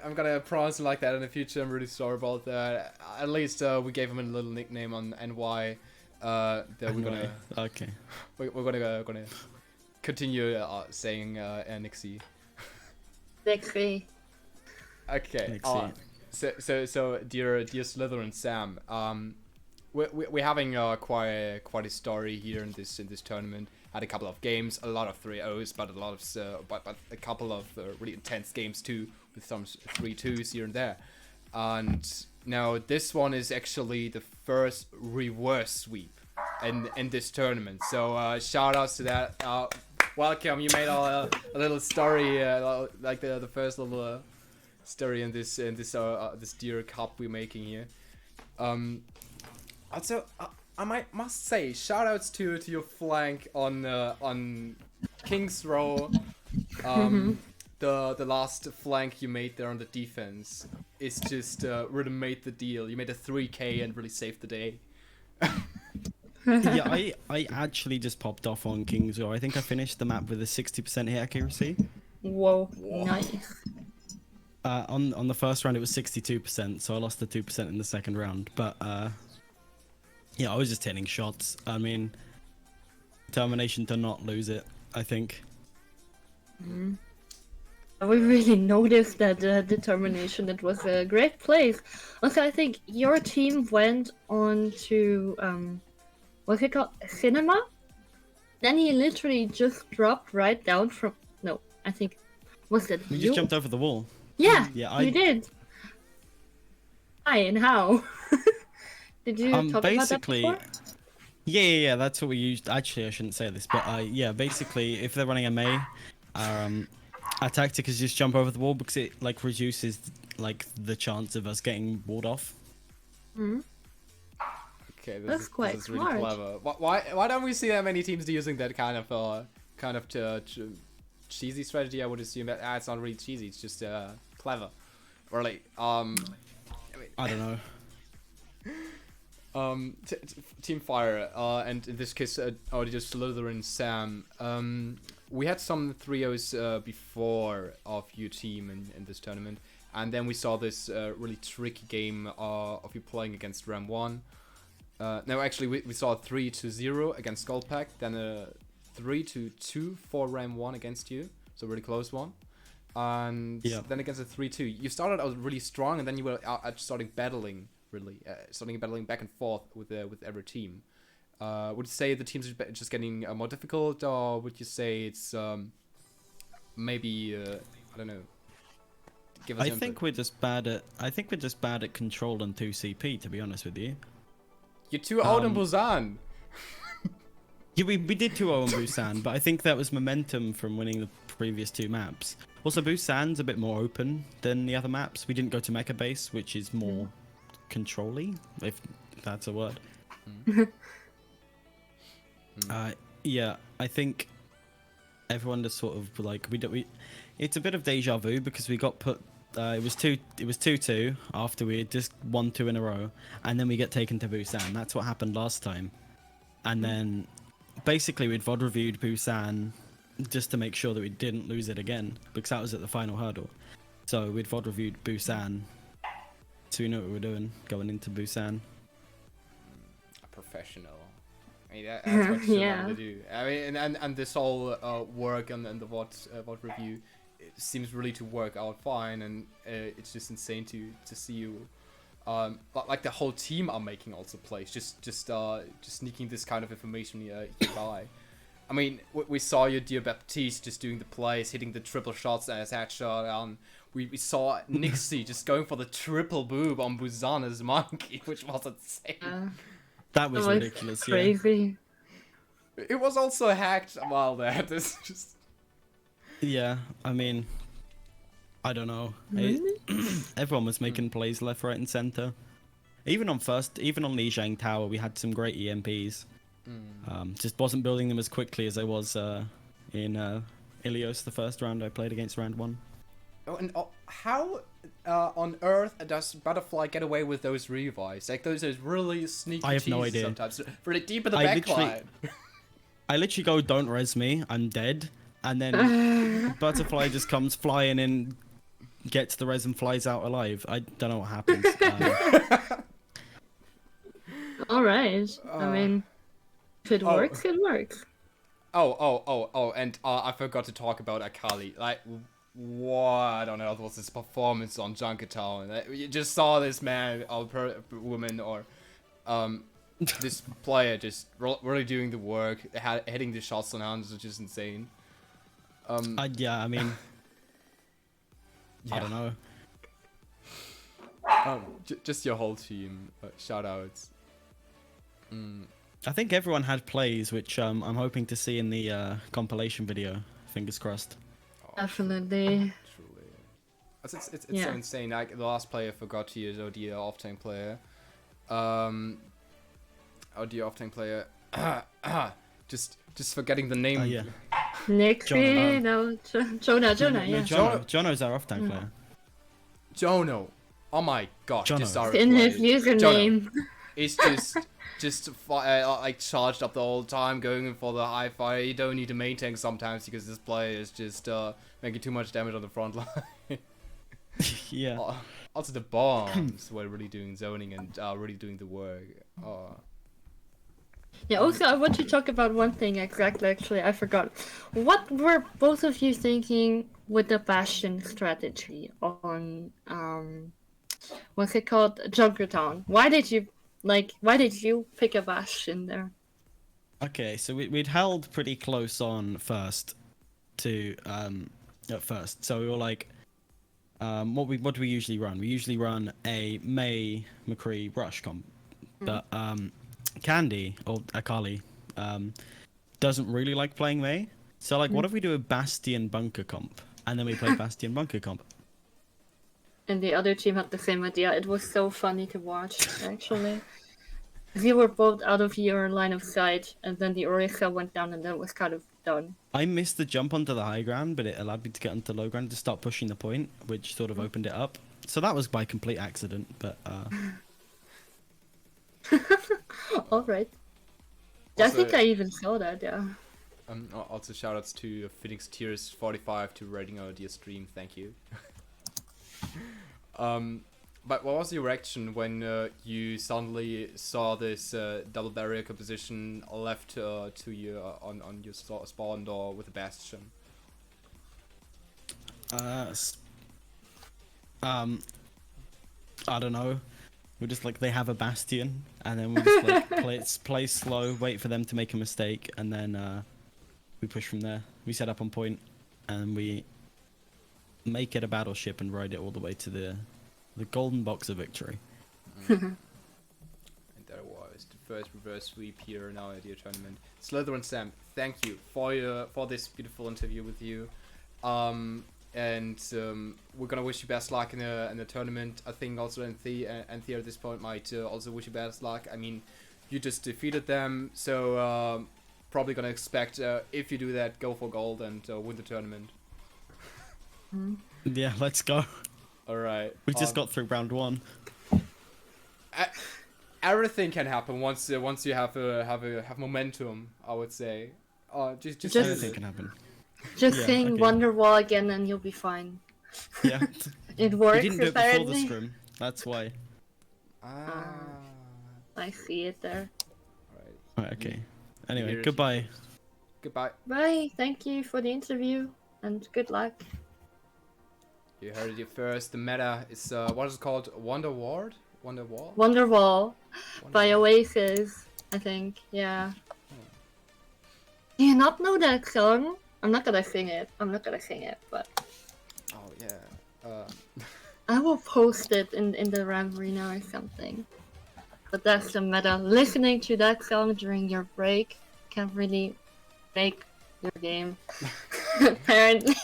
I'm gonna pronounce it like that in the future. I'm really sorry about that. At least we gave him a little nickname on NY. That we're gonna.
Okay.
We're gonna continue saying Nixie.
Nixie.
Okay.
Nixie.
So dear Slytherin Sam, we're having quite a story here in this tournament. Had a couple of games, a lot of 3-0s, but a couple of really intense games too, with some 3-2s here and there. And now this one is actually the first reverse sweep in this tournament. So shout outs to that. Welcome. You made a little story, like the first little story in this dear cup we're making here. Also, must say, shoutouts to your flank on King's Row. The last flank you made there on the defense is just really made the deal. You made a 3K and really saved the day.
Yeah, I actually just popped off on King's Row. I think I finished the map with a 60% hit accuracy.
Whoa, nice.
On the first round it was 62%, so I lost the 2% in the second round. But yeah, I was just hitting shots. I mean, determination to not lose it, I think.
We really noticed that determination. It was a great place. Also, I think your team went on to what's it called? Cinema? Then he literally just dropped right down from. No, I think was it
We
you?
just jumped over the wall.
Yeah,
Yeah,
you did. Why and how? Did you talk
basically,
about that before?
yeah, that's what we used. Actually, I shouldn't say this, but yeah, basically, if they're running a Mei, our tactic is just jump over the wall because it like reduces like the chance of us getting walled off.
Okay,
That's quite
this is really
smart.
clever. Why don't we see that many teams using that kind of cheesy strategy? I would assume that it's not really cheesy. It's just clever. Or like I mean,
I don't know.
Team Fire, and in this case, just Slytherin Sam. We had some 3-0s before of your team in this tournament, and then we saw this really tricky game of you playing against Ram 1. No, actually, we saw a 3-0 against Skullpack, then a 3-2 for Ram 1 against you, so a really close one. And then against a 3-2. You started out really strong, and then you were starting battling back and forth with every team. Would you say the teams are just getting more difficult, or would you say it's maybe I don't know? Give us
I
input.
think we're just bad at control and 2CP, to be honest with you.
You're too old in Busan.
Yeah, we did 2-0 on Busan, but I think that was momentum from winning the previous two maps. Also, Busan's a bit more open than the other maps. We didn't go to Mecha Base, which is more control-y, if that's a word. Yeah, I think everyone just sort of like it's a bit of deja vu because we got put. It was 2-2 after we had just won 2 in a row, and then we get taken to Busan. That's what happened last time, and then basically we'd VOD reviewed Busan just to make sure that we didn't lose it again because that was at the final hurdle. So we'd VOD reviewed Busan, so we know what we were doing going into Busan.
A professional. I mean, that's what you
Yeah.
want to do. I mean, and this whole work and the VOD review, it seems really to work out fine, and it's just insane to see you. Like the whole team are making also plays, just sneaking this kind of information by. I mean, we saw you, dear Baptiste, just doing the plays, hitting the triple shots as headshot. We saw Nixie just going for the triple boob on Busan as Monkey, which was insane.
That was ridiculous.
Crazy.
It was also hacked while that. It's just.
Yeah, I mean, I don't know. Everyone was making plays left, right, and center. Even on Lijiang Tower, we had some great EMPs. Just wasn't building them as quickly as I was in Ilios, the first round I played against round 1.
Oh, and how on earth does Butterfly get away with those revives? Like those really sneaky.
I have no idea.
Sometimes really deep in the backline.
I literally go, "Don't res me, I'm dead," and then Butterfly just comes flying in, gets the res and flies out alive. I don't know what happens.
All right. I mean, if it works, it works.
Oh, and I forgot to talk about Akali. Like, what? I don't know. What was his performance on Junkertown? You just saw this man or woman or this player just really doing the work, hitting the shots on hands, which is insane.
Yeah, I mean,
Yeah.
I don't know.
Just your whole team. Shout outs.
I think everyone had plays, which I'm hoping to see in the compilation video. Fingers crossed.
Definitely.
Truly. It's
Yeah.
so insane. Like the last player forgot to use OD off-tank player. the off-tank player. Just forgetting the name.
Yeah.
Nixie, no, Jonah, yeah.
Jono's our off-tank player.
Jono. Oh my gosh,
Jono.
this our
In his
player.
username.
Jono. It's just like charged up the whole time, going in for the high fire. You don't need to main tank sometimes because this player is just making too much damage on the front line.
Yeah.
Also the bombs were really doing zoning and really doing the work.
Yeah, also I want to talk about one thing exactly, actually, I forgot. What were both of you thinking with the Bastion strategy on, what's it called? Junkertown? Why did you pick a Bastion there?
Okay, so we'd held pretty close on first to at first. So we were like, what do we usually run? We usually run a May McCree rush comp, but Candy or Akali doesn't really like playing May. So like, what if we do a Bastion bunker comp and then we play Bastion bunker comp?
And the other team had the same idea. It was so funny to watch, actually. You were both out of your line of sight, and then the Orisa went down, and then it was kind of done.
I missed the jump onto the high ground, but it allowed me to get onto low ground to start pushing the point, which sort of opened it up. So that was by complete accident, but
Alright. I think I even saw that, yeah.
Also shoutouts to Phoenix Tears 45 to rating our dear stream. Thank you. But what was your reaction when you suddenly saw this double barrier composition left to you on your spawn door with a bastion?
I don't know. We're just like, they have a bastion, and then we just like play slow, wait for them to make a mistake, and then we push from there. We set up on point, and we make it a battleship and ride it all the way to the golden box of victory.
And there was the first reverse sweep here in our idea tournament. Slytherin Sam, thank you for this beautiful interview with you. And we're gonna wish you best luck in the tournament. I think also Antheia at this point might also wish you best luck. I mean, you just defeated them, so probably gonna expect if you do that, go for gold and win the tournament.
Yeah, let's go.
All right.
We just got through round one.
Everything can happen once you have momentum. I would say. Just
Anything can happen.
Just
Yeah,
sing
okay.
Wonderwall again and you'll be fine.
Yeah.
It
We
works,
didn't do it before the
apparently.
scrim. That's why.
I see it there.
Right, okay. Anyway,
Here's-
goodbye.
Goodbye.
Bye, thank you for the interview, and good luck.
You heard it first. The meta is what is it called? Wonderwall?
Wonderwall by Oasis, I think, yeah. Do you not know that song? I'm not gonna sing it, but
Oh yeah.
I will post it in the Ramrena or something. But that's the meta. Listening to that song during your break can really make your game. Apparently.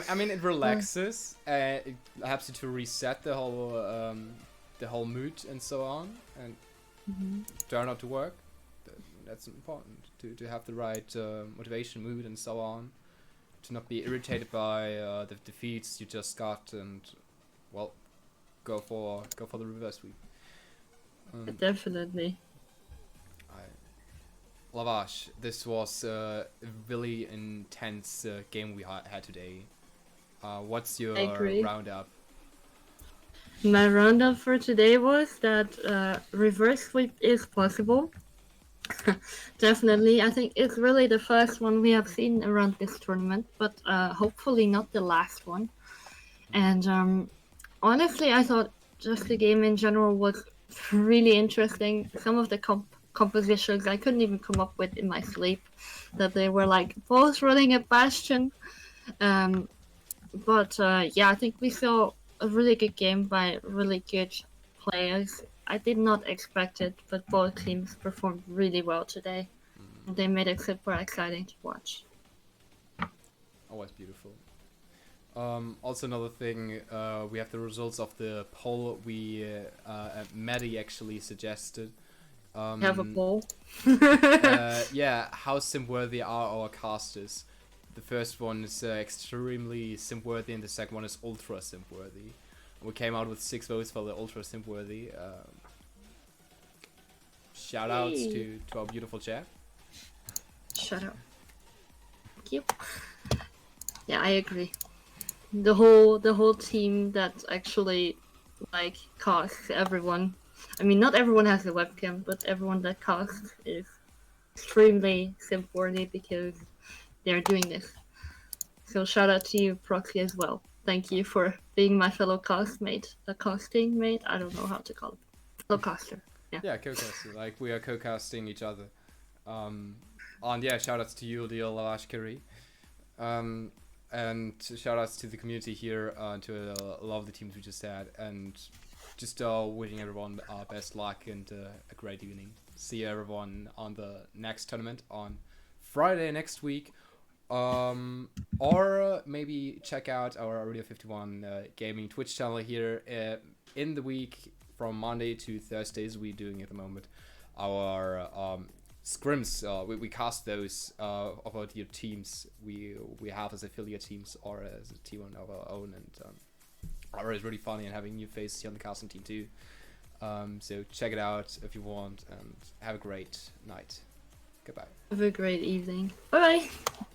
I mean, it relaxes. It helps you to reset the whole mood and so on, and turn out to work. That's important to have the right motivation, mood, and so on. To not be irritated by the defeats you just got, and well, go for the reverse sweep.
Definitely.
Lavash, this was a really intense game we had today. What's your
I agree.
roundup?
My roundup for today was that reverse sweep is possible. Definitely, I think it's really the first one we have seen around this tournament, but hopefully not the last one. And honestly, I thought just the game in general was really interesting. Some of the compositions I couldn't even come up with in my sleep, that they were like both running a bastion. But yeah, I think we saw a really good game by really good players. I did not expect it, but both teams performed really well today. And they made it super exciting to watch.
Always beautiful. Also another thing, we have the results of the poll we Maddie actually suggested.
Have a poll.
Yeah, how sim-worthy are our casters? The first one is extremely sim-worthy, and the second one is ultra sim-worthy. We came out with 6 votes for the ultra sim-worthy. Shout outs to our beautiful chat.
Shut up. Thank you. Yeah, I agree. The whole team that actually like casts everyone. I mean, not everyone has a webcam, but everyone that casts is extremely sim-worthy because they're doing this. So shout out to you, Proxy, as well. Thank you for being my fellow castmate. A casting mate? I don't know how to call it. Fellow caster.
Yeah, co-casting. Like, we are co-casting each other. And yeah, shout outs to you, Leo Lavashkari. And shout outs to the community here, to a lot of the teams we just had. And just wishing everyone best luck and a great evening. See everyone on the next tournament on Friday next week. Or maybe check out our Area 51 gaming Twitch channel here in the week from Monday to Thursdays. We're doing at the moment our scrims. We cast those of our dear teams we have as affiliate teams or as a team of our own, and it's really funny and having new faces here on the casting team too. So check it out if you want, and have a great night. Goodbye.
Have a great evening. Bye bye.